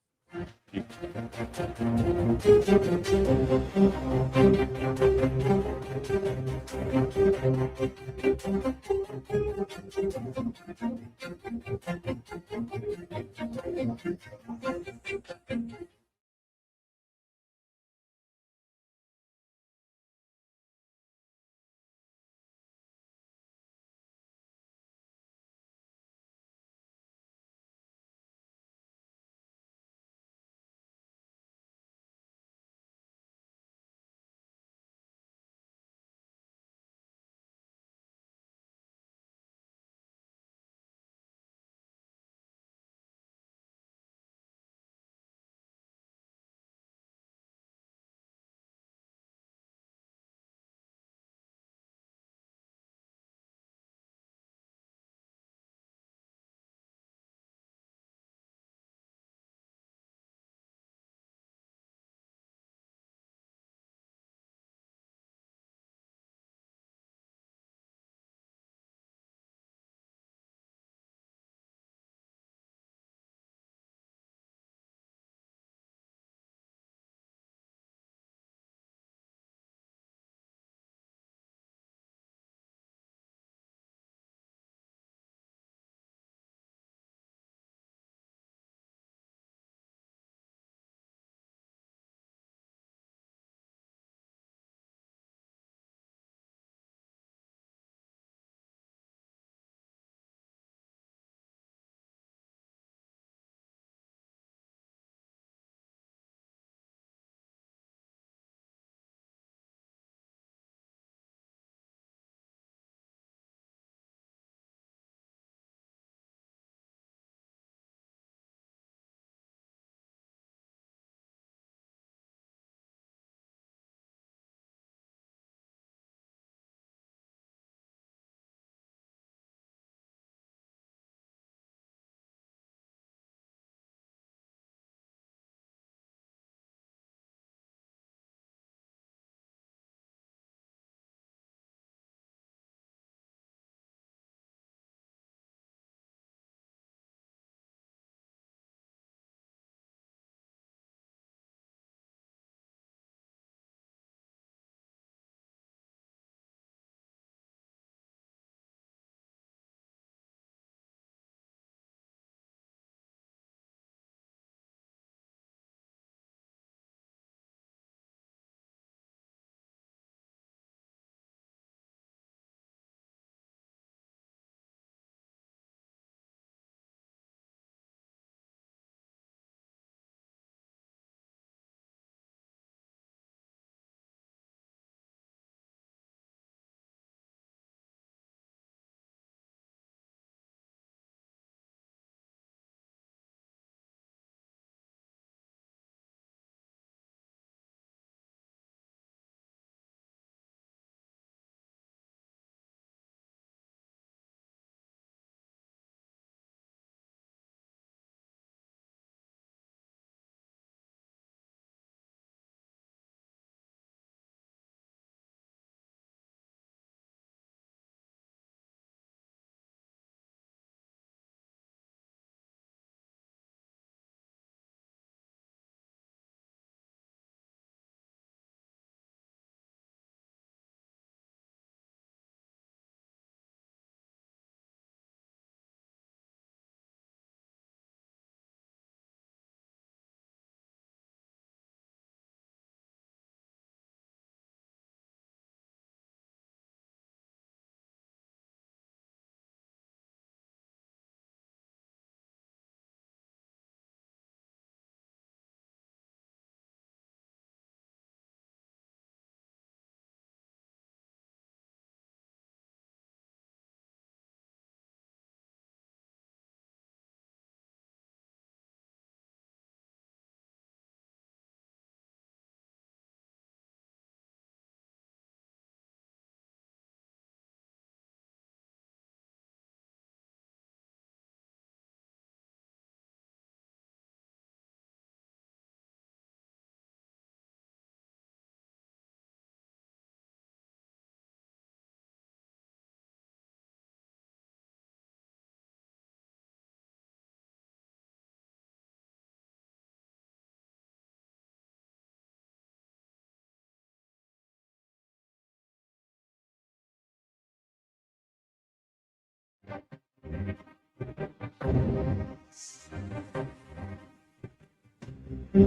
ਬ੍ਰੇਕ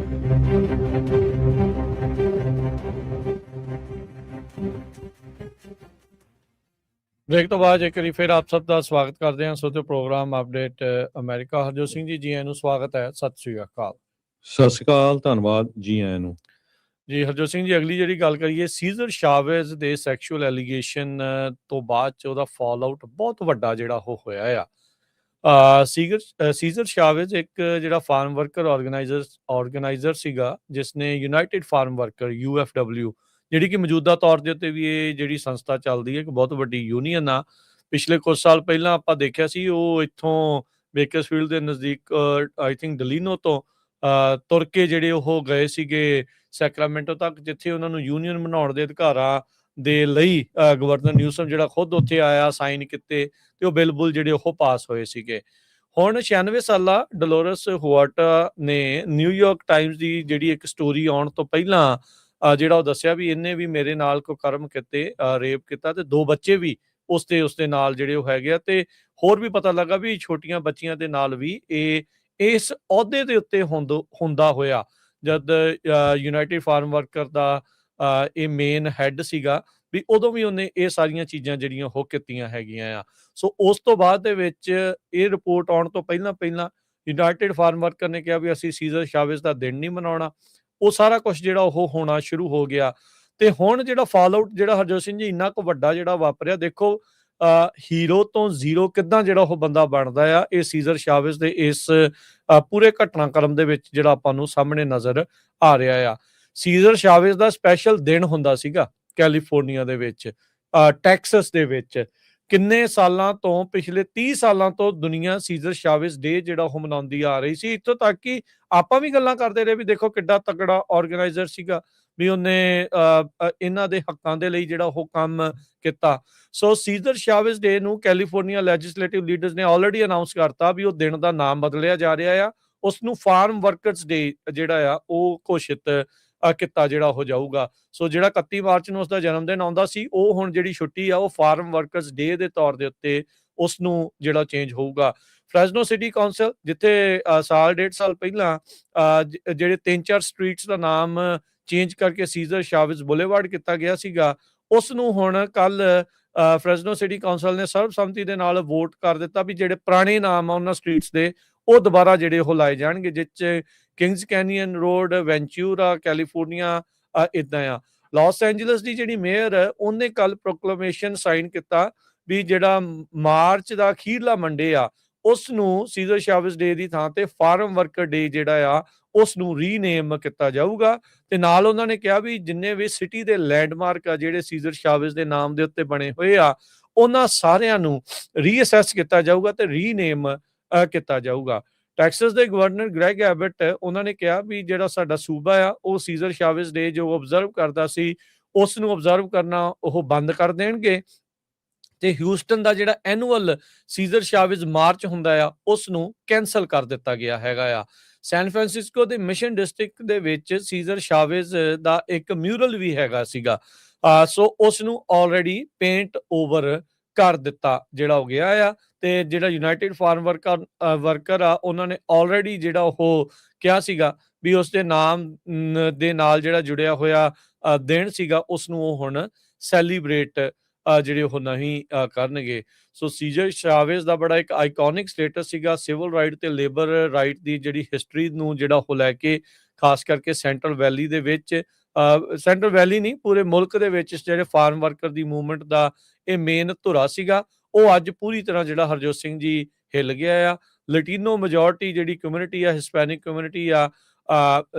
ਤੋਂ ਬਾਅਦ ਇੱਕ ਵਾਰੀ ਫਿਰ ਆਪ ਸਭ ਦਾ ਸਵਾਗਤ ਕਰਦੇ ਹਾਂ ਸੋਤੇ programme update America. Harjot Singh ji, ਜੀ ਆਇਆਂ ਨੂੰ ਸਵਾਗਤ ਹੈ। ਸਤਿ ਸ੍ਰੀ ਅਕਾਲ। ਸਤਿ ਸ਼੍ਰੀ ਅਕਾਲ, ਧੰਨਵਾਦ ਜੀ ਆਇਆਂ ਨੂੰ। ਜੀ ਹਰਜੋਤ ਸਿੰਘ ਜੀ, ਅਗਲੀ ਜਿਹੜੀ ਗੱਲ ਕਰੀਏ, ਸੀਜ਼ਰ ਸ਼ਾਵੇਜ਼ ਦੇ ਸੈਕਸ਼ੂਅਲ ਐਲੀਗੇਸ਼ਨ ਤੋਂ ਬਾਅਦ ਚ ਉਹਦਾ ਫਾਲ ਆਊਟ ਬਹੁਤ ਵੱਡਾ ਜਿਹੜਾ ਉਹ ਹੋਇਆ ਆ। ਸੀਜ਼ਰ ਸ਼ਾਵੇਜ਼ ਇੱਕ ਜਿਹੜਾ ਫਾਰਮ ਵਰਕਰ ਆਰਗੇਨਾਈਜ਼ਰ ਸੀਗਾ, ਜਿਸਨੇ ਯੂਨਾਈਟਿਡ ਫਾਰਮ ਵਰਕਰ UFW, ਜਿਹੜੀ ਕਿ ਮੌਜੂਦਾ ਤੌਰ ਦੇ ਉੱਤੇ ਵੀ ਇਹ ਜਿਹੜੀ ਸੰਸਥਾ ਚੱਲਦੀ ਹੈ, ਇੱਕ ਬਹੁਤ ਵੱਡੀ ਯੂਨੀਅਨ ਆ। ਪਿਛਲੇ ਕੁਝ ਸਾਲ ਪਹਿਲਾਂ ਆਪਾਂ ਦੇਖਿਆ ਸੀ ਉਹ ਇੱਥੋਂ ਬੇਕਰਸਫੀਲਡ ਦੇ ਨਜ਼ਦੀਕ ਆਈ ਥਿੰਕ ਡਲੀਨੋ ਤੋਂ ਤੁਰ ਕੇ ਜਿਹੜੇ ਉਹ ਗਏ ਸੀਗੇ ਸੈਕਰਾਮੈਂਟੋ ਤੱਕ, ਜਿੱਥੇ ਉਹਨਾਂ ਨੂੰ ਯੂਨੀਅਨ ਬਣਾਉਣ ਦੇ ਅਧਿਕਾਰਾਂ ਦੇ ਲਈ ਗਵਰਨਰ ਨਿਊਸਮ ਜਿਹੜਾ ਖੁਦ ਉੱਥੇ ਆਇਆ, ਸਾਈਨ ਕੀਤੇ ਤੇ ਉਹ ਬਿੱਲ ਜਿਹੜੇ ਉਹ ਪਾਸ ਹੋਏ ਸੀਗੇ। ਹੁਣ 96 ਸਾਲਾ ਡਲੋਰਸ ਹੁਆਟਾ ਨੇ ਨਿਊਯਾਰਕ ਟਾਈਮਜ਼ ਦੀ ਜਿਹੜੀ ਇੱਕ ਸਟੋਰੀ ਆਉਣ ਤੋਂ ਪਹਿਲਾਂ ਜਿਹੜਾ ਉਹ ਦੱਸਿਆ ਵੀ ਇਹਨੇ ਵੀ ਮੇਰੇ ਨਾਲ ਕੁਕਰਮ ਕੀਤੇ, ਰੇਪ ਕੀਤਾ ਤੇ 2 ਬੱਚੇ ਵੀ ਉਸਦੇ ਨਾਲ ਜਿਹੜੇ ਉਹ ਹੈਗੇ ਆ। ਤੇ ਹੋਰ ਵੀ ਪਤਾ ਲੱਗਾ ਵੀ ਛੋਟੀਆਂ ਬੱਚੀਆਂ ਦੇ ਨਾਲ ਵੀ ਇਹ ਇਸ ਅਹੁਦੇ ਦੇ ਉੱਤੇ ਹੁੰਦਾ ਹੋਇਆ, ਜਦ ਯੂਨਾਈਟਿਡ ਫਾਰਮ ਵਰਕਰ ਦਾ ਇਹ ਮੇਨ ਹੈਡ ਸੀਗਾ, ਵੀ ਉਦੋਂ ਵੀ ਉਹਨੇ ਇਹ ਸਾਰੀਆਂ ਚੀਜ਼ਾਂ ਜਿਹੜੀਆਂ ਉਹ ਕੀਤੀਆਂ ਹੈਗੀਆਂ ਆ। ਸੋ ਉਸ ਤੋਂ ਬਾਅਦ ਦੇ ਵਿੱਚ ਇਹ ਰਿਪੋਰਟ ਆਉਣ ਤੋਂ ਪਹਿਲਾਂ ਯੂਨਾਈਟਿਡ ਫਾਰਮ ਵਰਕਰ ਨੇ ਕਿਹਾ ਵੀ ਅਸੀਂ ਸੀਜ਼ਰ ਸ਼ਾਵੇਜ਼ ਦਾ ਦਿਨ ਨਹੀਂ ਮਨਾਉਣਾ। ਉਹ ਸਾਰਾ ਕੁਝ ਜਿਹੜਾ ਉਹ ਹੋਣਾ ਸ਼ੁਰੂ ਹੋ ਗਿਆ। ਤੇ ਹੁਣ ਜਿਹੜਾ ਫਾਲ ਆਊਟ ਜਿਹੜਾ ਹਰਜੋਤ ਸਿੰਘ ਜੀ ਇੰਨਾ ਕੁ ਵੱਡਾ ਜਿਹੜਾ ਵਾਪਰਿਆ, ਦੇਖੋ ਹੀਰੋ ਤੋਂ ਜ਼ੀਰੋ ਕਿੱਦਾਂ ਜਿਹੜਾ ਉਹ ਬੰਦਾ ਬਣਦਾ ਆ, ਇਹ ਸੀਜ਼ਰ ਸ਼ਾਵੇਜ਼ ਦੇ ਇਸ ਪੂਰੇ ਘਟਨਾਕ੍ਰਮ ਦੇ ਵਿੱਚ ਜਿਹੜਾ ਆਪਾਂ ਨੂੰ ਸਾਹਮਣੇ ਨਜ਼ਰ ਆ ਰਿਹਾ ਆ। ਸੀਜ਼ਰ ਸ਼ਾਵੇਜ਼ ਦਾ ਸਪੈਸ਼ਲ ਦਿਨ ਹੁੰਦਾ ਸੀਗਾ ਕੈਲੀਫੋਰਨੀਆ ਦੇ ਵਿੱਚ, ਟੈਕਸਸ ਦੇ ਵਿੱਚ। ਕਿੰਨੇ ਸਾਲਾਂ ਤੋਂ, ਪਿਛਲੇ 30 ਸਾਲਾਂ ਤੋਂ ਦੁਨੀਆ ਸੀਜ਼ਰ ਸ਼ਾਵੇਜ਼ ਡੇ ਜਿਹੜਾ ਉਹ ਮਨਾਉਂਦੀ ਆ ਰਹੀ ਸੀ। ਇੱਥੋਂ ਤੱਕ ਕਿ ਆਪਾਂ ਵੀ ਗੱਲਾਂ ਕਰਦੇ ਰਹੇ ਵੀ ਦੇਖੋ ਕਿੱਡਾ ਤਕੜਾ ਆਰਗੇਨਾਈਜ਼ਰ ਸੀਗਾ, ਵੀ ਉਹਨੇ ਇਹਨਾਂ ਦੇ ਹੱਕਾਂ ਦੇ ਲਈ ਜਿਹੜਾ ਉਹ ਕੰਮ ਕੀਤਾ। ਸੋ ਸੀਜ਼ਰ ਸ਼ਾਵੇਜ਼ ਡੇ ਨੂੰ ਕੈਲੀਫੋਰਨੀਆ ਲੈਜਿਸਲੇਟਿਵ ਲੀਡਰਸ ਨੇ ਆਲਰੇਡੀ ਅਨਾਉਂਸ ਕਰਤਾ ਵੀ ਉਹ ਦਿਨ ਦਾ ਨਾਮ ਬਦਲਿਆ ਜਾ ਰਿਹਾ ਆ। ਉਸ ਨੂੰ ਫਾਰਮ ਵਰਕਰਸ ਡੇ ਜਿਹੜਾ ਆ ਉਹ ਘੋਸ਼ਿਤ ਕੀਤਾ ਜਿਹੜਾ ਹੋ ਜਾਊਗਾ। ਸੋ ਜਿਹੜਾ 31 ਮਾਰਚ ਨੂੰ ਉਸਦਾ ਜਨਮ ਦਿਨ ਆਉਂਦਾ ਸੀ, ਉਹ ਹੁਣ ਜਿਹੜੀ ਛੁੱਟੀ ਆ ਉਹ ਫਾਰਮ ਵਰਕਰਸ ਡੇ ਦੇ ਤੌਰ ਦੇ ਉੱਤੇ ਉਸ ਨੂੰ ਜਿਹੜਾ ਚੇਂਜ ਹੋਊਗਾ। ਫ੍ਰੈਜ਼ਨੋ ਸਿਟੀ ਕਾਉਂਸਲ, ਜਿੱਥੇ ਸਾਲ 1.5 ਸਾਲ ਪਹਿਲਾਂ ਜਿਹੜੇ 3-4 ਸਟਰੀਟਸ ਦਾ ਨਾਮ ਚੇਂਜ ਕਰਕੇ ਸੀਜ਼ਰ ਸ਼ਾਵੇਜ਼ ਬੁਲੇਵਾਰਡ ਕੀਤਾ ਗਿਆ ਸੀਗਾ, ਉਸ ਨੂੰ ਹੁਣ ਕੱਲ ਫ੍ਰੈਜ਼ਨੋ ਸਿਟੀ ਕਾਉਂਸਲ ਨੇ ਸਰਬਸੰਮਤੀ ਦੇ ਨਾਲ ਵੋਟ ਕਰ ਦਿੱਤਾ ਵੀ ਜਿਹੜੇ ਪੁਰਾਣੇ ਨਾਮ ਆ ਉਹਨਾਂ ਸਟਰੀਟਸ ਦੇ ਉਹ ਦੁਬਾਰਾ ਜਿਹੜੇ ਉਹ ਲਾਏ ਜਾਣਗੇ, ਜਿਸ 'ਚ ਕਿੰਗਸ ਕੈਨੀਅਨ ਰੋਡ, ਵੈਂਚੂਰਾ, ਕੈਲੀਫੋਰਨੀਆ ਇੱਦਾਂ ਆ। ਲਾਸ ਐਂਜਲਸ ਦੀ ਜਿਹੜੀ ਮੇਅਰ ਉਹਨੇ ਕੱਲ ਪ੍ਰੋਕਲੇਮੇਸ਼ਨ ਸਾਈਨ ਕੀਤਾ ਵੀ ਜਿਹੜਾ ਮਾਰਚ ਦਾ ਅਖੀਰਲਾ ਮੰਡੇ ਆ ਉਸ ਨੂੰ ਸੀਜ਼ਰ ਸ਼ਾਵੇਜ਼ ਡੇ ਦੀ ਥਾਂ ਤੇ ਫਾਰਮ ਵਰਕਰ ਡੇ ਜਿਹੜਾ ਆ ਉਸ ਨੂੰ ਰੀਨੇਮ ਕੀਤਾ ਜਾਊਗਾ। ਤੇ ਨਾਲ ਉਹਨਾਂ ਨੇ ਕਿਹਾ ਵੀ ਜਿੰਨੇ ਵੀ ਸਿਟੀ ਦੇ ਲੈਂਡਮਾਰਕ ਆ ਜਿਹੜੇ ਸੀਜ਼ਰ ਸ਼ਾਵੇਜ਼ ਦੇ ਨਾਮ ਦੇ ਉੱਤੇ ਬਣੇ ਹੋਏ ਆ, ਉਹਨਾਂ ਸਾਰਿਆਂ ਨੂੰ ਰੀਅਸੈਸ ਕੀਤਾ ਜਾਊਗਾ ਤੇ ਰੀਨੇਮ ਕੀਤਾ ਜਾਊਗਾ। ਟੈਕਸਸ ਦੇ ਗਵਰਨਰ ਗ੍ਰੈਗ ਐਬਟ, ਉਹਨਾਂ ਨੇ ਕਿਹਾ ਵੀ ਜਿਹੜਾ ਸਾਡਾ ਸੂਬਾ ਆ ਉਹ ਸੀਜ਼ਰ ਸ਼ਾਵੇਜ਼ ਡੇ ਜੋ ਆਬਜ਼ਰਵ ਕਰਦਾ ਸੀ ਉਸ ਨੂੰ ਆਬਜ਼ਰਵ ਕਰਨਾ ਉਹ ਬੰਦ ਕਰ ਦੇਣਗੇ ਤੇ ਹਿਊਸਟਨ ਦਾ ਜਿਹੜਾ ਐਨੂਅਲ ਸੀਜ਼ਰ ਸ਼ਾਵੇਜ਼ ਮਾਰਚ ਹੁੰਦਾ ਆ ਉਸ ਨੂੰ ਕੈਂਸਲ ਕਰ ਦਿੱਤਾ ਗਿਆ ਹੈਗਾ ਆ। ਸੈਨ ਫਰਾਂਸਿਸਕੋ ਦੇ ਮਿਸ਼ਨ ਡਿਸਟ੍ਰਿਕਟ ਦੇ ਵਿੱਚ ਸੀਜ਼ਰ ਸ਼ਾਵੇਜ਼ ਦਾ ਇੱਕ ਮਿਊਰਲ ਵੀ ਹੈਗਾ ਸੀਗਾ, ਸੋ ਉਸ ਨੂੰ ਆਲਰੇਡੀ ਪੇਂਟ ਓਵਰ ਕਰ ਦਿੱਤਾ ਜਿਹੜਾ ਹੋ ਗਿਆ ਆ। ਤੇ ਜਿਹੜਾ ਯੂਨਾਈਟਿਡ ਫਾਰਮ ਵਰਕਰ ਆ ਉਹਨਾਂ ਨੇ ਆਲਰੇਡੀ ਜਿਹੜਾ ਉਹ ਕਿਹਾ ਸੀਗਾ ਵੀ ਉਸ ਦੇ ਨਾਮ ਦੇ ਨਾਲ ਜਿਹੜਾ ਜੁੜਿਆ ਹੋਇਆ ਦਿਨ ਸੀਗਾ ਉਸ ਨੂੰ ਉਹ ਹੁਣ ਸੈਲੀਬ੍ਰੇਟ ਜਿਹੜੇ ਉਹ ਨਹੀਂ ਕਰਨਗੇ। ਸੋ ਸੀਜ਼ਰ ਸ਼ਾਵੇਜ਼ ਦਾ ਬੜਾ ਇੱਕ ਆਈਕੋਨਿਕ ਸਟੇਟਸ ਸੀਗਾ ਸਿਵਲ ਰਾਈਟ ਤੇ ਲੇਬਰ ਰਾਈਟ ਦੀ ਜਿਹੜੀ ਹਿਸਟਰੀ ਨੂੰ ਜਿਹੜਾ ਉਹ ਲੈ ਕੇ, ਖਾਸ ਕਰਕੇ ਸੈਂਟਰਲ ਵੈਲੀ ਦੇ ਵਿੱਚ, ਸੈਂਟਰਲ ਵੈਲੀ ਨਹੀਂ ਪੂਰੇ ਮੁਲਕ ਦੇ ਵਿੱਚ ਜਿਹੜੇ ਫਾਰਮ ਵਰਕਰ ਦੀ ਮੂਵਮੈਂਟ ਦਾ ਇਹ ਮੇਨ ਧੁਰਾ ਸੀਗਾ, ਉਹ ਅੱਜ ਪੂਰੀ ਤਰ੍ਹਾਂ ਜਿਹੜਾ ਹਰਜੋਤ ਸਿੰਘ ਜੀ ਹਿੱਲ ਗਿਆ ਆ। ਲਟੀਨੋ ਮੈਜੋਰਟੀ ਜਿਹੜੀ ਕਮਿਊਨਿਟੀ ਆ, ਹਿਸਪੈਨਿਕ ਕਮਿਊਨਿਟੀ ਆ,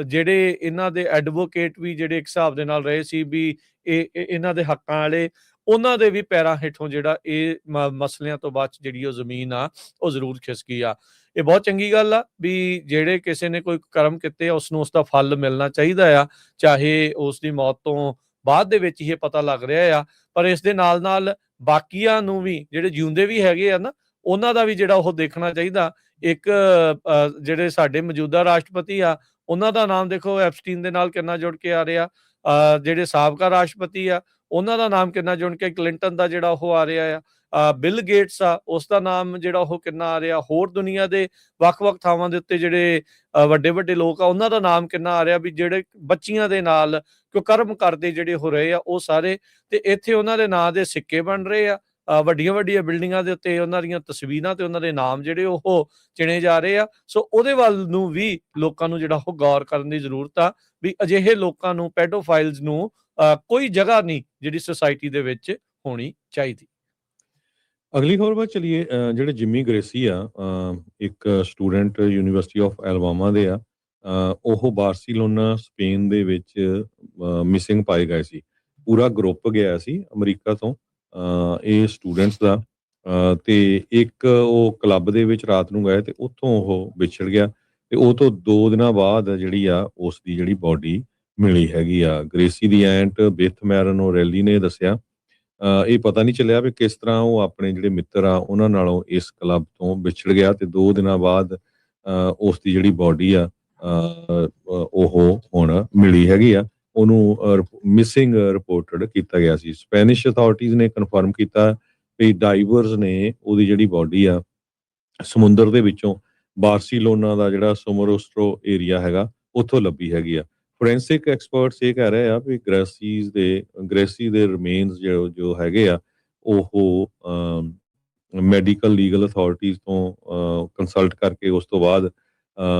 ਜਿਹੜੇ ਇਹਨਾਂ ਦੇ ਐਡਵੋਕੇਟ ਵੀ ਜਿਹੜੇ ਇੱਕ ਹਿਸਾਬ ਦੇ ਨਾਲ ਰਹੇ ਸੀ ਵੀ ਇਹ ਇਹਨਾਂ ਦੇ ਹੱਕਾਂ ਵਾਲੇ, ਉਹਨਾਂ ਦੇ ਵੀ ਪੈਰਾਂ ਹੇਠੋਂ ਜਿਹੜਾ ਇਹ ਮਸਲਿਆਂ ਤੋਂ ਬਾਅਦ ਜਿਹੜੀ ਉਹ ਜ਼ਮੀਨ ਆ ਉਹ ਜ਼ਰੂਰ ਖਿਸਕੀ ਆ। ਇਹ ਬਹੁਤ ਚੰਗੀ ਗੱਲ ਆ ਵੀ ਜਿਹੜੇ ਕਿਸੇ ਨੇ ਕੋਈ ਕਰਮ ਕੀਤੇ ਉਸ ਨੂੰ ਉਸਦਾ ਫਲ ਮਿਲਣਾ ਚਾਹੀਦਾ ਆ, ਚਾਹੇ ਉਸ ਦੀ ਮੌਤ ਤੋਂ ਬਾਅਦ ਦੇ ਵਿੱਚ ਹੀ ਇਹ ਪਤਾ ਲੱਗ ਰਿਹਾ ਆ। ਪਰ ਇਸ ਦੇ ਨਾਲ ਬਾਕੀਆਂ ਨੂੰ ਵੀ ਜਿਹੜੇ ਜਿਉਂਦੇ ਵੀ ਹੈਗੇ ਆ ਨਾ, ਉਹਨਾਂ ਦਾ ਵੀ ਜਿਹੜਾ ਉਹ ਦੇਖਣਾ ਚਾਹੀਦਾ। ਇੱਕ ਜਿਹੜੇ ਸਾਡੇ ਮੌਜੂਦਾ ਰਾਸ਼ਟਰਪਤੀ ਆ ਉਹਨਾਂ ਦਾ ਨਾਮ ਦੇਖੋ ਐਪਸਟੀਨ ਦੇ ਨਾਲ ਕਿੰਨਾ ਜੁੜ ਕੇ ਆ ਰਿਹਾ, ਜਿਹੜੇ ਸਾਬਕਾ ਰਾਸ਼ਟਰਪਤੀ ਆ ਉਹਨਾਂ ਦਾ ਨਾਮ ਕਿੰਨਾ ਜੁੜ ਕੇ, ਕਲਿੰਟਨ ਦਾ ਜਿਹੜਾ ਉਹ ਆ ਰਿਹਾ ਆ, ਬਿਲ ਗੇਟਸ ਆ ਉਸ ਦਾ ਨਾਮ ਜਿਹੜਾ ਉਹ ਕਿੰਨਾ ਆ ਰਿਹਾ, ਹੋਰ ਦੁਨੀਆ ਦੇ ਵੱਖ-ਵੱਖ ਥਾਵਾਂ ਦੇ ਉੱਤੇ ਜਿਹੜੇ ਵੱਡੇ-ਵੱਡੇ ਲੋਕ ਆ ਉਹਨਾਂ ਦਾ ਨਾਮ ਕਿੰਨਾ ਆ ਰਿਹਾ, ਵੀ ਜਿਹੜੇ ਬੱਚੀਆਂ ਦੇ ਨਾਲ ਕੁਕਰਮ ਕਰਦੇ ਜਿਹੜੇ ਹੋ ਰਹੇ ਆ ਉਹ ਸਾਰੇ, ਤੇ ਇੱਥੇ ਉਹਨਾਂ ਦੇ ਨਾਂ ਦੇ ਸਿੱਕੇ ਬਣ ਰਹੇ ਆ, ਵੱਡੀਆਂ-ਵੱਡੀਆਂ ਬਿਲਡਿੰਗਾਂ ਦੇ ਉੱਤੇ ਉਹਨਾਂ ਦੀਆਂ ਤਸਵੀਰਾਂ ਤੇ ਉਹਨਾਂ ਦੇ ਨਾਮ ਜਿਹੜੇ ਉਹ ਚਿਣੇ ਜਾ ਰਹੇ ਆ। ਸੋ ਉਹਦੇ ਵੱਲ ਨੂੰ ਵੀ ਲੋਕਾਂ ਨੂੰ ਜਿਹੜਾ ਉਹ ਗੌਰ ਕਰਨ ਦੀ ਜ਼ਰੂਰਤ ਆ, ਵੀ ਅਜਿਹੇ ਲੋਕਾਂ ਨੂੰ, ਪੈਡੋਫਾਈਲਸ ਨੂੰ ਕੋਈ ਜਗ੍ਹਾ ਨਹੀਂ ਜਿਹੜੀ ਸੁਸਾਇਟੀ ਦੇ ਵਿੱਚ ਹੋਣੀ ਚਾਹੀਦੀ। ਅਗਲੀ ਖਬਰ ਵੱਲ ਚਲੀਏ। ਜਿਹੜੇ ਜਿਮੀ ਗ੍ਰੇਸੀ ਆ, ਇੱਕ ਸਟੂਡੈਂਟ ਯੂਨੀਵਰਸਿਟੀ ਆਫ ਐਲਬਾਮਾ ਦੇ ਆ, ਉਹ ਬਾਰਸੀਲੋਨਾ ਸਪੇਨ ਦੇ ਵਿੱਚ ਮਿਸਿੰਗ ਪਾਏ ਗਏ ਸੀ। ਪੂਰਾ ਗਰੁੱਪ ਗਿਆ ਸੀ ਅਮਰੀਕਾ ਤੋਂ, ਇਹ ਸਟੂਡੈਂਟਸ ਦਾ, ਤੇ ਇੱਕ ਉਹ ਕਲੱਬ ਦੇ ਵਿੱਚ ਰਾਤ ਨੂੰ ਗਏ ਤੇ ਉੱਥੋਂ ਉਹ ਵਿਛੜ ਗਿਆ, ਤੇ ਉਹ ਤੋਂ 2 ਦਿਨਾਂ ਬਾਅਦ ਜਿਹੜੀ ਆ ਉਸ ਦੀ ਜਿਹੜੀ ਬੋਡੀ ਮਿਲੀ ਹੈਗੀ ਆ। ਗ੍ਰੇਸੀ ਦੀ ਐਂਟ ਬਿਥ ਮੈਰਨੋਰੈਲੀ ਨੇ ਦੱਸਿਆ, ਇਹ ਪਤਾ ਨਹੀਂ ਚੱਲਿਆ ਵੀ ਕਿਸ ਤਰ੍ਹਾਂ ਉਹ ਆਪਣੇ ਜਿਹੜੇ ਮਿੱਤਰ ਆ ਉਹਨਾਂ ਨਾਲੋਂ ਇਸ ਕਲੱਬ ਤੋਂ ਵਿਛੜ ਗਿਆ, ਤੇ 2 ਦਿਨਾਂ ਬਾਅਦ ਉਸ ਦੀ ਜਿਹੜੀ ਬੋਡੀ ਆ ਉਹ ਹੁਣ ਮਿਲੀ ਹੈਗੀ ਆ। ਉਹਨੂੰ ਮਿਸਿੰਗ ਰਿਪੋਰਟਡ ਕੀਤਾ ਗਿਆ ਸੀ। ਸਪੈਨਿਸ਼ ਅਥਾਰਟੀਜ਼ ਨੇ ਕਨਫਰਮ ਕੀਤਾ ਵੀ ਡਾਈਵਰਸ ਨੇ ਉਹਦੀ ਜਿਹੜੀ ਬੋਡੀ ਆ ਸਮੁੰਦਰ ਦੇ ਵਿੱਚੋਂ ਬਾਰਸੀਲੋਨਾ ਦਾ ਜਿਹੜਾ ਸਮੋਰੋਸਟਰੋ ਏਰੀਆ ਹੈਗਾ ਉੱਥੋਂ ਲੱਭੀ ਹੈਗੀ ਆ। ਫੋਰੈਂਸਿਕ ਐਕਸਪਰਟਸ ਇਹ ਕਹਿ ਰਹੇ ਆ ਵੀ ਗ੍ਰੇਸੀ ਦੇ ਰਿਮੇਨਸ ਜੋ ਹੈਗੇ ਆ ਉਹ ਮੈਡੀਕਲ ਲੀਗਲ ਅਥਾਰਟੀਜ਼ ਤੋਂ ਕੰਸਲਟ ਕਰਕੇ ਉਸ ਤੋਂ ਬਾਅਦ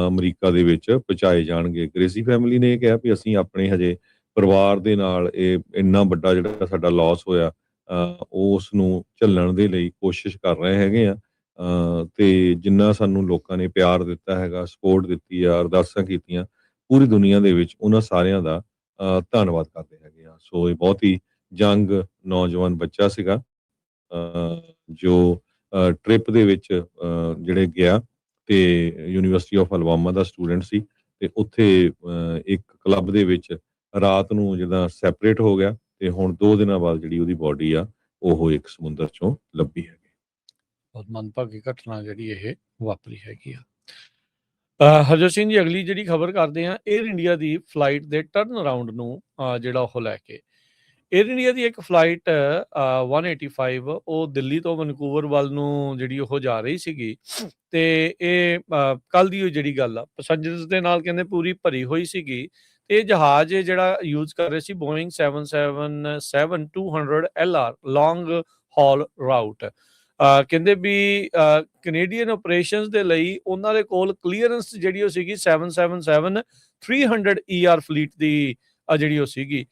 ਅਮਰੀਕਾ ਦੇ ਵਿੱਚ ਪਹੁੰਚਾਏ ਜਾਣਗੇ। ਗ੍ਰੇਸੀ ਫੈਮਿਲੀ ਨੇ ਇਹ ਕਿਹਾ ਵੀ ਅਸੀਂ ਆਪਣੇ ਹਜੇ ਪਰਿਵਾਰ ਦੇ ਨਾਲ ਇਹ ਇੰਨਾ ਵੱਡਾ ਜਿਹੜਾ ਸਾਡਾ ਲਾਸ ਹੋਇਆ ਉਸ ਨੂੰ ਝੱਲਣ ਦੇ ਲਈ ਕੋਸ਼ਿਸ਼ ਕਰ ਰਹੇ ਹੈਗੇ ਆ, ਤੇ ਜਿੰਨਾ ਸਾਨੂੰ ਲੋਕਾਂ ਨੇ ਪਿਆਰ ਦਿੱਤਾ ਹੈਗਾ, ਸਪੋਰਟ ਦਿੱਤੀ ਆ, ਅਰਦਾਸਾਂ ਕੀਤੀਆਂ, ਪੂਰੀ ਦੁਨੀਆ ਦੇ ਵਿੱਚ ਉਹਨਾਂ ਸਾਰਿਆਂ ਦਾ ਧੰਨਵਾਦ ਕਰਦੇ ਹੈਗੇ ਆ। ਸੋ ਇਹ ਬਹੁਤ ਹੀ ਯੰਗ ਨੌਜਵਾਨ ਬੱਚਾ ਸੀਗਾ ਜੋ ਟ੍ਰਿਪ ਦੇ ਵਿੱਚ ਜਿਹੜੇ ਗਿਆ, ਤੇ ਯੂਨੀਵਰਸਿਟੀ ਆਫ ਅਲਬਾਮਾ ਦਾ ਸਟੂਡੈਂਟ ਸੀ, ਤੇ ਉੱਥੇ ਇੱਕ ਕਲੱਬ ਦੇ ਵਿੱਚ ਰਾਤ ਨੂੰ ਜਿੱਦਾਂ ਸੈਪਰੇਟ ਹੋ ਗਿਆ, ਤੇ ਹੁਣ 2 ਦਿਨਾਂ ਬਾਅਦ ਜਿਹੜੀ ਉਹਦੀ ਬੋਡੀ ਆ ਉਹ ਇੱਕ ਸਮੁੰਦਰ ਚੋਂ ਲੱਭੀ ਹੈਗੀ। ਬਹੁਤ ਮੰਦਭਾਗੀ ਘਟਨਾ ਜਿਹੜੀ ਇਹ ਵਾਪਰੀ ਹੈਗੀ ਆ। ਹਰਜੋਤ ਸਿੰਘ ਜੀ, ਅਗਲੀ ਜਿਹੜੀ ਖਬਰ ਕਰਦੇ ਆ, 에ਅਰ ਇੰਡੀਆ ਦੀ ਫਲਾਈਟ ਦੇ ਟਰਨ ਅਰਾਊਂਡ ਨੂੰ ਜਿਹੜਾ ਉਹ ਲੈ ਕੇ। 에ਅਰ ਇੰਡੀਆ ਦੀ ਇੱਕ ਫਲਾਈਟ 185 ਉਹ ਦਿੱਲੀ ਤੋਂ ਵੈਨਕੂਵਰ ਵੱਲ ਨੂੰ ਜਿਹੜੀ ਉਹ ਜਾ ਰਹੀ ਸੀਗੀ, ਤੇ ਇਹ ਕੱਲ ਦੀ ਜਿਹੜੀ ਗੱਲ ਆ, ਪੈਸੰਜਰਸ ਦੇ ਨਾਲ ਕਹਿੰਦੇ ਪੂਰੀ ਭਰੀ ਹੋਈ ਸੀਗੀ, ਤੇ ਇਹ ਜਹਾਜ਼ ਜਿਹੜਾ ਯੂਜ਼ ਕਰ ਰਹੇ ਸੀ ਬੋਇੰਗ 777-200 LR ਲੌਂਗ ਹਾਲ ਰਾਊਟ। ਕਹਿੰਦੇ ਵੀ ਕੈਨੇਡੀਅਨ ਆਪਰੇਸ਼ਨਸ ਦੇ ਲਈ ਉਹਨਾਂ ਦੇ ਕੋਲ ਕਲੀਅਰੈਂਸ ਜਿਹੜੀ ਉਹ ਸੀਗੀ 777-300 ER ਫਲੀਟ ਦੀ ਜਿਹੜੀ ਉਹ ਸੀਗੀ।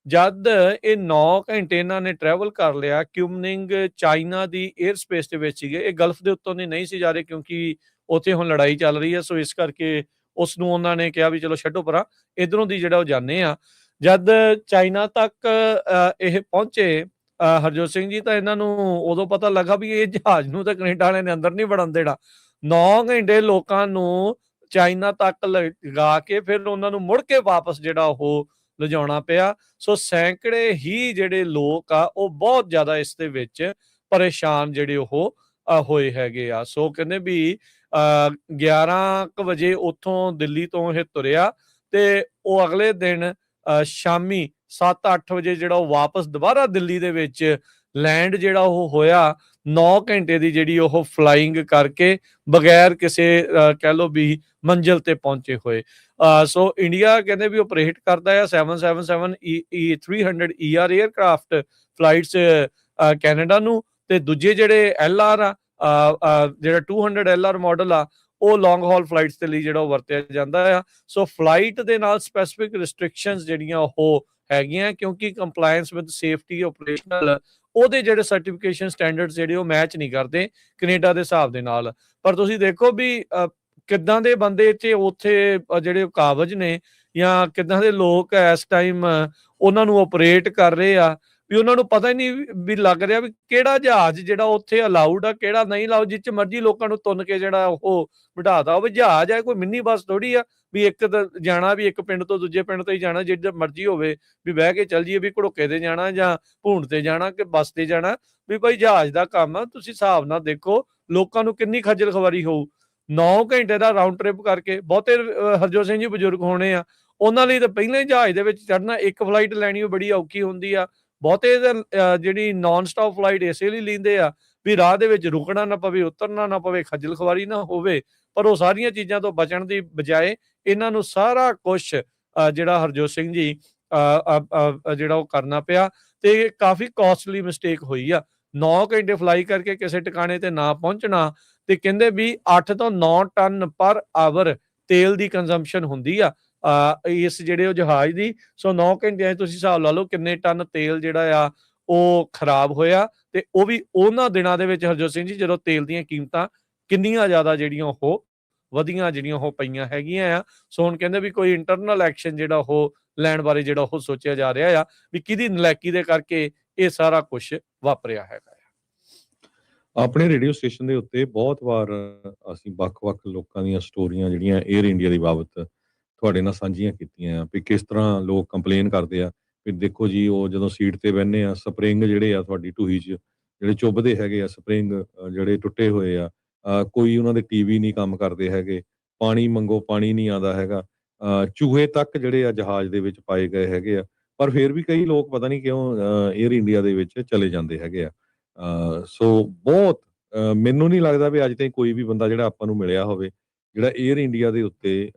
ਜਦ ਇਹ 9 ਘੰਟੇ ਇਹਨਾਂ ਨੇ ਟਰੈਵਲ ਕਰ ਲਿਆ, ਕਿਊਮਨਿੰਗ ਚਾਈਨਾ ਦੀ 에ਅਰ ਸਪੇਸ ਦੇ ਵਿੱਚ ਸੀਗੇ, ਇਹ ਗਲਫ ਦੇ ਉੱਤੋਂ ਦੀ ਨਹੀਂ ਸੀ ਜਾ ਰਹੇ ਕਿਉਂਕਿ ਉੱਥੇ ਹੁਣ ਲੜਾਈ ਚੱਲ ਰਹੀ ਹੈ, ਸੋ ਇਸ ਕਰਕੇ ਉਸ ਨੂੰ ਉਹਨਾਂ ਨੇ ਕਿਹਾ ਵੀ ਚਲੋ ਛੱਡੋ ਪਰਾਂ, ਇਧਰੋਂ ਦੀ ਜਿਹੜਾ ਉਹ ਜਾਂਦੇ ਆ। ਜਦ ਚਾਈਨਾ ਤੱਕ ਇਹ ਪਹੁੰਚੇ ਹਰਜੋਤ ਸਿੰਘ ਜੀ, ਤਾਂ ਇਹਨਾਂ ਨੂੰ ਉਦੋਂ ਪਤਾ ਲੱਗਾ ਵੀ ਇਹ ਜਹਾਜ਼ ਨੂੰ ਤਾਂ ਕੈਨੇਡਾ ਵਾਲਿਆਂ ਨੇ ਅੰਦਰ ਨਹੀਂ ਵੜਨ ਦੇਣਾ। 9 ਘੰਟੇ ਲੋਕਾਂ ਨੂੰ ਚਾਈਨਾ ਤੱਕ ਲਗਾ ਕੇ ਫਿਰ ਉਹਨਾਂ ਨੂੰ ਮੁੜ ਕੇ ਵਾਪਸ ਜਿਹੜਾ ਉਹ ਲਿਜਾਉਣਾ ਪਿਆ। ਸੋ ਸੈਂਕੜੇ ਹੀ ਜਿਹੜੇ ਲੋਕ ਆ ਉਹ ਬਹੁਤ ਜ਼ਿਆਦਾ ਇਸ ਦੇ ਵਿੱਚ ਪਰੇਸ਼ਾਨ ਜਿਹੜੇ ਉਹ ਹੋਏ ਹੈਗੇ ਆ। ਸੋ ਕਹਿੰਦੇ ਵੀ 11 ਕੁ ਵਜੇ ਉੱਥੋਂ ਦਿੱਲੀ ਤੋਂ ਇਹ ਤੁਰਿਆ, ਤੇ ਉਹ ਅਗਲੇ ਦਿਨ ਸ਼ਾਮੀ 7-8 ਵਜੇ ਜਿਹੜਾ ਉਹ ਵਾਪਸ ਦੁਬਾਰਾ ਦਿੱਲੀ ਦੇ ਵਿੱਚ ਲੈਂਡ ਜਿਹੜਾ ਉਹ ਹੋਇਆ। 9 ਘੰਟੇ ਦੀ ਜਿਹੜੀ ਉਹ ਫਲਾਈਂਗ ਕਰਕੇ ਬਗੈਰ ਕਿਸੇ ਕਹਿ ਲਓ ਵੀ ਮੰਜ਼ਿਲ ਤੇ ਪਹੁੰਚੇ ਹੋਏ। ਸੋ ਇੰਡੀਆ ਕਹਿੰਦੇ ਵੀ ਆਪਰੇਟ ਕਰਦਾ ਆ 777-300 ER 에ਅਰਕ੍ਰਾਫਟ ਫਲਾਈਟਸ ਕੈਨੇਡਾ ਨੂੰ, ਤੇ ਦੂਜੇ ਜਿਹੜੇ LR ਆ ਜਿਹੜਾ 200 LR ਮਾਡਲ ਆ ਉਹ ਲੌਂਗ ਹਾਲ ਫਲਾਈਟਸ ਦੇ ਲਈ ਜਿਹੜਾ ਉਹ ਵਰਤਿਆ ਜਾਂਦਾ ਆ। ਸੋ ਫਲਾਈਟ ਦੇ ਨਾਲ ਸਪੈਸੀਫਿਕ ਰਿਸਟ੍ਰਿਕਸ਼ਨਸ ਜਿਹੜੀਆਂ ਉਹ ਹੈਗੀਆਂ, ਕਿਉਂਕਿ ਕੰਪਲਾਇੰਸ ਵਿਦ ਸੇਫਟੀ ਆਪਰੇਸ਼ਨਲ ਉਹਦੇ ਜਿਹੜੇ ਸਰਟੀਫਿਕੇਸ਼ਨ ਸਟੈਂਡਰਡਸ ਜਿਹੜੇ ਉਹ ਮੈਚ ਨਹੀਂ ਕਰਦੇ ਕੈਨੇਡਾ ਦੇ ਹਿਸਾਬ ਦੇ ਨਾਲ। ਪਰ ਤੁਸੀਂ ਦੇਖੋ ਵੀ ਕਿੱਦਾਂ ਦੇ ਬੰਦੇ ਇੱਥੇ ਉੱਥੇ ਜਿਹੜੇ ਕਾਬਜ ਨੇ, ਜਾਂ ਕਿੱਦਾਂ ਦੇ ਲੋਕ ਇਸ ਟਾਈਮ ਉਹਨਾਂ ਨੂੰ ਆਪਰੇਟ ਕਰ ਰਹੇ ਆ, ਵੀ ਉਹਨਾਂ ਨੂੰ ਪਤਾ ਹੀ ਨਹੀਂ ਵੀ ਲੱਗ ਰਿਹਾ ਵੀ ਕਿਹੜਾ ਜਹਾਜ਼ ਜਿਹੜਾ ਉੱਥੇ ਅਲਾਊਡ ਆ, ਕਿਹੜਾ ਨਹੀਂ ਅਲਾਊਡ, ਜਿੱਚ ਮਰਜ਼ੀ ਲੋਕਾਂ ਨੂੰ ਤੁੰਨ ਕੇ ਜਿਹੜਾ ਉਹ ਬਿਠਾਤਾ ਹੋਵੇ। ਜਹਾਜ਼ ਹੈ, ਕੋਈ ਮਿੰਨੀ ਬੱਸ ਥੋੜੀ ਆ ਵੀ ਇੱਕ ਜਾਣਾ, ਵੀ ਇੱਕ ਪਿੰਡ ਤੋਂ ਦੂਜੇ ਪਿੰਡ ਤੇ ਹੀ ਜਾਣਾ, ਜਿੱਦਾਂ ਮਰਜ਼ੀ ਹੋਵੇ ਵੀ ਬਹਿ ਕੇ ਚੱਲ ਜਾਈਏ, ਵੀ ਘੜੋਕੇ ਤੇ ਜਾਣਾ ਜਾਂ ਭੂੰਡ ਤੇ ਜਾਣਾ ਕਿ ਬੱਸ ਤੇ ਜਾਣਾ। ਵੀ ਭਾਈ ਜਹਾਜ਼ ਦਾ ਕੰਮ ਆ, ਤੁਸੀਂ ਹਿਸਾਬ ਨਾਲ ਦੇਖੋ ਲੋਕਾਂ ਨੂੰ ਕਿੰਨੀ ਖੱਜਲ ਖਵਾਰੀ ਹੋਊ। 9 ਘੰਟੇ ਦਾ ਰਾਊਂਡ ਟ੍ਰਿਪ ਕਰਕੇ, ਬਹੁਤੇ ਹਰਜੋਤ ਸਿੰਘ ਜੀ ਬਜ਼ੁਰਗ ਹੋਣੇ ਆ, ਉਹਨਾਂ ਲਈ ਤਾਂ ਪਹਿਲਾਂ ਹੀ ਜਹਾਜ਼ ਦੇ ਵਿੱਚ ਚੜ੍ਹਨਾ, ਇੱਕ ਫਲਾਈਟ ਲੈਣੀ ਉਹ ਬੜੀ ਔਖੀ ਹੁੰਦੀ ਆ। ਬਹੁਤੇ ਜਿਹੜੀ ਨਾਨ ਸਟਾਪ ਫਲਾਈਟ ਇਸੇ ਲਈ ਲੈਂਦੇ ਆ ਵੀ ਰਾਹ ਦੇ ਵਿੱਚ ਰੁਕਣਾ ਨਾ ਪਵੇ, ਉਤਰਨਾ ਨਾ ਪਵੇ, ਖੱਜਲ ਖੁਆਰੀ ਨਾ ਹੋਵੇ। ਪਰ ਉਹ ਸਾਰੀਆਂ ਚੀਜ਼ਾਂ ਤੋਂ ਬਚਣ ਦੀ ਬਜਾਏ ਇਹਨਾਂ ਨੂੰ ਸਾਰਾ ਕੁਛ ਜਿਹੜਾ ਹਰਜੋਤ ਸਿੰਘ ਜੀ ਜਿਹੜਾ ਉਹ ਕਰਨਾ ਪਿਆ ਤੇ ਕਾਫੀ ਕਾਸਟਲੀ ਮਿਸਟੇਕ ਹੋਈ ਆ। 9 ਘੰਟੇ ਫਲਾਈ ਕਰਕੇ ਕਿਸੇ ਟਿਕਾਣੇ ਤੇ ਨਾ ਪਹੁੰਚਣਾ ਤੇ ਕਹਿੰਦੇ ਵੀ 8 ਤੋਂ 9 ਟਨ ਪਰ ਆਵਰ ਤੇਲ ਦੀ ਕੰਜ਼ੰਪਸ਼ਨ ਹੁੰਦੀ ਆ ਇਸ ਜਿਹੜੇ ਉਹ ਜਹਾਜ਼ ਦੀ। ਸੋ 9 ਘੰਟਿਆਂ 'ਚ ਤੁਸੀਂ ਹਿਸਾਬ ਲਾ ਲਓ ਕਿੰਨੇ ਟਨ ਤੇਲ ਜਿਹੜਾ ਆ ਉਹ ਖਰਾਬ ਹੋਇਆ ਤੇ ਉਹ ਵੀ ਉਹਨਾਂ ਦਿਨਾਂ ਦੇ ਵਿੱਚ ਹਰਜੋਤ ਸਿੰਘ ਜੀ ਜਦੋਂ ਤੇਲ ਦੀਆਂ ਕੀਮਤਾਂ ਕਿੰਨੀਆਂ ਜ਼ਿਆਦਾ ਜਿਹੜੀਆਂ ਉਹ ਵਧੀਆਂ ਜਿਹੜੀਆਂ ਉਹ ਪਈਆਂ ਹੈਗੀਆਂ ਆ। ਸੋ ਹੁਣ ਕਹਿੰਦੇ ਵੀ ਕੋਈ ਇੰਟਰਨਲ ਐਕਸ਼ਨ ਜਿਹੜਾ ਉਹ ਲੈਣ ਬਾਰੇ ਜਿਹੜਾ ਉਹ ਸੋਚਿਆ ਜਾ ਰਿਹਾ ਆ ਵੀ ਕਿਹਦੀ ਨਲਾਇਕੀ ਦੇ ਕਰਕੇ ਇਹ ਸਾਰਾ ਕੁਝ ਵਾਪਰਿਆ ਹੈਗਾ। ਆਪਣੇ ਰੇਡੀਓ ਸਟੇਸ਼ਨ ਦੇ ਉੱਤੇ ਬਹੁਤ ਵਾਰ ਅਸੀਂ ਵੱਖ-ਵੱਖ ਲੋਕਾਂ ਦੀਆਂ ਸਟੋਰੀਆਂ ਜਿਹੜੀਆਂ ਏਅਰ ਇੰਡੀਆ ਦੀ ਬਾਬਤ ਤੁਹਾਡੇ ਨਾਲ ਸਾਂਝੀਆਂ ਕੀਤੀਆਂ ਆ ਵੀ ਕਿਸ ਤਰ੍ਹਾਂ ਲੋਕ ਕੰਪਲੇਨ ਕਰਦੇ ਆ ਵੀ ਦੇਖੋ ਜੀ ਉਹ ਜਦੋਂ ਸੀਟ ਤੇ ਬਹਿੰਦੇ ਆ ਸਪਰਿੰਗ ਜਿਹੜੇ ਆ ਤੁਹਾਡੀ ਢੂਹੀ 'ਚ ਜਿਹੜੇ ਚੁੱਭਦੇ ਹੈਗੇ ਆ ਸਪਰਿੰਗ ਜਿਹੜੇ ਟੁੱਟੇ ਹੋਏ ਆ ਕੋਈ ਉਹਨਾਂ ਦੇ ਟੀਵੀ ਨਹੀਂ ਕੰਮ ਕਰਦੇ ਹੈਗੇ, ਪਾਣੀ ਮੰਗੋ ਪਾਣੀ ਨਹੀਂ ਆਉਂਦਾ ਹੈਗਾ, ਚੂਹੇ ਤੱਕ ਜਿਹੜੇ ਆ ਜਹਾਜ਼ ਦੇ ਵਿੱਚ ਪਾਏ ਗਏ ਹੈਗੇ ਆ। ਪਰ ਫਿਰ ਵੀ ਕਈ ਲੋਕ ਪਤਾ ਨਹੀਂ ਕਿਉਂ ਏਅਰ ਇੰਡੀਆ ਦੇ ਵਿੱਚ ਚਲੇ ਜਾਂਦੇ ਹੈਗੇ ਆ। ਸੋ ਬਹੁਤ ਮੈਨੂੰ ਨਹੀਂ ਲੱਗਦਾ ਵੀ ਅੱਜ ਤਾਈਂ ਕੋਈ ਵੀ ਬੰਦਾ ਜਿਹੜਾ ਆਪਾਂ ਨੂੰ ਮਿਲਿਆ ਹੋਵੇ, ਜਿਹੜਾ ਏਅਰ ਇੰਡੀਆ ਦੇ ਉੱਤੇ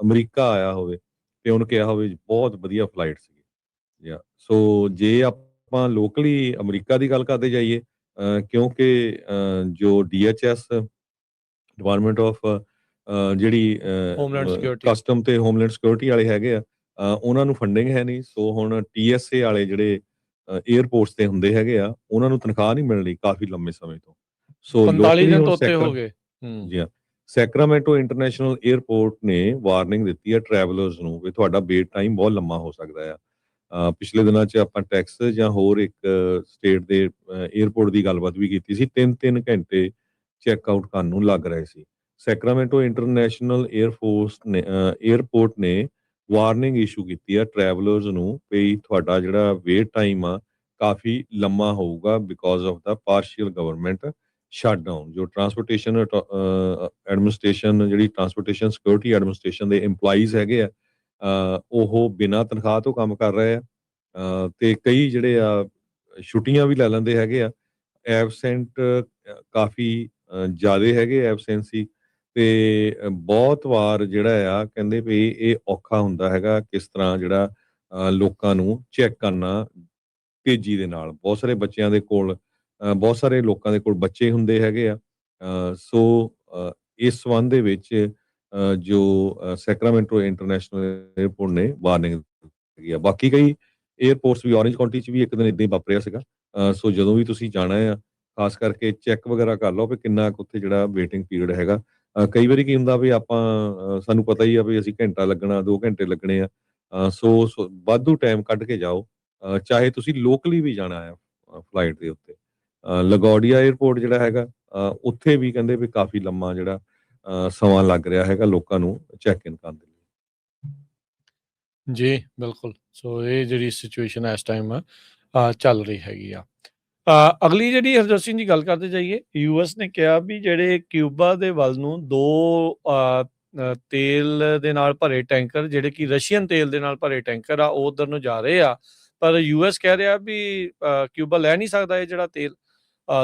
ਅਮਰੀਕਾ ਆਇਆ ਹੋਵੇ ਤੇ ਉਹਨੂੰ ਕਿਹਾ ਹੋਵੇ ਬਹੁਤ ਵਧੀਆ ਫਲਾਈਟ ਸੀਗੀ। ਸੋ ਜੇ ਆਪਾਂ ਲੋਕਲੀ ਅਮਰੀਕਾ ਦੀ ਗੱਲ ਕਰਦੇ ਜਾਈਏ ਕਿਉਂਕਿ ਜੋ DHS ਡਿਪਾਰਟਮੈਂਟ ਆਫ ਜਿਹੜੀ ਹੋਮਲੈਂਡ ਸਿਕਿਉਰਿਟੀ ਕਸਟਮ ਤੇ ਹੋਮਲੈਂਡ ਸਿਕਿਉਰਿਟੀ ਵਾਲੇ ਹੈਗੇ ਆ ਉਹਨਾਂ ਨੂੰ ਫੰਡਿੰਗ ਹੈ ਨਹੀਂ। ਸੋ ਹੁਣ TSA ਵਾਲੇ ਜਿਹੜੇ 에ਅਰਪੋਰਟਸ ਤੇ ਹੁੰਦੇ ਹੈਗੇ ਆ ਉਹਨਾਂ ਨੂੰ ਤਨਖਾਹ ਨਹੀਂ ਮਿਲ ਰਹੀ ਕਾਫੀ ਲੰਮੇ ਸਮੇਂ ਤੋਂ। ਸੋ 45 ਲੋਕਲੀ ਦਿਨ ਹੁਣ ਤੋਂ ਉੱਤੇ ਹੋ ਗਏ। ਜੀ ਹਾਂ, ਸੈਕਰਾਮੈਂਟੋ ਇੰਟਰਨੈਸ਼ਨਲ 에ਅਰਪੋਰਟ ਨੇ ਵਾਰਨਿੰਗ ਦਿੱਤੀ ਹੈ ਟਰੈਵਲਰਸ ਨੂੰ ਵੀ ਤੁਹਾਡਾ ਵੇਟ ਟਾਈਮ ਬਹੁਤ ਲੰਮਾ ਹੋ ਸਕਦਾ ਆ। ਪਿਛਲੇ ਦਿਨਾਂ 'ਚ ਆਪਾਂ ਟੈਕਸਸ ਜਾਂ ਹੋਰ ਇੱਕ ਸਟੇਟ ਦੇ 에ਅਰਪੋਰਟ ਦੀ ਗੱਲਬਾਤ ਵੀ ਕੀਤੀ ਸੀ। 3-3 ਘੰਟੇ ਚੈੱਕ ਆਊਟ ਕਰਨ ਨੂੰ ਲੱਗ ਰਹੇ ਸੀ। ਸੈਕਰਾਮੈਂਟੋ ਇੰਟਰਨੈਸ਼ਨਲ 에ਅਰਪੋਰਟ ਨੇ ਵਾਰਨਿੰਗ ਇਸ਼ੂ ਕੀਤੀ ਹੈ ਟਰੈਵਲਰਸ ਨੂੰ ਵੀ ਤੁਹਾਡਾ ਜਿਹੜਾ ਵੇਟ ਟਾਈਮ ਆ ਕਾਫੀ ਲੰਮਾ ਹੋਊਗਾ because of the partial government shutdown. ਜੋ ਟਰਾਂਸਪੋਰਟੇਸ਼ਨ ਐਡਮਿਨਿਸਟ੍ਰੇਸ਼ਨ ਜਿਹੜੀ ਟਰਾਂਸਪੋਰਟੇਸ਼ਨ ਸਿਕਿਉਰਿਟੀ ਐਡਮਿਨਿਸਟ੍ਰੇਸ਼ਨ ਦੇ EMPLOYEES ਹੈਗੇ ਆ ਉਹ ਬਿਨਾਂ ਤਨਖਾਹ ਤੋਂ ਕੰਮ ਕਰ ਰਹੇ ਆ ਤੇ ਕਈ ਜਿਹੜੇ ਆ ਛੁੱਟੀਆਂ ਵੀ ਲੈ ਲੈਂਦੇ ਹੈਗੇ ਆ। ਐਬਸੈਂਟ ਕਾਫੀ ਜ਼ਿਆਦੇ ਹੈਗੇ ਐਬਸੈਂਸੀ ਤੇ ਬਹੁਤ ਵਾਰ ਜਿਹੜਾ ਆ ਕਹਿੰਦੇ ਵੀ ਇਹ ਔਖਾ ਹੁੰਦਾ ਹੈਗਾ ਕਿਸ ਤਰ੍ਹਾਂ ਜਿਹੜਾ ਲੋਕਾਂ ਨੂੰ ਚੈੱਕ ਕਰਨਾ ਤੇਜ਼ੀ ਦੇ ਨਾਲ। ਬਹੁਤ ਸਾਰੇ ਬੱਚਿਆਂ ਦੇ ਕੋਲ ਬਹੁਤ ਸਾਰੇ ਲੋਕਾਂ ਦੇ ਕੋਲ ਬੱਚੇ ਹੁੰਦੇ ਹੈਗੇ ਆ। ਸੋ ਇਸ ਸੰਬੰਧ ਦੇ ਵਿੱਚ ਜੋ ਸੈਕਰਾਮੈਂਟੋ ਇੰਟਰਨੈਸ਼ਨਲ 에ਅਰਪੋਰਟ ਨੇ ਵਾਰਨਿੰਗ ਦਿੱਤੀ ਹੈ। ਬਾਕੀ ਕਈ 에ਅਰਪੋਰਟਸ ਵੀ ਔਰੇਂਜ ਕਾਉਂਟੀ 'ਚ ਵੀ ਇੱਕ ਦਿਨ ਇੱਦਾਂ ਹੀ ਵਾਪਰਿਆ ਸੀਗਾ। ਸੋ ਜਦੋਂ ਵੀ ਤੁਸੀਂ ਜਾਣਾ ਆ ਖਾਸ ਕਰਕੇ ਚੈੱਕ ਵਗੈਰਾ ਕਰ ਲਓ ਵੀ ਕਿੰਨਾ ਕੁ ਉੱਥੇ ਜਿਹੜਾ ਵੇਟਿੰਗ ਪੀਰੀਅਡ ਹੈਗਾ। ਕਈ ਵਾਰੀ ਕੀ ਹੁੰਦਾ ਵੀ ਆਪਾਂ ਸਾਨੂੰ ਪਤਾ ਹੀ ਆ ਵੀ ਅਸੀਂ ਘੰਟਾ ਲੱਗਣਾ 2 ਘੰਟੇ ਲੱਗਣੇ ਆ। ਸੋ ਵਾਧੂ ਟਾਈਮ ਕੱਢ ਕੇ ਜਾਓ ਚਾਹੇ ਤੁਸੀਂ ਲੋਕਲੀ ਵੀ ਜਾਣਾ ਆ ਫਲਾਈਟ ਦੇ ਉੱਤੇ। ਲਗੌਡੀਆ 에ਅਰਪੋਰਟ ਜਿਹੜਾ ਹੈਗਾ ਉੱਥੇ ਵੀ ਕਹਿੰਦੇ ਵੀ ਕਾਫੀ ਲੰਮਾ ਜਿਹੜਾ ਸਮਾਂ ਲੱਗ ਰਿਹਾ ਹੈਗਾ ਲੋਕਾਂ ਨੂੰ ਚੈੱਕ ਇਨ ਕਰਨ ਦੇ ਲਈ। ਜੀ ਬਿਲਕੁਲ। ਸੋ ਇਹ ਜਿਹੜੀ ਸਿਚੁਏਸ਼ਨ ਇਸ ਟਾਈਮ ਚੱਲ ਰਹੀ ਹੈਗੀ ਆ। ਅਗਲੀ ਜਿਹੜੀ ਹਰਜੋਤ ਸਿੰਘ ਜੀ ਗੱਲ ਕਰਦੇ ਜਾਈਏ, US ਨੇ ਕਿਹਾ ਵੀ ਜਿਹੜੇ ਕਿਊਬਾ ਦੇ ਵੱਲ ਨੂੰ 2 ਤੇਲ ਦੇ ਨਾਲ ਭਰੇ ਟੈਂਕਰ ਜਿਹੜੇ ਕਿ ਰਸ਼ੀਅਨ ਤੇਲ ਦੇ ਨਾਲ ਭਰੇ ਟੈਂਕਰ ਆ ਉਹ ਉਧਰ ਨੂੰ ਜਾ ਰਹੇ ਆ। ਪਰ US ਕਹਿ ਰਿਹਾ ਵੀ ਕਿਊਬਾ ਲੈ ਨਹੀਂ ਸਕਦਾ ਇਹ ਜਿਹੜਾ ਤੇਲ।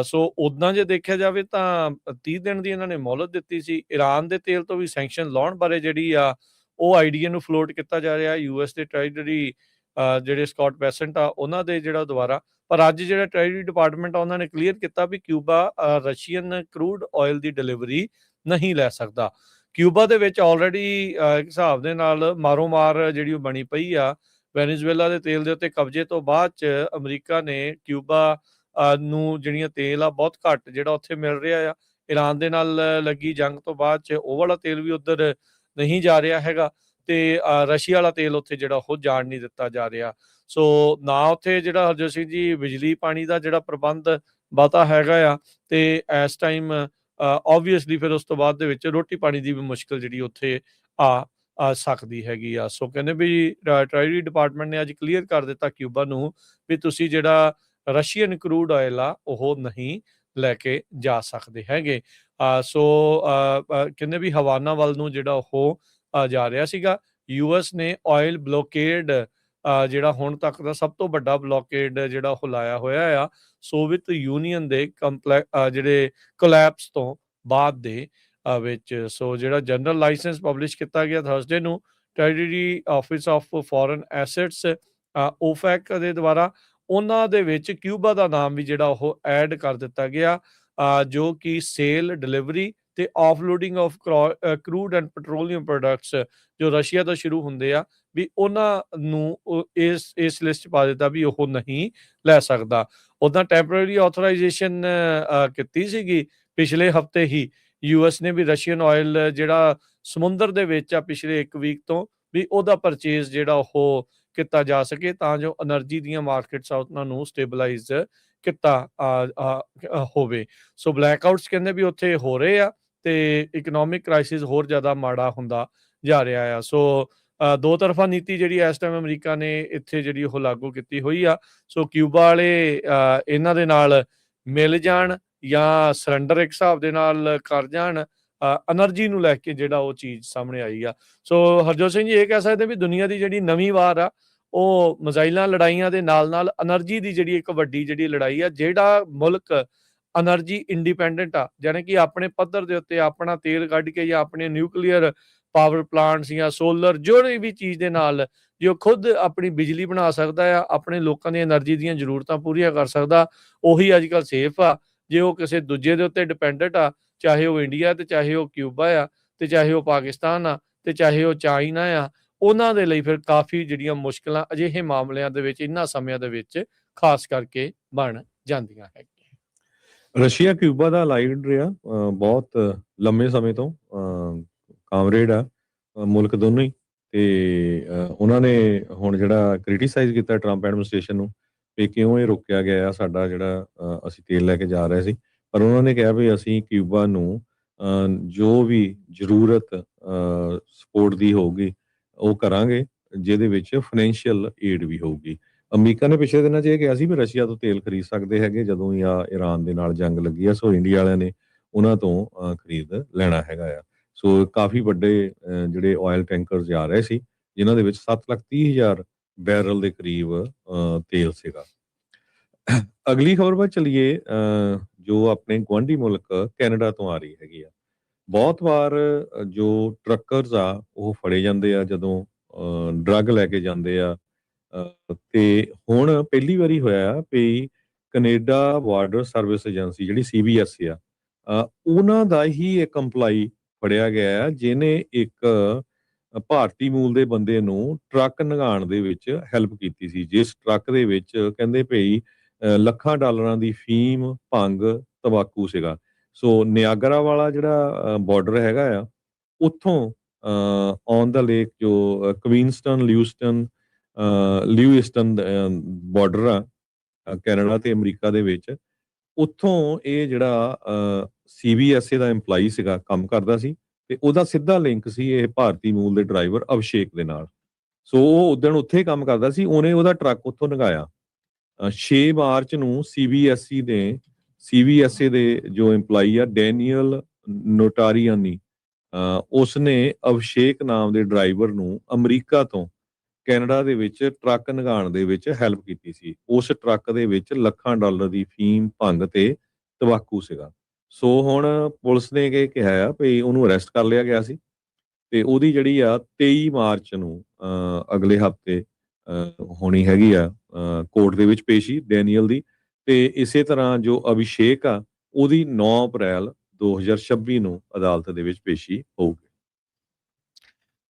ਸੋ ਉੱਦਾਂ ਜੇ ਦੇਖਿਆ ਜਾਵੇ ਤਾਂ 30 ਦਿਨ ਦੀ ਇਹਨਾਂ ਨੇ ਮੋਹਲਤ ਦਿੱਤੀ ਸੀ। ਈਰਾਨ ਦੇ ਤੇਲ ਤੋਂ ਵੀ ਸੈਂਕਸ਼ਨ ਲਾਉਣ ਬਾਰੇ ਜਿਹੜੀ ਆ ਉਹ ਆਈਡੀਆ ਨੂੰ ਫਲੋਟ ਕੀਤਾ ਜਾ ਰਿਹਾ। US ਦੇ ਟ੍ਰੈਜਰੀ ਜਿਹੜੇ ਸਕਾਟ ਬੈਸੈਂਟ ਆ ਉਹਨਾਂ ਦੇ ਜਿਹੜਾ ਦੁਆਰਾ। ਪਰ ਅੱਜ ਜਿਹੜਾ ਟ੍ਰੈਜਰੀ ਡਿਪਾਰਟਮੈਂਟ ਆ ਉਹਨਾਂ ਨੇ ਕਲੀਅਰ ਕੀਤਾ ਵੀ ਕਿਊਬਾ ਰਸ਼ੀਅਨ ਕਰੂਡ ਆਇਲ ਦੀ ਡਿਲੀਵਰੀ ਨਹੀਂ ਲੈ ਸਕਦਾ। ਕਿਊਬਾ ਦੇ ਵਿੱਚ ਆਲਰੇਡੀ ਇੱਕ ਹਿਸਾਬ ਦੇ ਨਾਲ ਮਾਰੋ ਮਾਰ ਜਿਹੜੀ ਉਹ ਬਣੀ ਪਈ ਆ। ਵੈਨੇਜ਼ੁਏਲਾ ਦੇ ਤੇਲ ਦੇ ਉੱਤੇ ਕਬਜ਼ੇ ਤੋਂ ਬਾਅਦ 'ਚ ਅਮਰੀਕਾ ਨੇ ਕਿਊਬਾ ਨੂੰ ਜਿਹੜੀਆਂ ਤੇਲ ਆ ਬਹੁਤ ਘੱਟ ਜਿਹੜਾ ਉੱਥੇ ਮਿਲ ਰਿਹਾ ਆ। ਈਰਾਨ ਦੇ ਨਾਲ ਲੱਗੀ ਜੰਗ ਤੋਂ ਬਾਅਦ 'ਚ ਉਹ ਵਾਲਾ ਤੇਲ ਵੀ ਉੱਧਰ ਨਹੀਂ ਜਾ ਰਿਹਾ ਹੈਗਾ ਤੇ ਰਸ਼ੀਆ ਵਾਲਾ ਤੇਲ ਉੱਥੇ ਜਿਹੜਾ ਉਹ ਜਾਣ ਨਹੀਂ ਦਿੱਤਾ ਜਾ ਰਿਹਾ। ਸੋ ਨਾ ਉੱਥੇ ਜਿਹੜਾ ਹਰਜੋਤ ਸਿੰਘ ਜੀ ਬਿਜਲੀ ਪਾਣੀ ਦਾ ਜਿਹੜਾ ਪ੍ਰਬੰਧ ਬਹੁਤਾ ਹੈਗਾ ਆ ਤੇ ਇਸ ਟਾਈਮ ਓਬਵੀਅਸਲੀ ਫਿਰ ਉਸ ਤੋਂ ਬਾਅਦ ਦੇ ਵਿੱਚ ਰੋਟੀ ਪਾਣੀ ਦੀ ਵੀ ਮੁਸ਼ਕਿਲ ਜਿਹੜੀ ਉੱਥੇ ਆ ਸਕਦੀ ਹੈਗੀ ਆ। ਸੋ ਕਹਿੰਦੇ ਵੀ ਟ੍ਰੈਜਰੀ ਡਿਪਾਰਟਮੈਂਟ ਨੇ ਅੱਜ ਕਲੀਅਰ ਕਰ ਦਿੱਤਾ ਕਿਊਬਾ ਨੂੰ ਵੀ ਤੁਸੀਂ ਜਿਹੜਾ ਰਸ਼ੀਅਨ ਕਰੂਡ ਆਇਲ ਆ ਉਹ ਨਹੀਂ ਲੈ ਕੇ ਜਾ ਸਕਦੇ ਹੈਗੇ। ਸੋ ਕਹਿੰਦੇ ਵੀ ਹਵਾਨਾ ਵੱਲ ਨੂੰ ਜਿਹੜਾ ਉਹ ਜਾ ਰਿਹਾ ਸੀਗਾ। US ਨੇ ਆਇਲ ਬਲੋਕੇਡ ਜਿਹੜਾ ਹੁਣ ਤੱਕ ਦਾ ਸਭ ਤੋਂ ਵੱਡਾ ਬਲੋਕੇਡ ਜਿਹੜਾ ਉਹ ਲਾਇਆ ਹੋਇਆ ਆ ਸੋਵੀਅਤ ਯੂਨੀਅਨ ਦੇ ਜਿਹੜੇ ਕੋਲੈਪਸ ਤੋਂ ਬਾਅਦ ਦੇ ਵਿੱਚ। ਸੋ ਜਿਹੜਾ ਜਨਰਲ ਲਾਇਸੈਂਸ ਪਬਲਿਸ਼ ਕੀਤਾ ਗਿਆ ਥਰਸਡੇ ਨੂੰ treasury office of foreign assets OFAC ਦੇ ਦੁਆਰਾ, ਉਹਨਾਂ ਦੇ ਵਿੱਚ ਕਿਊਬਾ ਦਾ ਨਾਮ ਵੀ ਜਿਹੜਾ ਉਹ ਐਡ ਕਰ ਦਿੱਤਾ ਗਿਆ, ਜੋ ਕਿ ਸੇਲ, ਡਿਲੀਵਰੀ ਤੇ offloading of crude and petroleum products ਜੋ ਰਸ਼ੀਆ ਤੋਂ ਸ਼ੁਰੂ ਹੁੰਦੇ ਆ ਵੀ ਉਹਨਾਂ ਨੂੰ ਇਸ ਲਿਸਟ 'ਚ ਪਾ ਦਿੱਤਾ ਵੀ ਉਹ ਨਹੀਂ ਲੈ ਸਕਦਾ। ਉੱਦਾਂ ਟੈਂਪਰੇਰੀ ਆਥੋਰਾਈਜੇਸ਼ਨ ਕੀਤੀ ਸੀਗੀ ਪਿਛਲੇ ਹਫ਼ਤੇ ਹੀ US ਨੇ ਵੀ ਰਸ਼ੀਅਨ ਆਇਲ ਜਿਹੜਾ ਸਮੁੰਦਰ ਦੇ ਵਿੱਚ ਆ ਪਿਛਲੇ 1 ਵੀਕ ਤੋਂ ਵੀ ਉਹਦਾ ਪਰਚੇਜ਼ ਜਿਹੜਾ ਉਹ ਕੀਤਾ ਜਾ ਸਕੇ ਤਾਂ ਜੋ એનર્ਜੀ ਦੀਆਂ ਮਾਰਕੀਟਸ ਆ ਉਹਨਾਂ ਨੂੰ ਸਟੇਬਲਾਈਜ਼ ਕੀਤਾ ਹੋਵੇ। ਸੋ ਬਲੈਕਆਊਟਸ ਕਹਿੰਦੇ ਵੀ ਉੱਥੇ ਹੋ ਰਹੇ ਆ ਤੇ ਇਕਨੋਮਿਕ ਕ੍ਰਾਈਸਿਸ ਹੋਰ ਜ਼ਿਆਦਾ ਮਾੜਾ ਹੁੰਦਾ ਜਾ ਰਿਹਾ ਆ। ਸੋ ਦੋ ਤਰਫਾ ਨੀਤੀ ਜਿਹੜੀ ਇਸ ਟਾਈਮ ਅਮਰੀਕਾ ਨੇ ਇੱਥੇ ਜਿਹੜੀ ਉਹ ਲਾਗੂ ਕੀਤੀ ਹੋਈ ਆ। ਸੋ ਕਿਊਬਾ ਵਾਲੇ ਇਹਨਾਂ ਦੇ ਨਾਲ ਮਿਲ ਜਾਣ ਜਾਂ ਸਰੈਂਡਰ ਇੱਕ ਹਿਸਾਬ ਦੇ ਨਾਲ ਕਰ ਜਾਣ, એનર્ਜੀ ਨੂੰ ਲੈ ਕੇ ਜਿਹੜਾ ਉਹ ਚੀਜ਼ ਸਾਹਮਣੇ ਆਈ ਆ। ਸੋ ਹਰਜੋਤ ਸਿੰਘ ਜੀ ਇਹ ਕਹਿ ਸਕਦੇ ਵੀ ਦੁਨੀਆ ਦੀ ਜਿਹੜੀ ਨਵੀਂ ਵਾਰ ਆ ਉਹ ਮਿਜ਼ਾਈਲਾਂ ਲੜਾਈਆਂ ਦੇ ਨਾਲ ਨਾਲ એનર્ਜੀ ਦੀ ਜਿਹੜੀ ਇੱਕ ਵੱਡੀ ਜਿਹੜੀ ਲੜਾਈ ਆ। ਜਿਹੜਾ ਮੁਲਕ એનર્ਜੀ ਇੰਡੀਪੈਂਡੈਂਟ ਆ, ਜਾਣੀ ਕਿ ਆਪਣੇ ਪੱਧਰ ਦੇ ਉੱਤੇ ਆਪਣਾ ਤੇਲ ਕੱਢ ਕੇ ਜਾਂ ਆਪਣੇ ਨਿਊਕਲੀਅਰ ਪਾਵਰ ਪਲਾਂਟਸ ਜਾਂ ਸੋਲਰ ਜਿਹੜੀ ਵੀ ਚੀਜ਼ ਦੇ ਨਾਲ ਜੋ ਖੁਦ ਆਪਣੀ ਬਿਜਲੀ ਬਣਾ ਸਕਦਾ ਆ, ਆਪਣੇ ਲੋਕਾਂ ਦੀ એનર્ਜੀ ਦੀਆਂ ਜ਼ਰੂਰਤਾਂ ਪੂਰੀਆਂ ਕਰ ਸਕਦਾ, ਉਹੀ ਅੱਜ ਕੱਲ੍ਹ ਸੇਫ ਆ। ਜੇ ਉਹ ਕਿਸੇ ਦੂਜੇ ਦੇ ਉੱਤੇ ਡਿਪੈਂਡੈਂਟ ਆ, ਚਾਹੇ ਉਹ ਇੰਡੀਆ ਤੇ ਚਾਹੇ ਉਹ ਕਿਊਬਾ ਆ ਤੇ ਚਾਹੇ ਉਹ ਪਾਕਿਸਤਾਨ ਆ ਤੇ ਚਾਹੇ ਉਹ ਚਾਈਨਾ ਆ, ਉਹਨਾਂ ਦੇ ਲਈ ਫਿਰ ਕਾਫੀ ਜਿਹੜੀਆਂ ਮੁਸ਼ਕਲਾਂ ਅਜਿਹੇ ਮਾਮਲਿਆਂ ਦੇ ਵਿੱਚ ਇਹਨਾਂ ਸਮਿਆਂ ਦੇ ਵਿੱਚ ਖਾਸ ਕਰਕੇ ਬਣ ਜਾਂਦੀਆਂ ਹੈਗੀਆਂ। ਰਸ਼ੀਆ ਕਿਊਬਾ ਦਾ ਅਲਾਈਡ ਰਿਹਾ ਬਹੁਤ ਲੰਮੇ ਸਮੇਂ ਤੋਂ, ਕਾਮਰੇਡ ਆ ਮੁਲਕ ਦੋਨੋਂ ਹੀ। ਤੇ ਉਹਨਾਂ ਨੇ ਹੁਣ ਜਿਹੜਾ ਕ੍ਰਿਟੀਸਾਈਜ਼ ਕੀਤਾ ਟਰੰਪ ਐਡਮਿਨਿਸਟ੍ਰੇਸ਼ਨ ਨੂੰ ਵੀ ਕਿਉਂ ਇਹ ਰੋਕਿਆ ਗਿਆ ਆ ਸਾਡਾ ਜਿਹੜਾ ਅਸੀਂ ਤੇਲ ਲੈ ਕੇ ਜਾ ਰਹੇ ਸੀ। ਪਰ ਉਹਨਾਂ ਨੇ ਕਿਹਾ ਵੀ ਅਸੀਂ ਕਿਊਬਾ ਨੂੰ ਜੋ ਵੀ ਜ਼ਰੂਰਤ ਸਪੋਰਟ ਦੀ ਹੋਊਗੀ ਉਹ ਕਰਾਂਗੇ, ਜਿਹਦੇ ਵਿੱਚ ਫਾਈਨੈਂਸ਼ੀਅਲ ਏਡ ਵੀ ਹੋਊਗੀ। ਅਮਰੀਕਾ ਨੇ ਪਿਛਲੇ ਦਿਨਾਂ 'ਚ ਇਹ ਕਿਹਾ ਸੀ ਵੀ ਰਸ਼ੀਆ ਤੋਂ ਤੇਲ ਖਰੀਦ ਸਕਦੇ ਹੈਗੇ ਜਦੋਂ ਹੀ ਆ ਈਰਾਨ ਦੇ ਨਾਲ ਜੰਗ ਲੱਗੀ ਆ। ਸੋ ਇੰਡੀਆ ਵਾਲਿਆਂ ਨੇ ਉਹਨਾਂ ਤੋਂ ਖਰੀਦ ਲੈਣਾ ਹੈਗਾ ਆ। ਸੋ ਕਾਫੀ ਵੱਡੇ ਜਿਹੜੇ ਆਇਲ ਟੈਂਕਰਸ ਜਾ ਰਹੇ ਸੀ ਜਿਨ੍ਹਾਂ ਦੇ ਵਿੱਚ 7,30,000 ਬੈਰਲ ਦੇ ਕਰੀਬ ਤੇਲ ਸੀਗਾ। ਅਗਲੀ ਖਬਰ ਵੱਲ ਚੱਲੀਏ, ਜੋ ਆਪਣੇ ਗੁਆਂਢੀ ਮੁਲਕ ਕੈਨੇਡਾ ਤੋਂ ਆ ਰਹੀ ਹੈਗੀ ਆ। ਬਹੁਤ ਵਾਰ ਜੋ ਟਰੱਕਰਸ ਆ ਉਹ ਫੜੇ ਜਾਂਦੇ ਆ ਜਦੋਂ ਡਰੱਗ ਲੈ ਕੇ ਜਾਂਦੇ ਆ, ਤੇ ਹੁਣ ਪਹਿਲੀ ਵਾਰੀ ਹੋਇਆ ਵੀ ਕੈਨੇਡਾ ਬਾਰਡਰ ਸਰਵਿਸ ਏਜੰਸੀ ਜਿਹੜੀ CBS ਆ, ਉਹਨਾਂ ਦਾ ਹੀ ਇੱਕ EMPLOYEE ਫੜਿਆ ਗਿਆ ਜਿਹਨੇ ਇੱਕ ਭਾਰਤੀ ਮੂਲ ਦੇ ਬੰਦੇ ਨੂੰ ਟਰੱਕ ਲੰਘਾਉਣ ਦੇ ਵਿੱਚ ਹੈਲਪ ਕੀਤੀ ਸੀ, ਜਿਸ ਟਰੱਕ ਦੇ ਵਿੱਚ ਕਹਿੰਦੇ ਭਈ ਲੱਖਾਂ ਡਾਲਰਾਂ ਦੀ ਫੀਮ, ਭੰਗ, ਤੰਬਾਕੂ ਸੀਗਾ। ਸੋ ਨਿਆਗਰਾ ਵਾਲਾ ਜਿਹੜਾ ਬਾਰਡਰ ਹੈਗਾ ਆ, ਉੱਥੋਂ ਔਨ ਦਾ ਲੇਕ ਜੋ ਲਿਊਇਸਟਨ ਬਾਰਡਰ ਆ ਕੈਨੇਡਾ ਤੇ ਅਮਰੀਕਾ ਦੇ ਵਿੱਚ, ਉੱਥੋਂ ਇਹ ਜਿਹੜਾ CBSA ਦਾ EMPLOYEE ਸੀਗਾ ਕੰਮ ਕਰਦਾ ਸੀ ਤੇ ਉਹਦਾ ਸਿੱਧਾ ਲਿੰਕ ਸੀ ਇਹ ਭਾਰਤੀ ਮੂਲ ਦੇ ਡਰਾਈਵਰ ਅਭਿਸ਼ੇਕ ਦੇ ਨਾਲ। ਸੋ ਉਹ ਉਦਣ ਉੱਥੇ ਹੀ ਕੰਮ ਕਰਦਾ ਸੀ, ਉਹਨੇ ਉਹਦਾ ਟਰੱਕ ਉੱਥੋਂ ਲੰਘਾਇਆ। 6 ਮਾਰਚ ਨੂੰ CBSA ਦੇ ਜੋ EMPLOYEE ਆ ਡੈਨੀਅਲ ਨੋਟਾਰੀਆਨੀ, ਉਸਨੇ ਅਭਿਸ਼ੇਕ ਨਾਮ ਦੇ ਡਰਾਈਵਰ ਨੂੰ ਅਮਰੀਕਾ ਤੋਂ ਕੈਨੇਡਾ ਦੇ ਵਿੱਚ ਟਰੱਕ ਲੰਘਾਉਣ ਦੇ ਵਿੱਚ ਹੈਲਪ ਕੀਤੀ ਸੀ। ਉਸ ਟਰੱਕ ਦੇ ਵਿੱਚ ਲੱਖਾਂ ਡਾਲਰ ਦੀ ਫੀਮ, ਭੰਗ ਤੇ ਤੰਬਾਕੂ ਸੀਗਾ। ਸੋ ਹੁਣ ਪੁਲਿਸ ਨੇ ਇਹ ਕਿਹਾ ਆ ਵੀ ਉਹਨੂੰ ਅਰੈਸਟ ਕਰ ਲਿਆ ਗਿਆ ਸੀ ਤੇ ਉਹਦੀ ਜਿਹੜੀ ਆ 23 ਮਾਰਚ ਨੂੰ ਅਗਲੇ ਹਫ਼ਤੇ ਹੋਣੀ ਹੈਗੀ ਆ ਕੋਰਟ ਦੇ ਵਿੱਚ ਪੇਸ਼ੀ ਡੈਨੀਅਲ ਦੀ। ਤੇ ਇਸੇ ਤਰ੍ਹਾਂ ਜੋ ਅਭਿਸ਼ੇਕ ਆ ਉਹਦੀ 9 ਅਪ੍ਰੈਲ 2026 ਨੂੰ ਅਦਾਲਤ ਦੇ ਵਿੱਚ ਪੇਸ਼ੀ ਹੋਊਗੀ।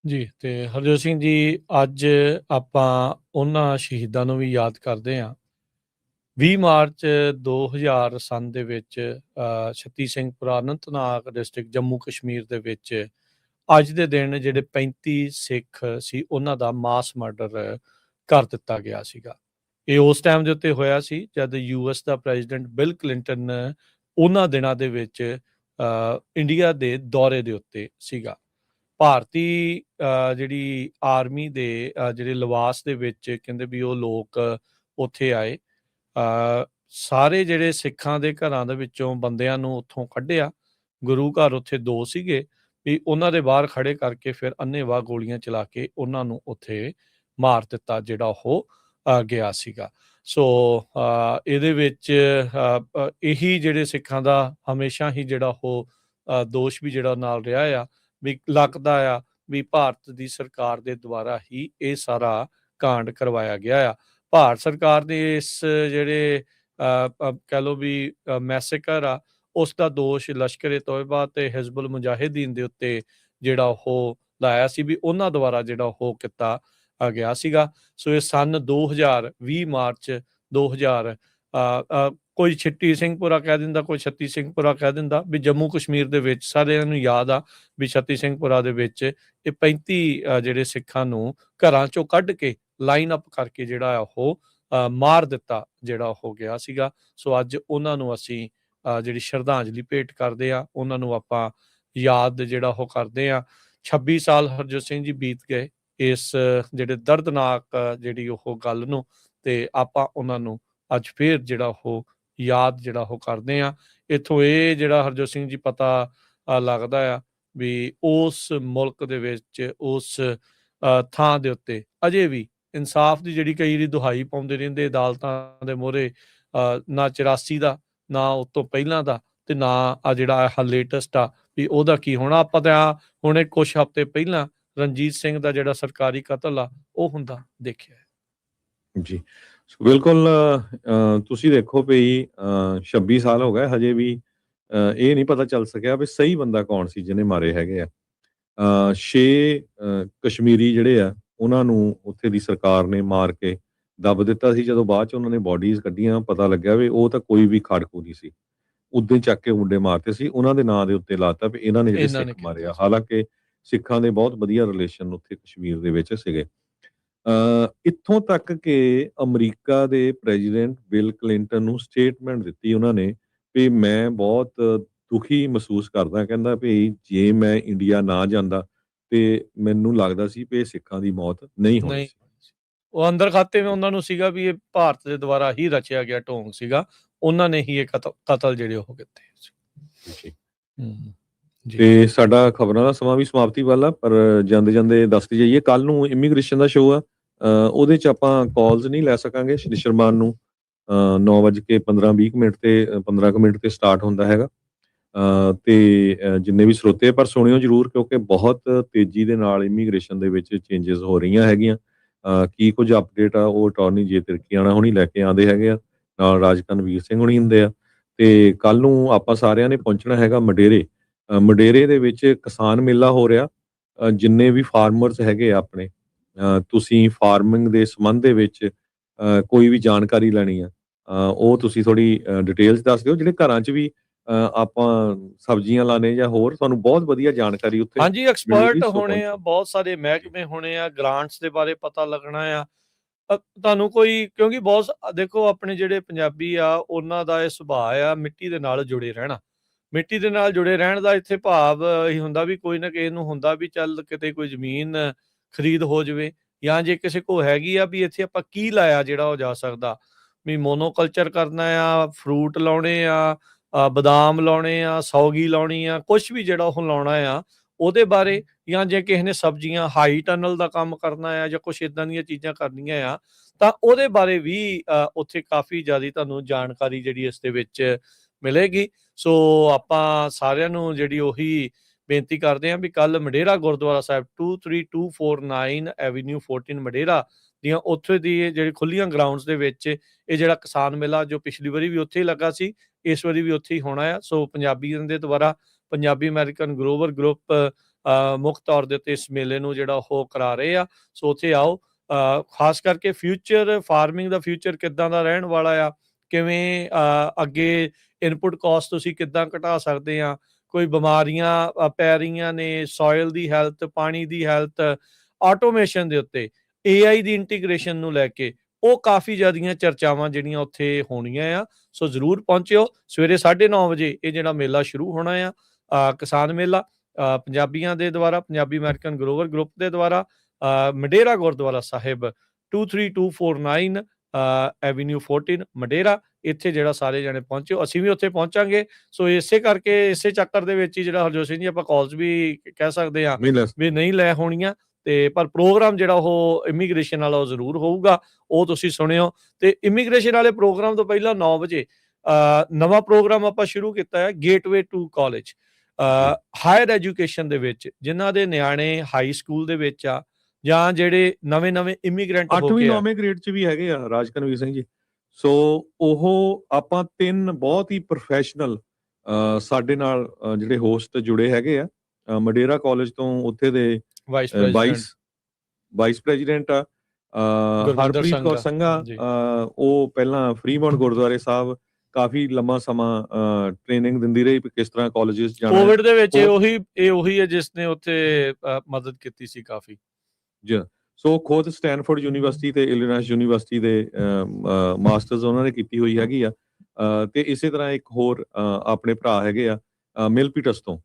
ਜੀ, ਤੇ ਹਰਜੋਤ ਸਿੰਘ ਜੀ ਅੱਜ ਆਪਾਂ ਉਹਨਾਂ ਸ਼ਹੀਦਾਂ ਨੂੰ ਵੀ ਯਾਦ ਕਰਦੇ ਹਾਂ। 20 ਮਾਰਚ 2000 ਸਨ ਦੇ ਵਿੱਚ ਛੱਤੀ ਸਿੰਘਪੁਰਾ ਅਨੰਤਨਾਗ ਡਿਸਟ੍ਰਿਕਟ ਜੰਮੂ ਕਸ਼ਮੀਰ ਦੇ ਵਿੱਚ ਅੱਜ ਦੇ ਦਿਨ ਜਿਹੜੇ 35 ਸਿੱਖ ਸੀ ਉਹਨਾਂ ਦਾ ਮਾਸ ਮਰਡਰ ਕਰ ਦਿੱਤਾ ਗਿਆ ਸੀਗਾ। ਇਹ ਉਸ ਟਾਈਮ ਦੇ ਉੱਤੇ ਹੋਇਆ ਸੀ ਜਦ US ਦਾ ਪ੍ਰੈਜ਼ੀਡੈਂਟ ਬਿਲ ਕਲਿੰਟਨ ਉਹਨਾਂ ਦਿਨਾਂ ਦੇ ਵਿੱਚ ਇੰਡੀਆ ਦੇ ਦੌਰੇ ਦੇ ਉੱਤੇ ਸੀਗਾ। ਭਾਰਤੀ ਜਿਹੜੀ ਆਰਮੀ ਦੇ ਜਿਹੜੇ ਲਿਵਾਸ ਦੇ ਵਿੱਚ ਕਹਿੰਦੇ ਵੀ ਉਹ ਲੋਕ ਉੱਥੇ ਆਏ, ਸਾਰੇ ਜਿਹੜੇ ਸਿੱਖਾਂ ਦੇ ਘਰਾਂ ਦੇ ਵਿੱਚੋਂ ਬੰਦਿਆਂ ਨੂੰ ਉੱਥੋਂ ਕੱਢਿਆ। ਗੁਰੂ ਘਰ ਉੱਥੇ 2 ਸੀਗੇ ਵੀ ਉਹਨਾਂ ਦੇ ਬਾਹਰ ਖੜੇ ਕਰਕੇ ਫਿਰ ਅੰਨ੍ਹੇਵਾਹ ਗੋਲੀਆਂ ਚਲਾ ਕੇ ਉਹਨਾਂ ਨੂੰ ਉੱਥੇ ਮਾਰ ਦਿੱਤਾ ਜਿਹੜਾ ਉਹ ਗਿਆ ਸੀਗਾ। ਸੋ ਇਹਦੇ ਵਿੱਚ ਇਹੀ ਜਿਹੜੇ ਸਿੱਖਾਂ ਦਾ ਹਮੇਸ਼ਾ ਹੀ ਜਿਹੜਾ ਉਹ ਦੋਸ਼ ਵੀ ਜਿਹੜਾ ਨਾਲ ਰਿਹਾ ਆ ਵੀ ਲੱਗਦਾ ਆ ਵੀ ਭਾਰਤ ਦੀ ਸਰਕਾਰ ਦੇ ਦੁਆਰਾ ਹੀ ਇਹ ਸਾਰਾ ਕਾਂਡ ਕਰਵਾਇਆ ਗਿਆ ਆ। ਭਾਰਤ ਸਰਕਾਰ ਦੇ ਇਸ ਜਿਹੜੇ ਕਹਿ ਲਓ ਵੀ ਮੈਸੇਕਰ ਆ ਉਸ ਦਾ ਦੋਸ਼ ਲਸ਼ਕਰ ਏ ਤੋਇਬਾ ਤੇ ਹਿਜ਼ਬੁਲ ਮੁਜਾਹਿਦੀਨ ਦੇ ਉੱਤੇ ਜਿਹੜਾ ਉਹ ਲਾਇਆ ਸੀ ਵੀ ਉਹਨਾਂ ਦੁਆਰਾ ਜਿਹੜਾ ਉਹ ਕੀਤਾ ਗਿਆ ਸੀਗਾ। ਸੋ ਇਹ ਸਨ 2020 ਮਾਰਚ 2000 ਕੋਈ ਛਿੱਟੀ ਸਿੰਘਪੁਰਾ ਕਹਿ ਦਿੰਦਾ, ਕੋਈ ਛੱਤੀ ਸਿੰਘਪੁਰਾ ਕਹਿ ਦਿੰਦਾ ਵੀ ਜੰਮੂ ਕਸ਼ਮੀਰ ਦੇ ਵਿੱਚ ਸਾਰਿਆਂ ਨੂੰ ਯਾਦ ਆ ਵੀ ਛੱਤੀ ਸਿੰਘਪੁਰਾ ਦੇ ਵਿੱਚ ਇਹ 35 ਜਿਹੜੇ ਸਿੱਖਾਂ ਨੂੰ ਘਰਾਂ ਚੋਂ ਕੱਢ ਕੇ ਲਾਈਨ ਅਪ ਕਰਕੇ ਜਿਹੜਾ ਆ ਉਹ ਮਾਰ ਦਿੱਤਾ ਜਿਹੜਾ ਹੋ ਗਿਆ ਸੀਗਾ। ਸੋ ਅੱਜ ਉਹਨਾਂ ਨੂੰ ਅਸੀਂ ਜਿਹੜੀ ਸ਼ਰਧਾਂਜਲੀ ਭੇਟ ਕਰਦੇ ਆ, ਉਹਨਾਂ ਨੂੰ ਆਪਾਂ ਯਾਦ ਜਿਹੜਾ ਉਹ ਕਰਦੇ ਆ। 26 ਸਾਲ ਹਰਜੋਤ ਸਿੰਘ ਜੀ ਬੀਤ ਗਏ ਇਸ ਜਿਹੜੇ ਦਰਦਨਾਕ ਜਿਹੜੀ ਉਹ ਗੱਲ ਨੂੰ, ਤੇ ਆਪਾਂ ਉਹਨਾਂ ਨੂੰ ਅੱਜ ਫੇਰ ਜਿਹੜਾ ਉਹ ਯਾਦ ਜਿਹੜਾ ਉਹ ਕਰਦੇ ਆ। ਇੱਥੋਂ ਇਹ ਜਿਹੜਾ ਹਰਜੋਤ ਸਿੰਘ ਜੀ ਪਤਾ ਲੱਗਦਾ ਆ ਵੀ ਉਸ ਮੁਲਕ ਦੇ ਵਿੱਚ ਉਸ ਥਾਂ ਦੇ ਉੱਤੇ ਅਜੇ ਵੀ ਇਨਸਾਫ ਦੀ ਜਿਹੜੀ ਕਈ ਵਾਰੀ ਦੁਹਾਈ ਪਾਉਂਦੇ ਰਹਿੰਦੇ ਅਦਾਲਤਾਂ ਦੇ ਮੂਹਰੇ, ਨਾ 84 ਦਾ, ਨਾ ਉਸ ਤੋਂ ਪਹਿਲਾਂ ਦਾ, ਤੇ ਨਾ ਆ ਜਿਹੜਾ ਲੇਟੈਸਟ ਆ ਵੀ ਉਹਦਾ ਕੀ ਹੋਣਾ। ਆਪਾਂ ਤਾਂ ਹੁਣੇ ਕੁਛ ਹਫ਼ਤੇ ਪਹਿਲਾਂ ਰਣਜੀਤ ਸਿੰਘ ਦਾ ਜਿਹੜਾ ਸਰਕਾਰੀ ਕਤਲ ਆ ਉਹ ਹੁੰਦਾ ਦੇਖਿਆ ਜੀ। ਬਿਲਕੁਲ ਤੁਸੀਂ ਦੇਖੋ ਵੀ 26 ਸਾਲ ਹੋ ਗਏ ਹਜੇ ਵੀ ਇਹ ਨਹੀਂ ਪਤਾ ਚੱਲ ਸਕਿਆ ਵੀ ਸਹੀ ਬੰਦਾ ਕੌਣ ਸੀ ਜਿਹਨੇ ਮਾਰੇ ਹੈਗੇ ਆ। 6 ਕਸ਼ਮੀਰੀ ਜਿਹੜੇ ਆ ਉਹਨਾਂ ਨੂੰ ਉੱਥੇ ਦੀ ਸਰਕਾਰ ਨੇ ਮਾਰ ਕੇ ਦੱਬ ਦਿੱਤਾ ਸੀ। ਜਦੋਂ ਬਾਅਦ ਚ ਉਹਨਾਂ ਨੇ ਬੋਡੀਜ਼ ਕੱਢੀਆਂ ਪਤਾ ਲੱਗਿਆ ਵੀ ਉਹ ਤਾਂ ਕੋਈ ਵੀ ਖਾੜਕੂ ਨਹੀਂ ਸੀ, ਉਦਾਂ ਹੀ ਚੱਕ ਕੇ ਮੁੰਡੇ ਮਾਰਤੇ ਸੀ, ਉਹਨਾਂ ਦੇ ਨਾਂ ਦੇ ਉੱਤੇ ਲਾਤਾ ਵੀ ਇਹਨਾਂ ਨੇ ਜਿਹੜੇ ਸਿੱਖ ਮਾਰੇ ਆ। ਹਾਲਾਂਕਿ ਸਿੱਖਾਂ ਦੇ ਬਹੁਤ ਵਧੀਆ ਰਿਲੇਸ਼ਨ ਉੱਥੇ ਕਸ਼ਮੀਰ ਦੇ ਵਿੱਚ ਸੀਗੇ। ਇੱਥੋਂ ਤੱਕ ਕਿ ਅਮਰੀਕਾ ਦੇ ਪ੍ਰੈਜ਼ੀਡੈਂਟ ਬਿਲ ਕਲਿੰਟਨ ਨੂੰ ਸਟੇਟਮੈਂਟ ਦਿੱਤੀ ਉਹਨਾਂ ਨੇ ਵੀ ਮੈਂ ਬਹੁਤ ਦੁਖੀ ਮਹਿਸੂਸ ਕਰਦਾ, ਕਹਿੰਦਾ ਵੀ ਜੇ ਮੈਂ ਇੰਡੀਆ ਨਾ ਜਾਂਦਾ ਤੇ ਮੈਨੂੰ ਲੱਗਦਾ ਸੀ ਵੀ ਇਹ ਸਿੱਖਾਂ ਦੀ ਮੌਤ ਨਹੀਂ ਹੋਣੀ ਸੀ। ਉਹ ਅੰਦਰ ਖਾਤੇ ਵਿੱਚ ਉਹਨਾਂ ਨੂੰ ਸੀਗਾ ਵੀ ਇਹ ਭਾਰਤ ਦੇ ਦੁਆਰਾ ਹੀ ਰਚਿਆ ਗਿਆ ਢੋਂਗ ਸੀਗਾ, ਉਹਨਾਂ ਨੇ ਹੀ ਇਹ ਕਤਲ ਜਿਹੜੇ ਉਹ ਕੀਤੇ। ਤੇ ਸਾਡਾ ਖਬਰਾਂ ਦਾ ਸਮਾਂ ਵੀ ਸਮਾਪਤੀ ਵਾਲਾ, ਪਰ ਜਾਂਦੇ ਜਾਂਦੇ ਦੱਸਦੇ ਜਾਈਏ ਕੱਲ ਨੂੰ ਇਮੀਗ੍ਰੇਸ਼ਨ ਦਾ ਸ਼ੋਅ ਆ, ਉਹਦੇ ਚ ਆਪਾਂ ਕਾਲਸ ਨਹੀਂ ਲੈ ਸਕਾਂਗੇ। ਸ਼੍ਰੀ ਸ਼ਰਮਾਨ ਨੂੰ 9:15-20 ਤੇ 15 ਮਿੰਟ ਤੇ ਸਟਾਰਟ ਹੁੰਦਾ ਹੈਗਾ। ਤੇ ਜਿੰਨੇ ਵੀ ਸਰੋਤੇ ਪਰ ਸੁਣਿਓ ਜ਼ਰੂਰ, ਕਿਉਂਕਿ ਬਹੁਤ ਤੇਜ਼ੀ ਦੇ ਨਾਲ ਇਮੀਗ੍ਰੇਸ਼ਨ ਦੇ ਵਿੱਚ ਚੇਂਜਸ ਹੋ ਰਹੀਆਂ ਹੈਗੀਆਂ। ਕੀ ਕੁਝ ਅਪਡੇਟ ਆ ਉਹ ਅਟਾਰਨੀ ਜੇ ਤਿਰਕੀਆਣਾ ਹੁਣੀ ਲੈ ਕੇ ਆਉਂਦੇ ਹੈਗੇ ਆ, ਨਾਲ ਰਾਜਕਨਵੀਰ ਸਿੰਘ ਹੁਣੀ ਹੁੰਦੇ ਆ। ਤੇ ਕੱਲ ਨੂੰ ਆਪਾਂ ਸਾਰਿਆਂ ਨੇ ਪਹੁੰਚਣਾ ਹੈਗਾ ਮਡੇਰੇ। ਮਡੇਰੇ ਦੇ ਵਿੱਚ ਕਿਸਾਨ ਮੇਲਾ ਹੋ ਰਿਹਾ। ਜਿੰਨੇ ਵੀ ਫਾਰਮਰਸ ਹੈਗੇ ਆ ਆਪਣੇ, ਤੁਸੀਂ ਫਾਰਮਿੰਗ ਦੇ ਸੰਬੰਧ ਦੇ ਵਿੱਚ ਕੋਈ ਵੀ ਜਾਣਕਾਰੀ ਲੈਣੀ ਆ, ਉਹ ਤੁਸੀਂ ਥੋੜੀ ਡਿਟੇਲਸ ਦੱਸ ਦਿਓ। ਜਿਹੜੇ ਘਰਾਂ 'ਚ ਵੀ ਆਪਾਂ ਸਬਜ਼ੀਆਂ ਲਾਣੇ ਜਾਂ ਹੋਰ, ਤੁਹਾਨੂੰ ਬਹੁਤ ਵਧੀਆ ਜਾਣਕਾਰੀ ਉੱਥੇ ਹਾਂਜੀ ਐਕਸਪਰਟ ਹੋਣੇ ਆ, ਬਹੁਤ ਸਾਰੇ ਮਹਿਕਮੇ ਹੋਣੇ ਆ, ਗ੍ਰਾਂਟਸ ਦੇ ਬਾਰੇ ਪਤਾ ਲੱਗਣਾ ਆ ਤੁਹਾਨੂੰ ਕੋਈ, ਕਿਉਂਕਿ ਬਹੁਤ ਦੇਖੋ ਆਪਣੇ ਜਿਹੜੇ ਪੰਜਾਬੀ ਆ ਉਹਨਾਂ ਦਾ ਇਹ ਸੁਭਾਅ ਆ ਮਿੱਟੀ ਦੇ ਨਾਲ ਜੁੜੇ ਰਹਿਣਾ। ਮਿੱਟੀ ਦੇ ਨਾਲ ਜੁੜੇ ਰਹਿਣ ਦਾ ਇੱਥੇ ਭਾਵ ਇਹ ਹੁੰਦਾ ਵੀ ਕੋਈ ਨਾ ਕਿਸੇ ਨੂੰ ਹੁੰਦਾ ਵੀ ਚੱਲ ਕਿਤੇ ਕੋਈ ਜ਼ਮੀਨ ਖਰੀਦ ਹੋ ਜਾਵੇ, ਜਾਂ ਜੇ ਕਿਸੇ ਕੋਲ ਹੈਗੀ ਆ ਵੀ ਇੱਥੇ ਆਪਾਂ ਕੀ ਲਾਇਆ ਜਿਹੜਾ ਹੋ ਜਾ ਸਕਦਾ, ਵੀ ਮੋਨੋਕਲਚਰ ਕਰਨਾ ਆ, ਫਰੂਟ ਲਾਉਣੇ ਆ, ਬਦਾਮ ਲਾਉਣੇ ਆ, ਸੌਗੀ ਲਾਉਣੀ ਆ, ਕੁਛ ਵੀ ਜਿਹੜਾ ਉਹ ਲਾਉਣਾ ਆ ਉਹਦੇ ਬਾਰੇ, ਜਾਂ ਜੇ ਕਿਸੇ ਨੇ ਸਬਜ਼ੀਆਂ ਹਾਈ ਟਨਲ ਦਾ ਕੰਮ ਕਰਨਾ ਆ ਜਾਂ ਕੁਛ ਇਦਾਂ ਦੀਆਂ ਚੀਜ਼ਾਂ ਕਰਨੀਆਂ ਆ, ਤਾਂ ਉਹਦੇ ਬਾਰੇ ਵੀ ਉੱਥੇ ਕਾਫੀ ਜ਼ਿਆਦਾ ਤੁਹਾਨੂੰ ਜਾਣਕਾਰੀ ਜਿਹੜੀ ਇਸ ਦੇ ਵਿੱਚ ਮਿਲੇਗੀ। ਸੋ ਆਪਾਂ ਸਾਰਿਆਂ ਨੂੰ ਜਿਹੜੀ ਉਹੀ ਬੇਨਤੀ ਕਰਦੇ ਹਾਂ ਵੀ ਕੱਲ ਮਡੇਰਾ ਗੁਰਦੁਆਰਾ ਸਾਹਿਬ 23249 ਐਵੀਨਿਊ 14 ਮਡੇਰਾ ਦੀਆਂ ਉੱਥੇ ਦੀ ਜਿਹੜੀ ਖੁੱਲੀਆਂ ਗਰਾਊਂਡਸ ਦੇ ਵਿੱਚ ਇਹ ਜਿਹੜਾ ਕਿਸਾਨ ਮੇਲਾ ਜੋ ਪਿਛਲੀ ਵਾਰੀ ਵੀ ਉੱਥੇ ਹੀ ਲੱਗਾ ਸੀ, ਇਸ ਵਾਰੀ ਵੀ ਉੱਥੇ ਹੀ ਹੋਣਾ ਆ। ਸੋ ਪੰਜਾਬੀਆਂ ਦੇ ਦੁਆਰਾ ਪੰਜਾਬੀ ਅਮਰੀਕਨ ਗਲੋਬਲ ਗਰੁੱਪ ਮੁੱਖ ਤੌਰ ਦੇ ਉੱਤੇ ਇਸ ਮੇਲੇ ਨੂੰ ਜਿਹੜਾ ਉਹ ਕਰਾ ਰਹੇ ਆ। ਸੋ ਉੱਥੇ ਆਓ, ਖਾਸ ਕਰਕੇ ਫਿਊਚਰ ਫਾਰਮਿੰਗ ਦਾ ਫਿਊਚਰ ਕਿੱਦਾਂ ਦਾ ਰਹਿਣ ਵਾਲਾ ਆ, ਕਿਵੇਂ ਅੱਗੇ ਇਨਪੁਟ ਕਾਸਟ ਤੁਸੀਂ ਕਿੱਦਾਂ ਘਟਾ ਸਕਦੇ ਆ, ਕੋਈ ਬਿਮਾਰੀਆਂ ਪੈ ਰਹੀਆਂ ਨੇ, ਸੋਇਲ ਦੀ ਹੈਲਥ, ਪਾਣੀ ਦੀ ਹੈਲਥ, ਆਟੋਮੇਸ਼ਨ ਦੇ ਉੱਤੇ AI ਦੀ ਇੰਟੀਗ੍ਰੇਸ਼ਨ ਨੂੰ ਲੈ ਕੇ ਉਹ ਕਾਫੀ ਜ਼ਿਆਦੀਆਂ ਚਰਚਾਵਾਂ ਜਿਹੜੀਆਂ ਉੱਥੇ ਹੋਣੀਆਂ ਆ। ਸੋ ਜ਼ਰੂਰ ਪਹੁੰਚਿਓ। ਸਵੇਰੇ 9:30 ਵਜੇ ਇਹ ਜਿਹੜਾ ਮੇਲਾ ਸ਼ੁਰੂ ਹੋਣਾ ਆ, ਕਿਸਾਨ ਮੇਲਾ ਪੰਜਾਬੀਆਂ ਦੇ ਦੁਆਰਾ, ਪੰਜਾਬੀ ਅਮਰੀਕਨ ਗਲੋਬਲ ਗਰੁੱਪ ਦੇ ਦੁਆਰਾ, ਮਡੇਰਾ ਗੁਰਦੁਆਰਾ ਸਾਹਿਬ 23249 ਐਵੀਨਿਊ 14 ਮਡੇਰਾ। ਇੱਥੇ ਜਿਹੜਾ ਸਾਰੇ ਜਣੇ ਪਹੁੰਚਿਓ, ਅਸੀਂ ਵੀ ਉੱਥੇ ਪਹੁੰਚਾਂਗੇ। ਸੋ ਇਸੇ ਕਰਕੇ ਇਸੇ ਚੱਕਰ ਦੇ ਵਿੱਚ ਹੀ ਜਿਹੜਾ ਹਰਜੋਤ ਸਿੰਘ ਜੀ ਆਪਾਂ ਕਾਲਸ ਵੀ ਕਹਿ ਸਕਦੇ ਹਾਂ ਵੀ ਨਹੀਂ ਲੈ ਹੋਣੀਆਂ, ਤੇ ਪਰ ਪ੍ਰੋਗਰਾਮ ਜਿਹੜਾ ਉਹ ਇਮੀਗ੍ਰੇਸ਼ਨ ਵਾਲਾ ਉਹ ਜ਼ਰੂਰ ਹੋਊਗਾ, ਉਹ ਤੁਸੀਂ ਸੁਣਿਓ। ਤੇ ਇਮੀਗ੍ਰੇਸ਼ਨ ਵਾਲੇ ਪ੍ਰੋਗਰਾਮ ਤੋਂ ਪਹਿਲਾਂ 9 ਵਜੇ ਨਵਾਂ ਪ੍ਰੋਗਰਾਮ ਆਪਾਂ ਸ਼ੁਰੂ ਕੀਤਾ ਹੈ, gateway to college. Higher education ਦੇ ਵਿੱਚ ਜਿਨ੍ਹਾਂ ਦੇ ਨਿਆਣੇ ਹਾਈ ਸਕੂਲ ਦੇ ਵਿੱਚ ਆ, ਜਾਂ ਜਿਹੜੇ ਨਵੇਂ ਇਮੀਗ੍ਰੈਂਟ ਹੋ 8ਵੀਂ ਕੇ ਆ। 9ਵੇਂ ਗ੍ਰੇਡ 'ਚ ਵੀ ਹੈਗੇ ਆ ਰਾਜਕਨਵੀਰ ਸਿੰਘ ਜੀ। ਸੋ ਉਹ ਆਪਾਂ 3 ਬਹੁਤ ਹੀ ਪ੍ਰੋਫੈਸ਼ਨਲ ਸਾਡੇ ਨਾਲ ਜਿਹੜੇ ਹੋਸਟ ਜੁੜੇ ਹੈਗੇ ਆ। ਮਡੇਰਾ ਕਾਲਜ ਤੋਂ ਉੱਥੇ ਦੇ ਵਾਈਸ ਪ੍ਰੈਜ਼ੀਡੈਂਟ ਵਾਈਸ ਪ੍ਰੈਜ਼ੀਡੈਂਟ ਆ ਗੁਰਵਿੰਦਰ ਹਰਪ੍ਰੀਤ ਕੌਰ ਸੰਘਾ ਸੰਘਾ। ਜੀ। ਉਹ ਪਹਿਲਾਂ ਫਰੀਮੌਂਟ ਗੁਰਦੁਆਰੇ ਸਾਹਿਬ ਕਾਫੀ ਲੰਮਾ ਸਮਾਂ ਟ੍ਰੇਨਿੰਗ ਦਿੰਦੀ ਰਹੀ ਵੀ ਕਿਸ ਤਰ੍ਹਾਂ ਕਾਲਜਿਸ ਜਾਣਾ ਹੈ। ਕੋਵਿਡ ਦੇ ਵਿੱਚ ਉਹ ਇਹ ਉਹੀ ਹੈ ਜਿਸ ਨੇ ਉੱਥੇ ਮਦਦ ਕੀਤੀ ਸੀ ਕਾਫੀ। ਸੋ ਖੁਦ ਸਟੈਨਫੋਰਡ ਯੂਨੀਵਰਸਿਟੀ ਤੇ ਇਲੀਨਾਇਸ ਯੂਨੀਵਰਸਿਟੀ ਦੇ ਮਾਸਟਰਸ ਉਹਨਾਂ ਨੇ ਕੀਤੀ ਹੋਈ ਹੈਗੀ ਆ। ਤੇ ਇਸੇ ਤਰ੍ਹਾਂ ਇੱਕ ਹੋਰ ਆਪਣੇ ਭਰਾ ਹੈਗੇ ਆ ਮਿਲਪੀਟਸ ਤੋਂ,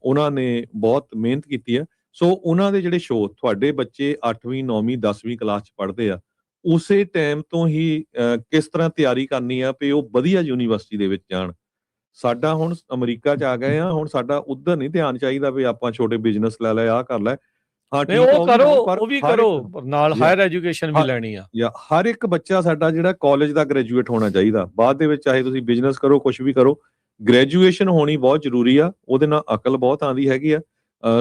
ਉਹਨਾਂ ਨੇ ਬਹੁਤ ਮਿਹਨਤ ਕੀਤੀ ਆ। ਸੋ ਉਹਨਾਂ ਦੇ ਜਿਹੜੇ ਸ਼ੋਅ ਤੁਹਾਡੇ ਬੱਚੇ 8ਵੀਂ 9ਵੀਂ 10ਵੀਂ ਕਲਾਸ 'ਚ ਪੜ੍ਹਦੇ ਆ, ਉਸੇ ਟਾਈਮ ਤੋਂ ਹੀ ਕਿਸ ਤਰ੍ਹਾਂ ਤਿਆਰੀ ਕਰਨੀ ਆ ਵੀ ਉਹ ਵਧੀਆ ਯੂਨੀਵਰਸਿਟੀ ਦੇ ਵਿੱਚ ਜਾਣ। ਸਾਡਾ ਹੁਣ ਅਮਰੀਕਾ 'ਚ ਆ ਗਏ ਆ, ਹੁਣ ਸਾਡਾ ਉੱਧਰ ਨਹੀਂ ਧਿਆਨ ਚਾਹੀਦਾ ਵੀ ਆਪਾਂ ਛੋਟੇ ਬਿਜ਼ਨਸ ਲੈ ਲੈ, ਆਹ ਕਰ ਲੈ। ਹਾਂ ਨਹੀਂ, ਠੀਕ ਆ, ਉਹ ਕਰੋ, ਪਰ ਉਹ ਵੀ ਹਰ ਕਰੋ, ਇੱਕ ਨਾਲ ਜਾਂ ਹਾਇਰ ਐਜੂਕੇਸ਼ਨ ਵੀ ਲੈਣੀ ਆ। ਹਰ ਇੱਕ ਬੱਚਾ ਸਾਡਾ ਜਿਹੜਾ ਕਾਲਜ ਦਾ ਗ੍ਰੈਜੂਏਟ ਹੋਣਾ ਚਾਹੀਦਾ। ਬਾਅਦ ਦੇ ਵਿੱਚ ਚਾਹੇ ਤੁਸੀਂ ਬਿਜ਼ਨਸ ਕਰੋ, ਕੁਝ ਵੀ ਕਰੋ, ਗ੍ਰੈਜੂਏਸ਼ਨ ਹੋਣੀ ਬਹੁਤ ਜ਼ਰੂਰੀ ਆ। ਉਹਦੇ ਨਾਲ ਅਕਲ ਬਹੁਤ ਆਉਂਦੀ ਹੈਗੀ ਆ।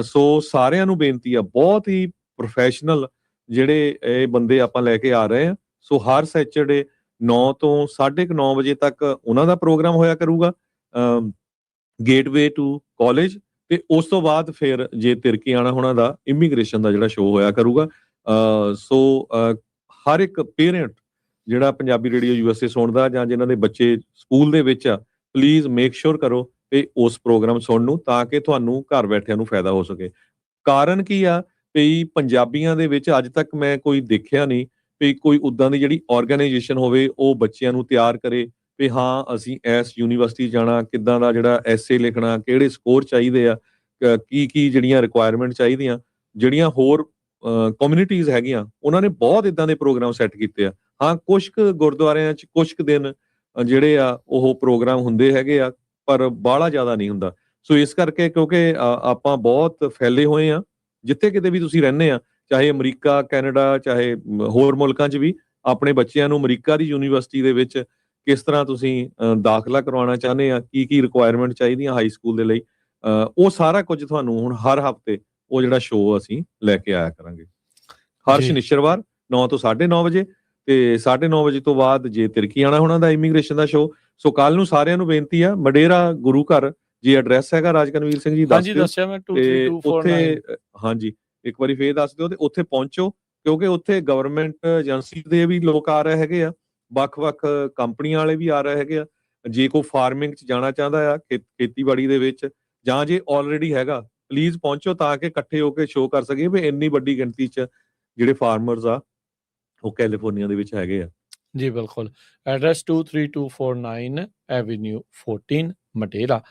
ਸੋ ਸਾਰਿਆਂ ਨੂੰ ਬੇਨਤੀ ਆ, ਬਹੁਤ ਹੀ ਪ੍ਰੋਫੈਸ਼ਨਲ ਜਿਹੜੇ ਇਹ ਬੰਦੇ ਆਪਾਂ ਲੈ ਕੇ ਆ ਰਹੇ ਆ। ਸੋ ਹਰ ਸੈਚਰਡੇ 9 ਤੋਂ 9:30 ਵਜੇ ਤੱਕ ਉਹਨਾਂ ਦਾ ਪ੍ਰੋਗਰਾਮ ਹੋਇਆ ਕਰੂਗਾ ਗੇਟਵੇ ਟੂ ਕਾਲਜ। ਤੇ ਉਸ ਤੋਂ ਬਾਅਦ ਫਿਰ ਜੇ ਤਿਰਕੀ ਆਣਾ ਹੋਣਾ ਦਾ ਇਮੀਗ੍ਰੇਸ਼ਨ ਦਾ ਜਿਹੜਾ ਸ਼ੋਅ ਹੋਇਆ ਕਰੂਗਾ। ਸੋ ਹਰ ਇੱਕ ਪੇਰੈਂਟ ਜਿਹੜਾ ਪੰਜਾਬੀ ਰੇਡੀਓ USA ਸੁਣਦਾ ਜਾਂ ਜਿਨ੍ਹਾਂ ਦੇ ਬੱਚੇ ਸਕੂਲ ਦੇ ਵਿੱਚ ਆ, ਪਲੀਜ਼ ਮੇਕ ਸ਼ੋਰ ਕਰੋ ਕਿ ਉਸ ਪ੍ਰੋਗਰਾਮ ਸੁਣਨ ਨੂੰ, ਤਾਂ ਕਿ ਤੁਹਾਨੂੰ ਘਰ ਬੈਠਿਆਂ ਨੂੰ ਫਾਇਦਾ ਹੋ ਸਕੇ। ਕਾਰਨ ਕੀ ਆ ਵੀ ਪੰਜਾਬੀਆਂ ਦੇ ਵਿੱਚ ਅੱਜ ਤੱਕ ਮੈਂ ਕੋਈ ਦੇਖਿਆ ਨਹੀਂ ਵੀ ਕੋਈ ਉੱਦਾਂ ਦੀ ਜਿਹੜੀ ਆਰਗੇਨਾਈਜੇਸ਼ਨ ਹੋਵੇ ਉਹ ਬੱਚਿਆਂ ਨੂੰ ਤਿਆਰ ਕਰੇ ਵੀ ਹਾਂ ਅਸੀਂ ਇਸ ਯੂਨੀਵਰਸਿਟੀ ਜਾਣਾ, ਕਿੱਦਾਂ ਦਾ ਜਿਹੜਾ ਐਸੇ ਲਿਖਣਾ, ਕਿਹੜੇ ਸਕੋਰ ਚਾਹੀਦੇ ਆ, ਕੀ ਜਿਹੜੀਆਂ ਰਿਕੁਆਇਰਮੈਂਟ ਚਾਹੀਦੀਆਂ। ਜਿਹੜੀਆਂ ਹੋਰ ਕਮਿਊਨਿਟੀਜ਼ ਹੈਗੀਆਂ ਉਹਨਾਂ ਨੇ ਬਹੁਤ ਇਦਾਂ ਦੇ ਪ੍ਰੋਗਰਾਮ ਸੈੱਟ ਕੀਤੇ ਆ। ਹਾਂ, ਕੁਝ ਕੁ ਗੁਰਦੁਆਰਿਆਂ 'ਚ ਕੁਝ ਕੁ ਦਿਨ ਜਿਹੜੇ ਆ ਉਹ ਪ੍ਰੋਗਰਾਮ ਹੁੰਦੇ ਹੈਗੇ ਆ, ਪਰ ਬਾਹਲਾ ਜ਼ਿਆਦਾ ਨਹੀਂ ਹੁੰਦਾ। ਸੋ ਇਸ ਕਰਕੇ ਕਿਉਂਕਿ ਆਪਾਂ ਬਹੁਤ ਫੈਲੇ ਹੋਏ ਆ, ਜਿੱਥੇ ਕਿਤੇ ਵੀ ਤੁਸੀਂ ਰਹਿੰਦੇ ਆ, ਚਾਹੇ ਅਮਰੀਕਾ, ਕੈਨੇਡਾ, ਚਾਹੇ ਹੋਰ ਮੁਲਕਾਂ 'ਚ ਵੀ, ਆਪਣੇ ਬੱਚਿਆਂ ਨੂੰ ਅਮਰੀਕਾ ਦੀ ਯੂਨੀਵਰਸਿਟੀ ਦੇ ਵਿੱਚ ਕਿਸ ਤਰ੍ਹਾਂ ਤੁਸੀਂ ਦਾਖਲਾ ਕਰਵਾਉਣਾ ਚਾਹੁੰਦੇ ਆ, ਕੀ ਰਿਕੁਆਇਰਮੈਂਟ ਚਾਹੀਦੀਆਂ ਹਾਈ ਸਕੂਲ ਦੇ ਲਈ, ਉਹ ਸਾਰਾ ਕੁਝ ਤੁਹਾਨੂੰ ਹੁਣ ਹਰ ਹਫ਼ਤੇ ਉਹ ਜਿਹੜਾ ਸ਼ੋਅ ਅਸੀਂ ਲੈ ਕੇ ਆਇਆ ਕਰਾਂਗੇ ਹਰ ਸ਼ਨੀਚਰਵਾਰ 9 ਤੋਂ 9:30 ਵਜੇ। ਤੇ 9:30 ਵਜੇ ਤੋਂ ਬਾਅਦ ਜੇ ਤਿਰਕੀ ਆਣਾ ਹੋਣਾ ਦਾ ਇਮੀਗ੍ਰੇਸ਼ਨ ਦਾ ਸ਼ੋਅ। ਸੋ ਕੱਲ ਨੂੰ ਸਾਰਿਆਂ ਨੂੰ ਬੇਨਤੀ ਆ, ਮਡੇਰਾ ਗੁਰੂ ਘਰ ਜੀ ਐਡਰੈਸ ਹੈਗਾ ਰਾਜਕਨਵੀਰ ਸਿੰਘ ਜੀ, ਦੱਸ ਦਿਓ। ਦੱਸਿਆ ਮੈਂ ਤੇ 23249 ਉੱਥੇ ਹਾਂਜੀ ਇੱਕ ਵਾਰੀ ਫੇਰ ਦੱਸ ਦਿਓ ਤੇ ਉੱਥੇ ਪਹੁੰਚੋ, ਕਿਉਂਕਿ ਉੱਥੇ ਗਵਰਨਮੈਂਟ ਏਜੰਸੀ ਦੇ ਵੀ ਲੋਕ ਆ ਰਹੇ ਹੈਗੇ ਆ, ਵੱਖ-ਵੱਖ ਕੰਪਨੀਆਂ ਵਾਲੇ ਵੀ ਆ ਰਹੇ ਹੈਗੇ ਆ। ਜੇ ਕੋਈ ਫਾਰਮਿੰਗ 'ਚ ਜਾਣਾ ਚਾਹੁੰਦਾ ਆ, ਖੇਤੀਬਾੜੀ ਦੇ ਵਿੱਚ, ਜਾਂ ਜੇ ਆਲਰੇਡੀ ਹੈਗਾ, ਪਲੀਜ਼ ਪਹੁੰਚੋ ਤਾਂ ਕਿ ਇਕੱਠੇ ਹੋ ਕੇ ਸ਼ੋਅ ਕਰ ਸਕੀਏ ਵੀ ਇੰਨੀ ਵੱਡੀ ਗਿਣਤੀ 'ਚ ਜਿਹੜੇ ਫਾਰਮਰਸ ਆ ਉਹ ਕੈਲੀਫੋਰਨੀਆ ਦੇ ਵਿੱਚ ਹੈਗੇ ਆ। ਜੀ ਬਿਲਕੁਲ। Address 23249 avenue 14 ਮਡੇਰਾ।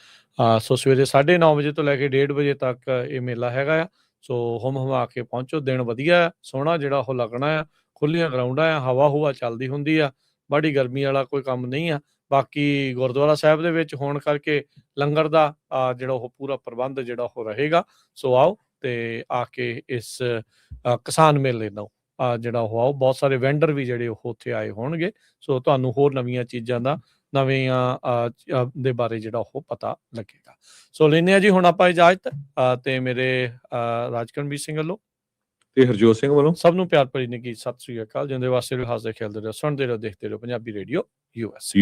ਸੋ ਸਵੇਰੇ 9:30 ਵਜੇ ਤੋਂ ਲੈ ਕੇ 1:30 ਵਜੇ ਤੱਕ ਇਹ ਮੇਲਾ ਹੈਗਾ ਆ। ਸੋ ਹੁਮ ਹੁਮਾ ਕੇ ਪਹੁੰਚੋ, ਦਿਨ ਵਧੀਆ ਸੋਹਣਾ ਜਿਹੜਾ ਉਹ ਲੱਗਣਾ ਆ। ਖੁੱਲੀਆਂ ਗਰਾਊਂਡਾਂ ਆ, ਹਵਾ ਹੁਵਾ ਚੱਲਦੀ ਹੁੰਦੀ ਆ, ਬੜੀ ਗਰਮੀ ਵਾਲਾ ਕੋਈ ਕੰਮ ਨਹੀਂ ਆ। ਬਾਕੀ ਗੁਰਦੁਆਰਾ ਸਾਹਿਬ ਦੇ ਵਿੱਚ ਹੋਣ ਕਰਕੇ ਲੰਗਰ ਦਾ ਜਿਹੜਾ ਉਹ ਪੂਰਾ ਪ੍ਰਬੰਧ ਜਿਹੜਾ ਉਹ ਰਹੇਗਾ। ਸੋ ਆਓ ਤੇ ਆ ਕੇ ਇਸ ਕਿਸਾਨ ਮੇਲੇ ਨੂੰ ਜਿਹੜਾ ਉਹ ਆਓ, ਬਹੁਤ ਸਾਰੇ ਵੈਂਡਰ ਵੀ ਜਿਹੜੇ ਉਹ ਉੱਥੇ ਆਏ ਹੋਣਗੇ। ਸੋ ਤੁਹਾਨੂੰ ਹੋਰ ਨਵੀਆਂ ਚੀਜ਼ਾਂ ਦਾ ਨਵੀਆਂ ਦੇ ਬਾਰੇ ਜਿਹੜਾ ਉਹ ਪਤਾ ਲੱਗੇਗਾ। ਸੋ ਲੈਂਦੇ ਹਾਂ ਜੀ ਹੁਣ ਆਪਾਂ ਇਜਾਜ਼ਤ, ਤੇ ਮੇਰੇ ਰਾਜਕਨਵੀਰ ਸਿੰਘ ਵੱਲੋਂ ਤੇ ਹਰਜੋਤ ਸਿੰਘ ਵੱਲੋਂ ਸਭ ਨੂੰ ਪਿਆਰ ਭਰੀ ਨਿੱਘੀ ਸਤਿ ਸ੍ਰੀ ਅਕਾਲ। ਜਿਉਂਦੇ ਵਾਸਤੇ ਰਹੋ, ਹੱਸਦੇ ਖੇਡਦੇ ਰਹੋ, ਸੁਣਦੇ ਰਹੋ, ਦੇਖਦੇ ਰਹੋ ਪੰਜਾਬੀ ਰੇਡੀਓ US।